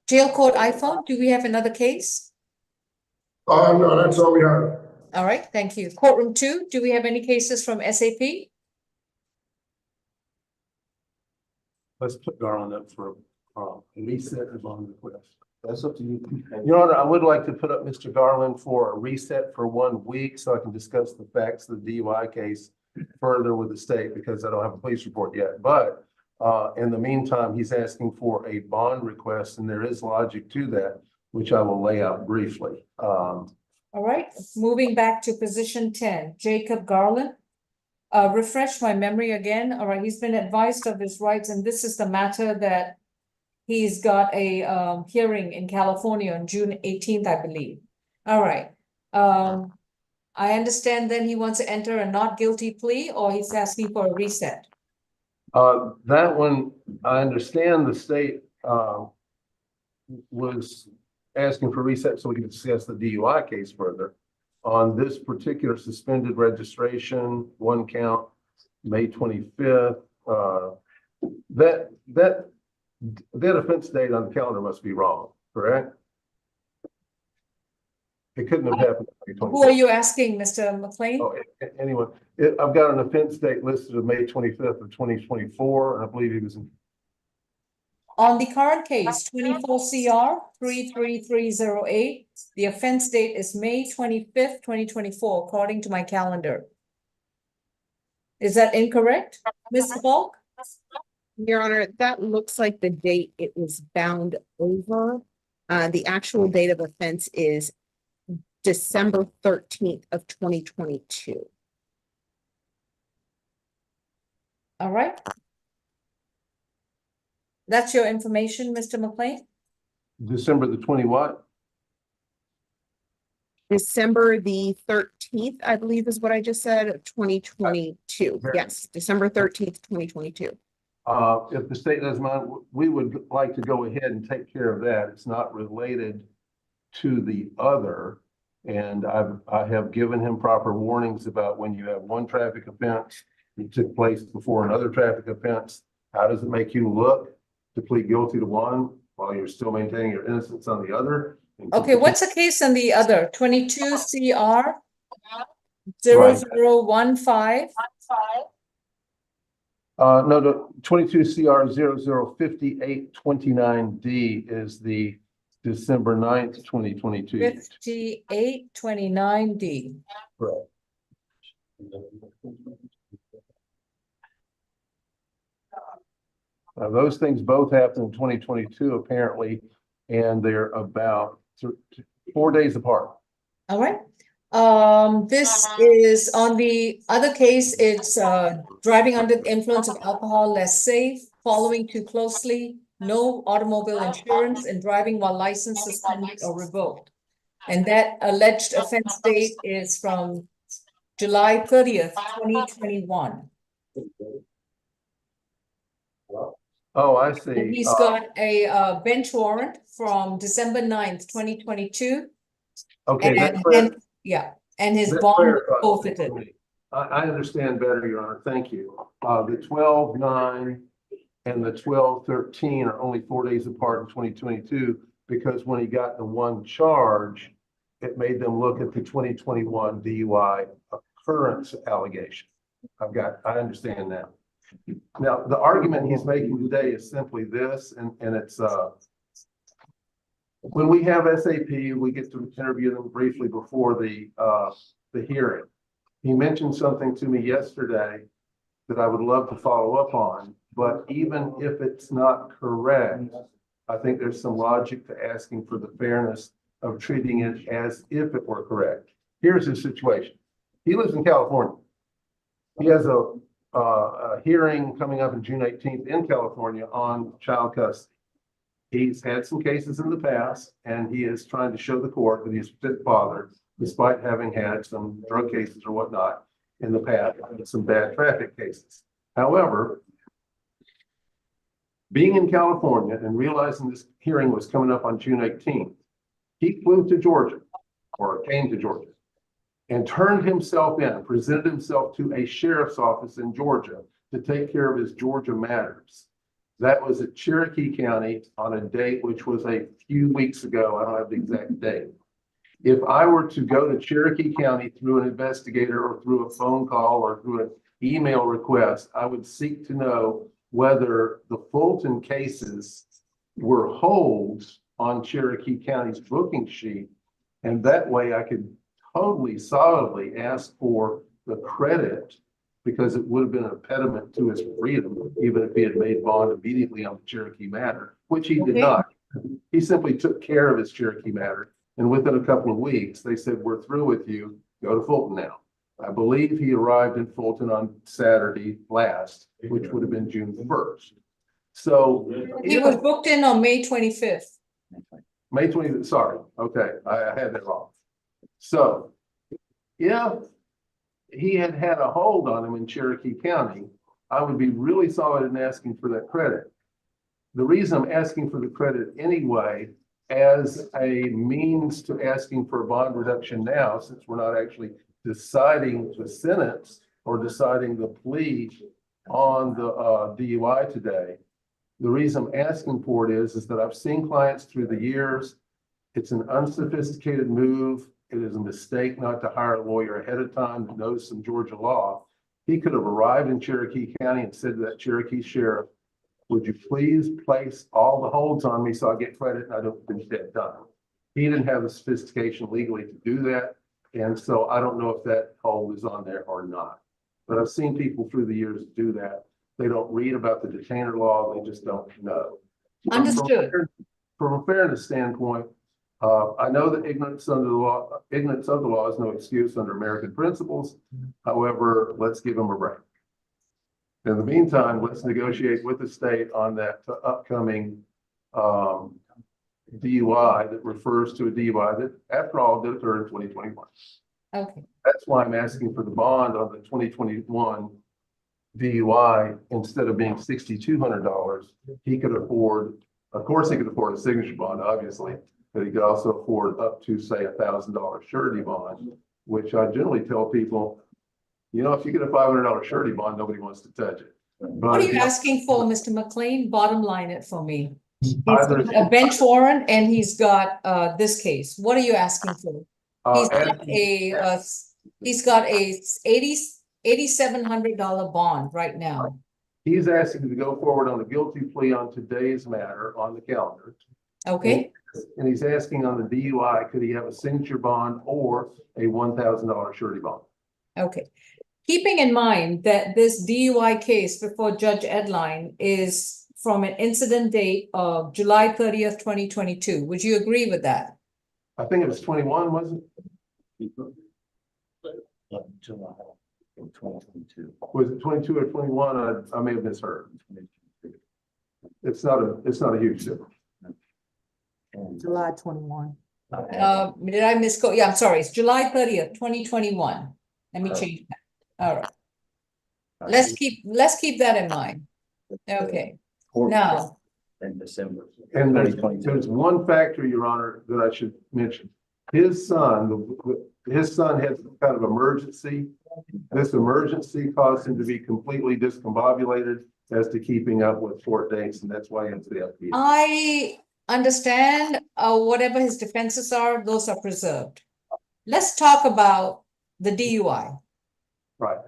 Jail Court iPhone, do we have another case? No, that's all we have. All right, thank you. Courtroom 2, do we have any cases from SAP? Let's put Garland up for reset of bond request. That's up to you. Your Honor, I would like to put up Mr. Garland for a reset for 1 week so I can discuss the facts of the DUI case further with the state because I don't have a police report yet. But in the meantime, he's asking for a bond request and there is logic to that, which I will lay out briefly. All right, moving back to position 10, Jacob Garland. Refresh my memory again. All right, he's been advised of his rights, and this is the matter that he's got a hearing in California on June 18th, I believe. All right. I understand then he wants to enter a not guilty plea, or he's asking for a reset. That one, I understand the state was asking for reset so we can discuss the DUI case further. On this particular suspended registration, one count, May 25th, that offense date on the calendar must be wrong, correct? It couldn't have happened. Who are you asking, Mr. McLean? Oh, anyone, I've got an offense date listed of May 25th of 2024, and I believe he was in. On the current case, 24 CR 33308, the offense date is May 25th, 2024, according to my calendar. Is that incorrect, Mr. Falk? Your Honor, that looks like the date it was bound over. The actual date of offense is December 13th of 2022. All right. That's your information, Mr. McLean? December the 20 what? December the 13th, I believe is what I just said, of 2022. Yes, December 13th, 2022. If the state doesn't mind, we would like to go ahead and take care of that. It's not related to the other. And I have given him proper warnings about when you have one traffic offense that took place before another traffic offense. How does it make you look to plead guilty to one while you're still maintaining your innocence on the other? Okay, what's the case on the other? 22 CR 0015? No, the 22 CR 005829D is the December 9th, 2022. 5829D. Correct. Those things both happened in 2022, apparently, and they're about 4 days apart. All right. This is on the other case, it's driving under the influence of alcohol, less safe, following too closely, no automobile insurance, and driving while license suspended or revoked. And that alleged offense date is from July 30th, 2021. Oh, I see. And he's got a bench warrant from December 9th, 2022. Okay, And his that bond clarifies forfeited. for me. I understand better, Your Honor. Thank you. The 12/9 and the 12/13 are only 4 days apart in 2022 because when he got the one charge, it made them look at the 2021 DUI occurrence allegation. I understand now. Now, the argument he's making today is simply this, and it's when we have SAP, we get to interview them briefly before the hearing. He mentioned something to me yesterday that I would love to follow up on, but even if it's not correct, I think there's some logic to asking for the fairness of treating it as if it were correct. Here's his situation. He lives in California. He has a hearing coming up on June 18th in California on child custody. He's had some cases in the past, and he is trying to show the court that he's a fit father, despite having had some drug cases or whatnot in the past, and some bad traffic cases. However, being in California and realizing this hearing was coming up on June 18th, he flew to Georgia, or came to Georgia, and turned himself in, presented himself to a sheriff's office in Georgia to take care of his Georgia matters. That was at Cherokee County on a date which was a few weeks ago. I don't have the exact date. If I were to go to Cherokee County through an investigator or through a phone call or through an email request, I would seek to know whether the Fulton cases were holds on Cherokee County's booking sheet. And that way I could totally solidly ask for the credit, because it would have been an impediment to his freedom, even if he had made bond immediately on the Cherokee matter, which he did not. He simply took care of his Cherokee matter. And within a couple of weeks, they said, we're through with you, go to Fulton now. I believe he arrived in Fulton on Saturday last, which would have been June 1st. So He was booked in on May 25th. May 20th, sorry. Okay, I had that wrong. So if he had had a hold on him in Cherokee County, I would be really solid in asking for that credit. The reason I'm asking for the credit anyway as a means to asking for a bond reduction now, since we're not actually deciding the sentence or deciding the plea on the DUI today. The reason I'm asking for it is that I've seen clients through the years. It's an unsophisticated move. It is a mistake not to hire a lawyer ahead of time that knows some Georgia law. He could have arrived in Cherokee County and said to that Cherokee sheriff, would you please place all the holds on me so I get credit and I don't finish that done? He didn't have the sophistication legally to do that. And so I don't know if that hold is on there or not. But I've seen people through the years do that. They don't read about the detainer law. They just don't know. Understood. From a fairness standpoint, I know that ignorance of the law is no excuse under American principles. However, let's give them a break. In the meantime, let's negotiate with the state on that upcoming DUI that refers to a DUI that, after all, did occur in 2021. Okay. That's why I'm asking for the bond on the 2021 DUI instead of being $6,200. He could afford, of course, he could afford a signature bond, obviously, but he could also afford up to, say, $1,000 surety bond, which I generally tell people, you know, if you get a $500 surety bond, nobody wants to touch it. What are you asking for, Mr. McLean? Bottom line it for me. He's got a bench warrant and he's got this case. What are you asking for? He's got a $8,700 bond right now. He's asking to go forward on a guilty plea on today's matter on the calendar. Okay. And he's asking on the DUI, could he have a signature bond or a $1,000 surety bond? Okay. Keeping in mind that this DUI case before Judge Edline is from an incident date of July 30th, 2022. Would you agree with that? I think it was 21, wasn't it? July 2022. Was it 22 or 21? I may have misheard. It's not a huge difference. July 21. Did I misquote? Yeah, I'm sorry. It's July 30th, 2021. Let me change that. All right. Let's keep that in mind. Okay. Now. In December. And there's one factor, Your Honor, that I should mention. His son had some kind of emergency. This emergency caused him to be completely discombobulated as to keeping up with court dates, and that's why he went to the FBI. I understand whatever his defenses are, those are preserved. Let's talk about the DUI. Right.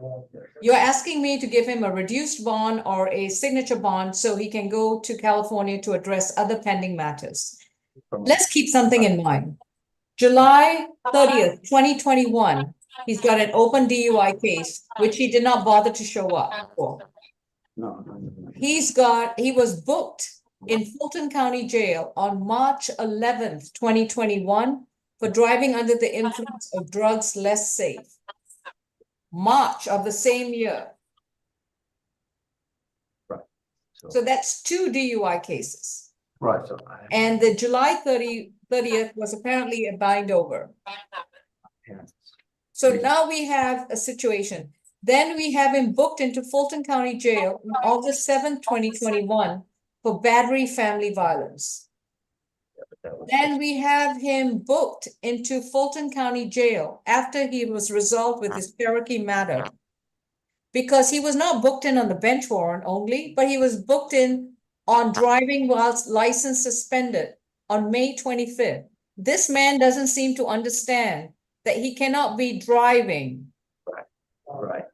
You're asking me to give him a reduced bond or a signature bond so he can go to California to address other pending matters. Let's keep something in mind. July 30th, 2021, he's got an open DUI case, which he did not bother to show up for. He was booked in Fulton County Jail on March 11th, 2021 for driving under the influence of drugs less safe. March of the same year. Right. So that's 2 DUI cases. Right. And the July 30th was apparently a bind over. So now we have a situation. Then we have him booked into Fulton County Jail on August 7th, 2021 for battery family violence. Then we have him booked into Fulton County Jail after he was resolved with his Cherokee matter. Because he was not booked in on the bench warrant only, but he was booked in on driving whilst license suspended on May 25th. This man doesn't seem to understand that he cannot be driving. Right.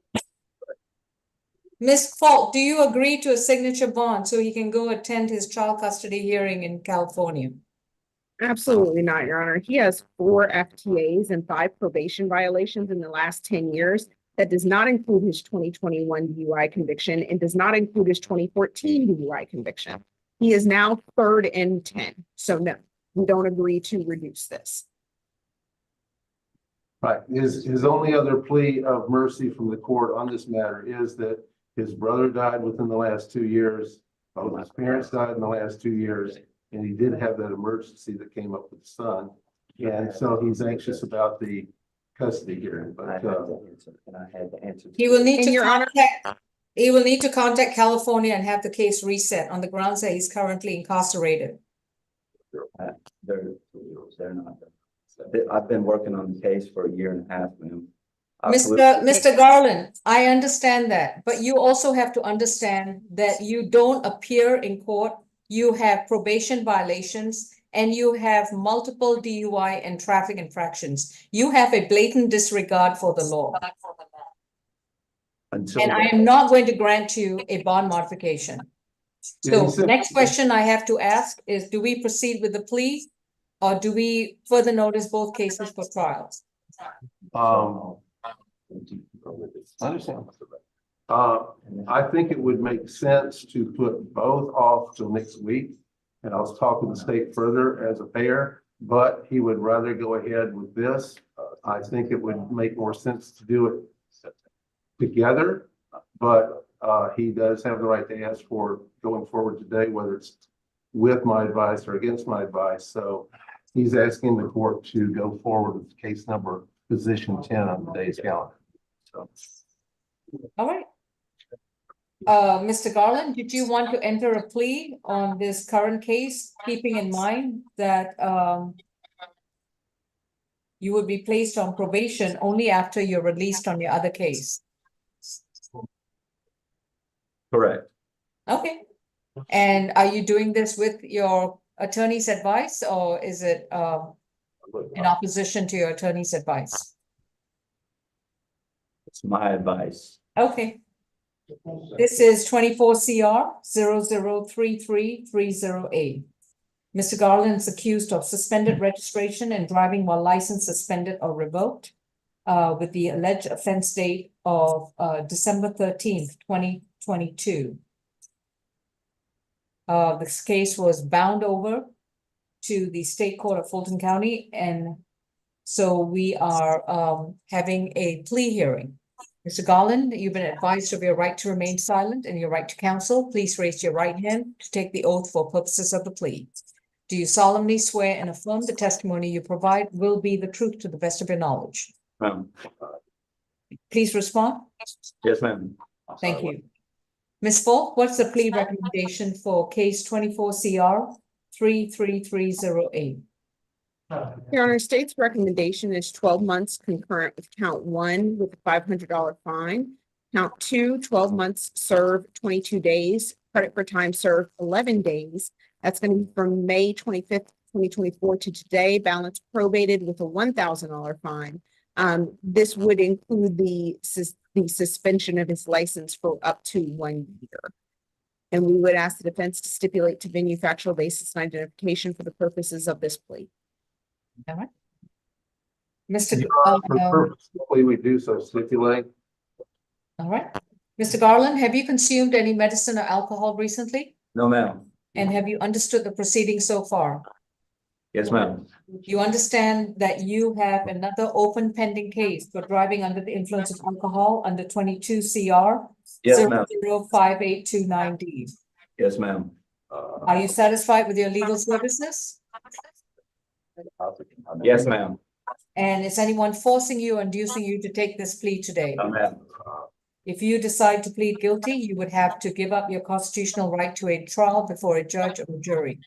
Ms. Falk, do you agree to a signature bond so he can go attend his child custody hearing in California? Absolutely not, Your Honor. He has 4 FTAs and 5 probation violations in the last 10 years. That does not include his 2021 DUI conviction and does not include his 2014 DUI conviction. He is now 3rd and 10. So no, we don't agree to reduce this. Right. His only other plea of mercy from the court on this matter is that his brother died within the last 2 years. Both his parents died in the last 2 years. And he did have that emergency that came up with the son. And so he's anxious about the custody hearing. But I had the answer. He will need to contact California and have the case reset on the grounds that he's currently incarcerated. They're not. I've been working on the case for a year and a half, ma'am. Mr. Garland, I understand that, but you also have to understand that you don't appear in court. You have probation violations and you have multiple DUI and traffic infractions. You have a blatant disregard for the law. And I am not going to grant you a bond modification. So next question I have to ask is, do we proceed with the plea? Or do we further notice both cases for trials? I understand. I think it would make sense to put both off till next week. And I'll talk with the state further as a pair, but he would rather go ahead with this. I think it would make more sense to do it together, but he does have the right to ask for going forward today, whether it's with my advice or against my advice. So he's asking the court to go forward with case number position 10 on today's calendar. So. All right. Mr. Garland, did you want to enter a plea on this current case, keeping in mind that you would be placed on probation only after you're released on your other case? Correct. Okay. And are you doing this with your attorney's advice, or is it in opposition to your attorney's advice? It's my advice. Okay. This is 24 CR 003330A. Mr. Garland is accused of suspended registration and driving while license suspended or revoked with the alleged offense date of December 13th, 2022. This case was bound over to the State Court of Fulton County, and so we are having a plea hearing. Mr. Garland, you've been advised of your right to remain silent and your right to counsel. Please raise your right hand to take the oath for purposes of the plea. Do you solemnly swear and affirm the testimony you provide will be the truth to the best of your knowledge? Ma'am. Please respond. Yes, ma'am. Thank you. Ms. Falk, what's the plea recommendation for case 24 CR 33308? Your Honor, state's recommendation is 12 months concurrent with count 1 with a $500 fine. Count 2, 12 months served, 22 days. Credit for time served, 11 days. That's going to be from May 25th, 2024 to today. Balance probated with a $1,000 fine. This would include the suspension of his license for up to 1 year. And we would ask the defense to stipulate to venue factual basis and identification for the purposes of this plea. All right. Mr. Purposely we do so stipulate. All right. Mr. Garland, have you consumed any medicine or alcohol recently? No, ma'am. And have you understood the proceedings so far? Yes, ma'am. You understand that you have another open pending case for driving under the influence of alcohol under 22 CR Yes, ma'am. 005829D. Yes, ma'am. Are you satisfied with your legal services? Yes, ma'am. And is anyone forcing you or inducing you to take this plea today? No, ma'am. If you decide to plead guilty, you would have to give up your constitutional right to a trial before a judge or jury.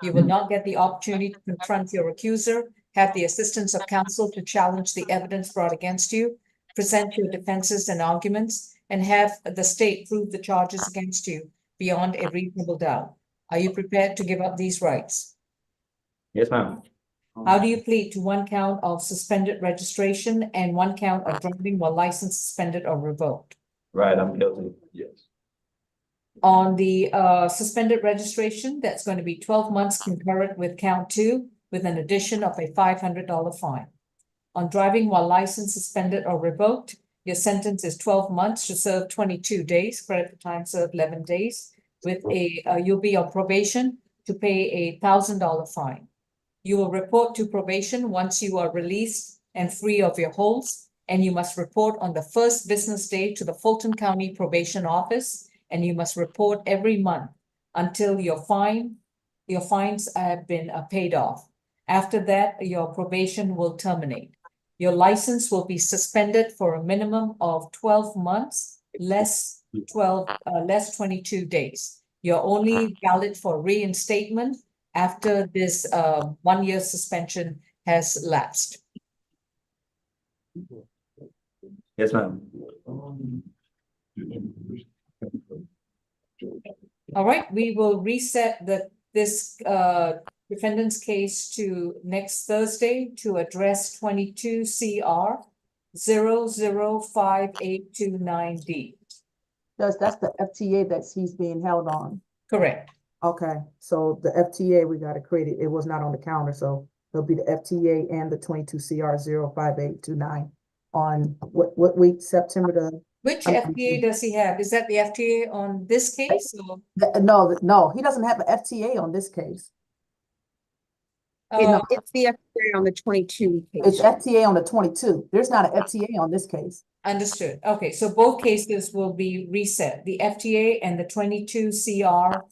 You will not get the opportunity to confront your accuser, have the assistance of counsel to challenge the evidence brought against you, present your defenses and arguments, and have the state prove the charges against you beyond a reasonable doubt. Are you prepared to give up these rights? Yes, ma'am. How do you plead to 1 count of suspended registration and 1 count of driving while license suspended or revoked? Right, I'm guilty. Yes. On the suspended registration, that's going to be 12 months concurrent with count 2 with an addition of a $500 fine. On driving while license suspended or revoked, your sentence is 12 months to serve 22 days, credit for time served 11 days, with you'll be on probation to pay a $1,000 fine. You will report to probation once you are released and free of your holds, and you must report on the first business day to the Fulton County Probation Office, and you must report every month until your fines have been paid off. After that, your probation will terminate. Your license will be suspended for a minimum of 12 months, less 22 days. You're only valid for reinstatement after this 1 year suspension has lapsed. Yes, ma'am. All right, we will reset this defendant's case to next Thursday to address 22 CR 005829D. That's the FTA that he's being held on. Correct. Okay, so the FTA, we gotta create it. It was not on the calendar, so it'll be the FTA and the 22 CR 05829 on what week, September the. Which FTA does he have? Is that the FTA on this case? Or? No, he doesn't have an FTA on this case. Uh, It's the FTA on the 22 It's case. FTA on the 22. There's not an FTA on this case. Understood. Okay, so both cases will be reset, the FTA and the 22 CR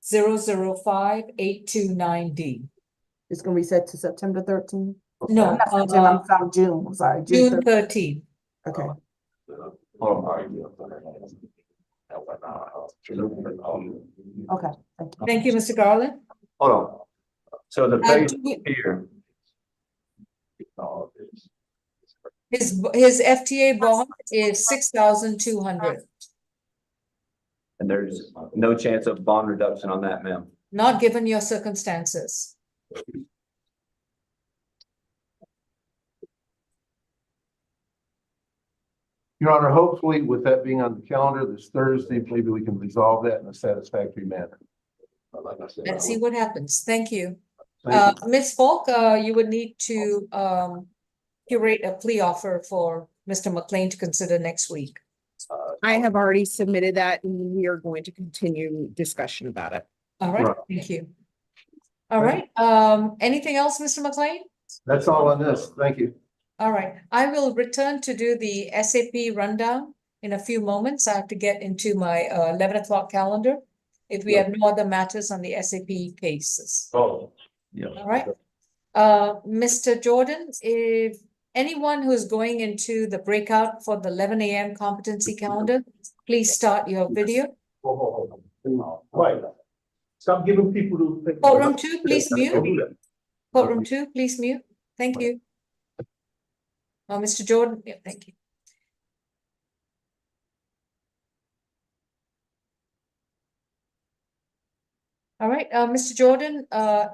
005829D. It's gonna reset to September 13th. No, Not September, I'm sorry, June. I'm sorry, June 13. Okay. Okay. Thank you, Mr. Garland. Hold on. So the phase do we- here. His FTA bond is 6,200. And there's no chance of bond reduction on that, ma'am. Not given your circumstances. Your Honor, hopefully with that being on the calendar this Thursday, maybe we can resolve that in a satisfactory manner. Let's see what happens. Thank you. Thank Ms. Falk, you would need to curate a plea offer for Mr. McLean to consider next week. I have already submitted that and we are going to continue discussion about it. All right, Right. thank you. All right, anything else, Mr. McLean? That's all on this. Thank you. All right, I will return to do the SAP rundown in a few moments. I have to get into my 11 o'clock calendar if we have no other matters on the SAP cases. Oh, yeah. All right. Mr. Jordan, if anyone who's going into the breakout for the 11 a.m. competency calendar, please start your video. Right. Stop giving people to. Courtroom 2, please mute. Courtroom 2, please mute. Thank you. Mr. Jordan, yeah, thank you. All right, Mr. Jordan,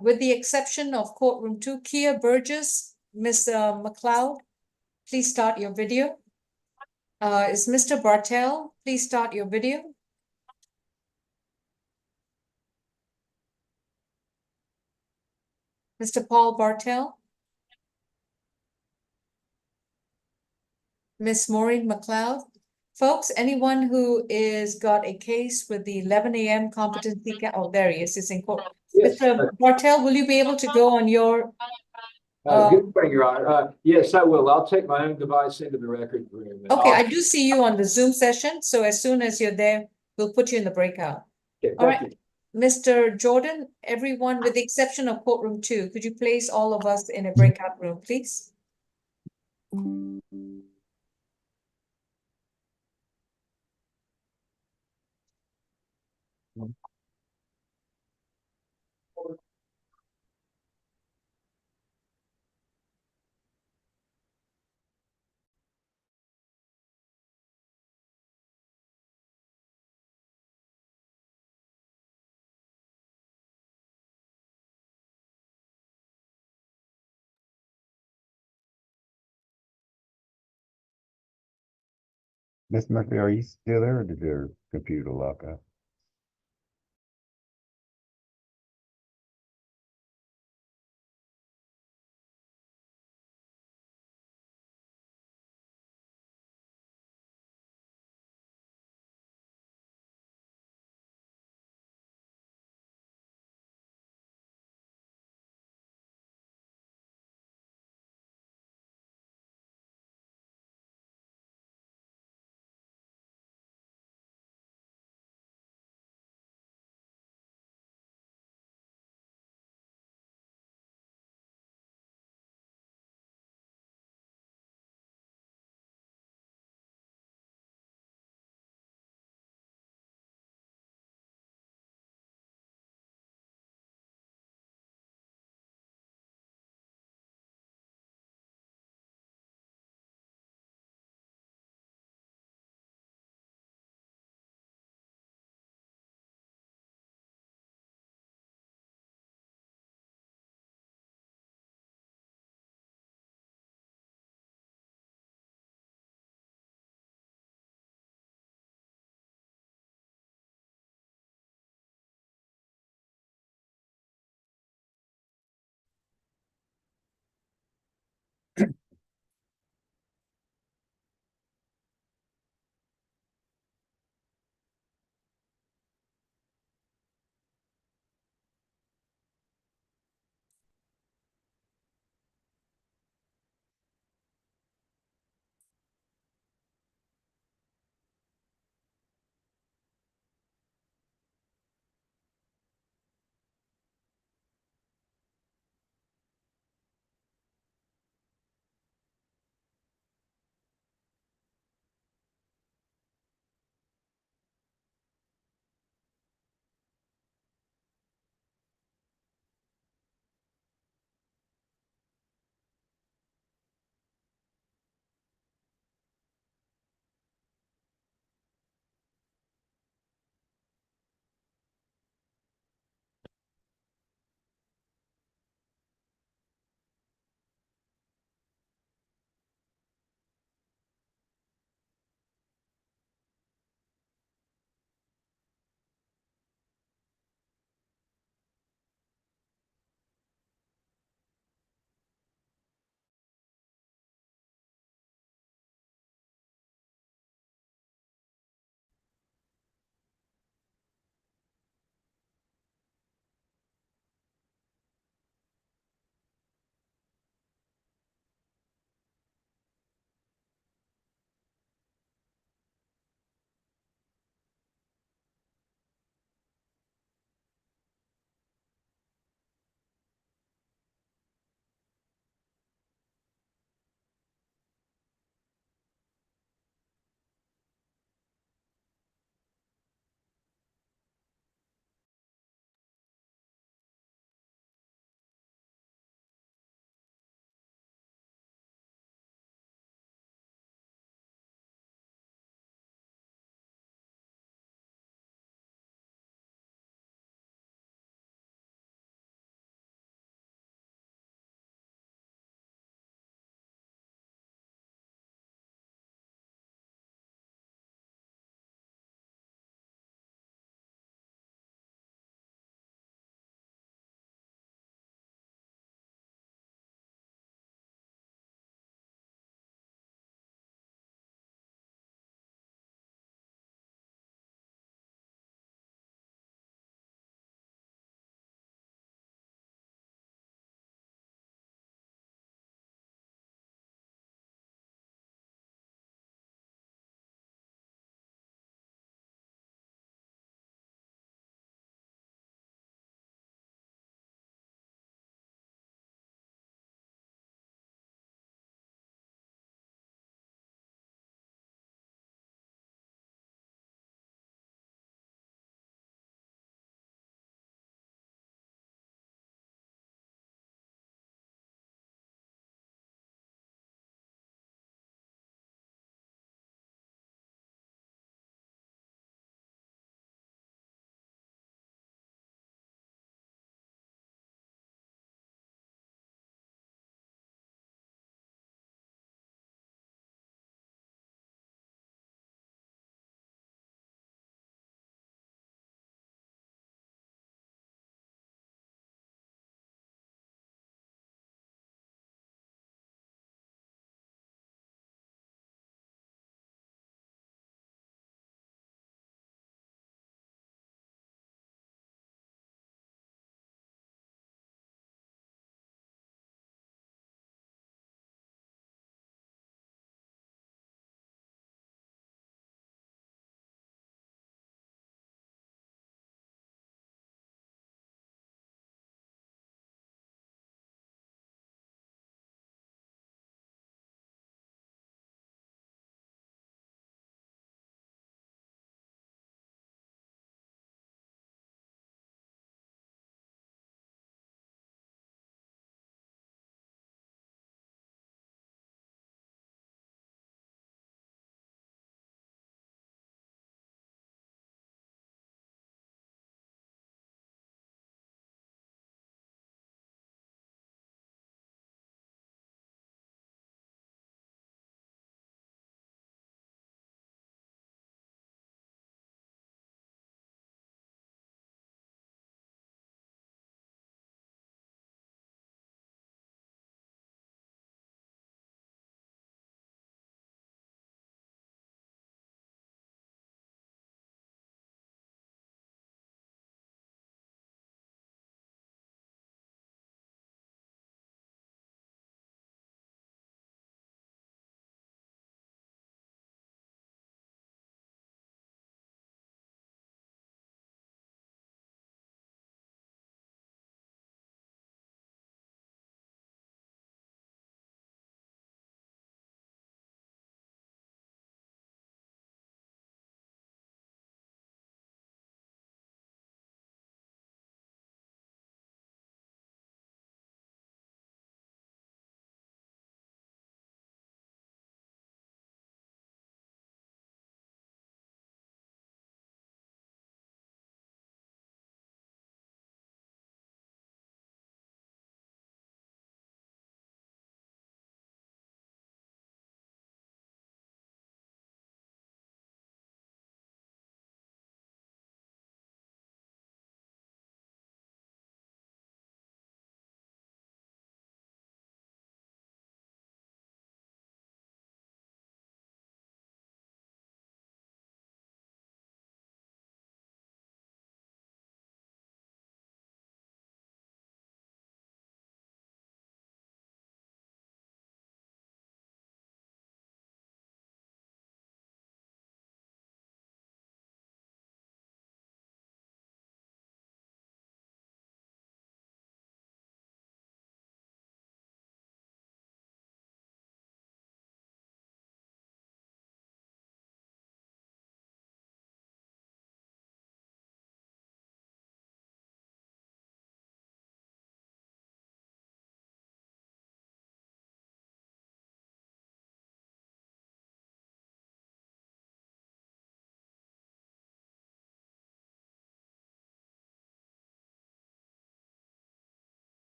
with the exception of courtroom 2, Kia Burgess, Ms. McLeod, please start your video. Is Mr. Bartel, please start your video. Mr. Paul Bartel. Ms. Maureen McLeod. Folks, anyone who is got a case with the 11 a.m. competency, oh, there he is, he's in court. Yes. Mr. Bartel, will you be able to go on your? Good morning, Your Honor. Yes, I will. I'll take my own device into the record room. Okay, I do see you on the Zoom session, so as soon as you're there, we'll put you in the breakout. Okay, All thank right, you. Mr. Jordan, everyone with the exception of courtroom 2, could you place all of us in a breakout room, please? Miss Murphy, are you still there or did your computer lock up?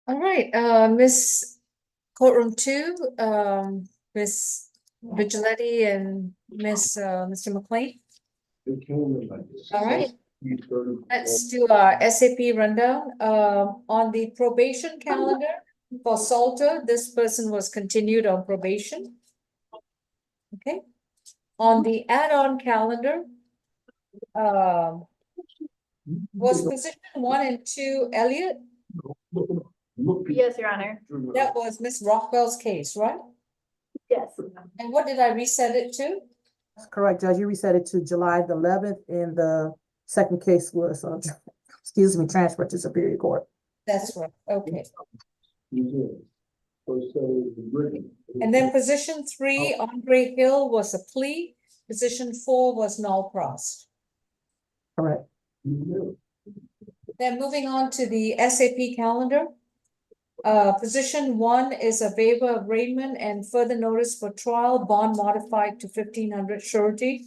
All right, Miss Courtroom 2, Miss Vigiletti and Mr. McLean. All right, let's do our SAP rundown. On the probation calendar for Salter, this person was continued on probation. Okay. On the add-on calendar, was position 1 and 2 Elliot? Yes, Your Honor. That was Miss Rockwell's case, right? Yes. And what did I reset it to? That's correct, Judge. You reset it to July the 11th, and the second case was, excuse me, transferred to Superior Court. That's right, okay. And then position 3, Andre Hill was a plea. Position 4 was null pros. Correct. Then moving on to the SAP calendar. Position 1 is a waiver of arraignment and further notice for trial, bond modified to 1,500 surety.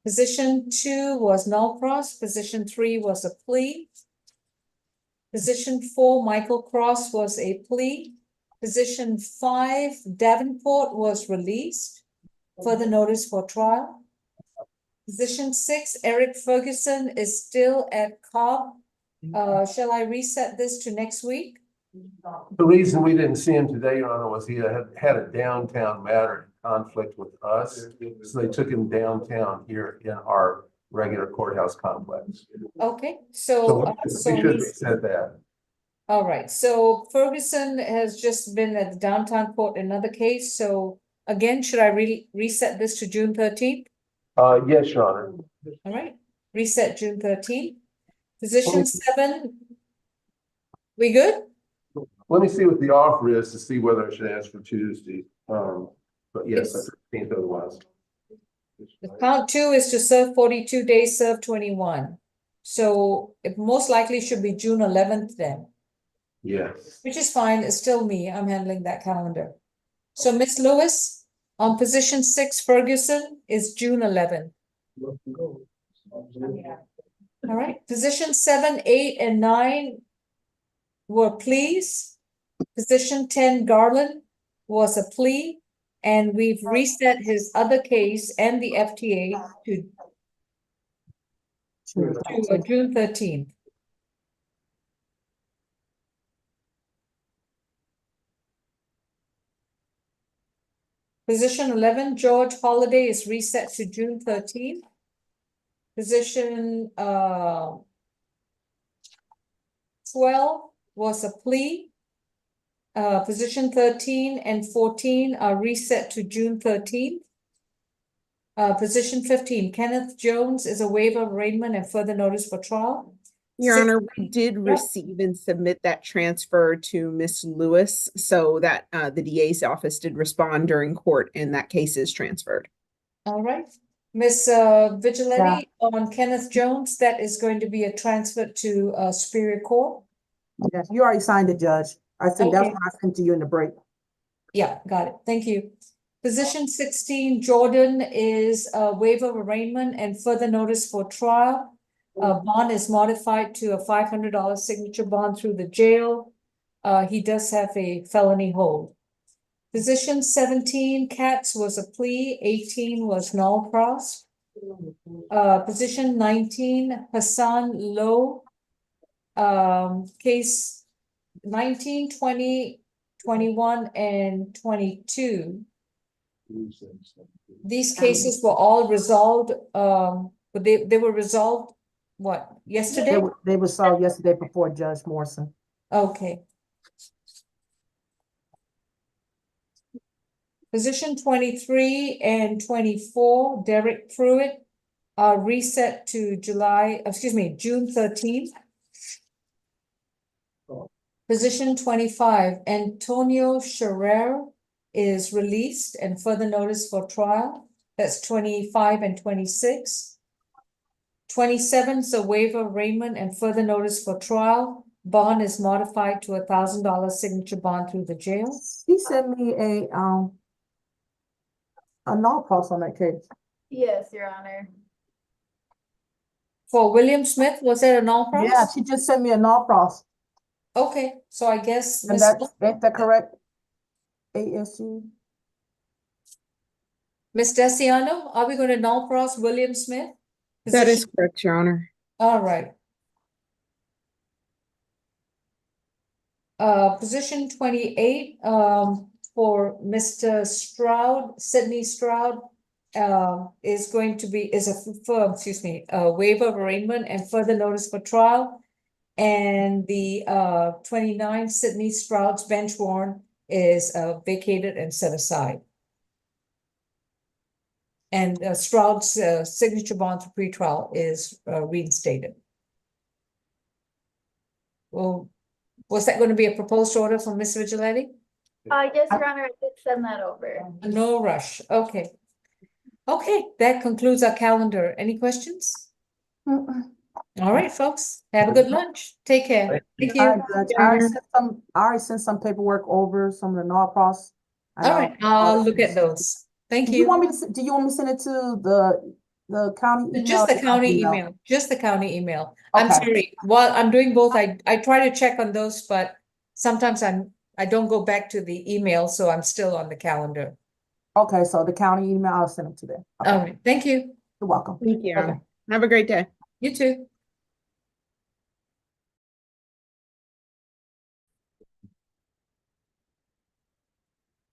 Position 2 was null pros. Position 3 was a plea. Position 4, Michael Cross was a plea. Position 5, Davenport was released. Further notice for trial. Position 6, Eric Ferguson is still at Cobb. Shall I reset this to next week? The reason we didn't see him today, Your Honor, was he had a downtown matter conflict with us. So they took him downtown here in our regular courthouse complex. Okay, So so we should reset that. all right, so Ferguson has just been at the downtown court in another case. So again, should I reset this to June 13th? Yes, Your Honor. All right, reset June 13th. Position 7. We good? Let me see what the offer is to see whether I should ask for Tuesday. But yes, I think otherwise. The count 2 is to serve 42 days, serve 21. So it most likely should be June 11th then, Yes. which is fine. It's still me. I'm handling that calendar. So Miss Lewis, on position 6, Ferguson is June 11th. All right, position 7, 8, and 9 were pleas. Position 10, Garland was a plea, and we've reset his other case and the FTA to June 13th. Position 11, George Holiday is reset to June 13th. Position 12 was a plea. Position 13 and 14 are reset to June 13th. Position 15, Kenneth Jones is a waiver of arraignment and further notice for trial. Your Six- Honor, we did receive and submit that transfer to Miss Lewis so that the DA's office did respond during court and that case is transferred. All right. Miss Vigiletti, on Kenneth Jones, that is going to be a transfer to Superior Court. Yes, you already signed it, Judge. I think that's Okay. what I sent to you in the break. Yeah, got it. Thank you. Position 16, Jordan is a waiver of arraignment and further notice for trial. Bond is modified to a $500 signature bond through the jail. He does have a felony hold. Position 17, Katz was a plea, 18 was null pros. Position 19, Hassan Lowe. Case 19, 20, 21, and 22. These cases were all resolved, but they were resolved, what, yesterday? They were solved yesterday before Judge Morrison. Okay. Position 23 and 24, Derek Pruitt, are reset to June 13th. Position 25, Antonio Scherer is released and further notice for trial. That's 25 and 26. 27 is a waiver of arraignment and further notice for trial. Bond is modified to $1,000 signature bond through the jail. He sent me a null pros on that case. Yes, Your Honor. For William Smith, was there a null pros? Yeah, she just sent me a null pros. Okay, so I guess, And Ms. that's, ain't that correct? ASU? Ms. Desiano, are we going to null cross William Smith? That is Position- correct, Your Honor. All right. Position 28, for Mr. Stroud, Sydney Stroud, is going to be, is a a waiver of arraignment and further notice for trial. And the 29, Sydney Stroud's bench warrant is vacated and set aside. And Stroud's signature bond for pretrial is reinstated. Well, was that going to be a proposed order from Ms. Vigilante? Yes, Your Honor, I did send that over. No rush. Okay. Okay, that concludes our calendar. Any questions? All right, folks, have a good lunch. Take care. Thank All you. right, Judge. I already sent some paperwork over, some of the NARPROS. All right, I'll look at those. Thank Do you you. want me to, do you want me to send it to the county email? Just the or county email, just the county email. I'm sorry, while I'm doing both, I try to check on those, but sometimes I don't go back to the email, so I'm still on the calendar. Okay, so the county email, I'll send it to them. All right, thank you. You're welcome. Thank you. Bye-bye. Have a great day. You too.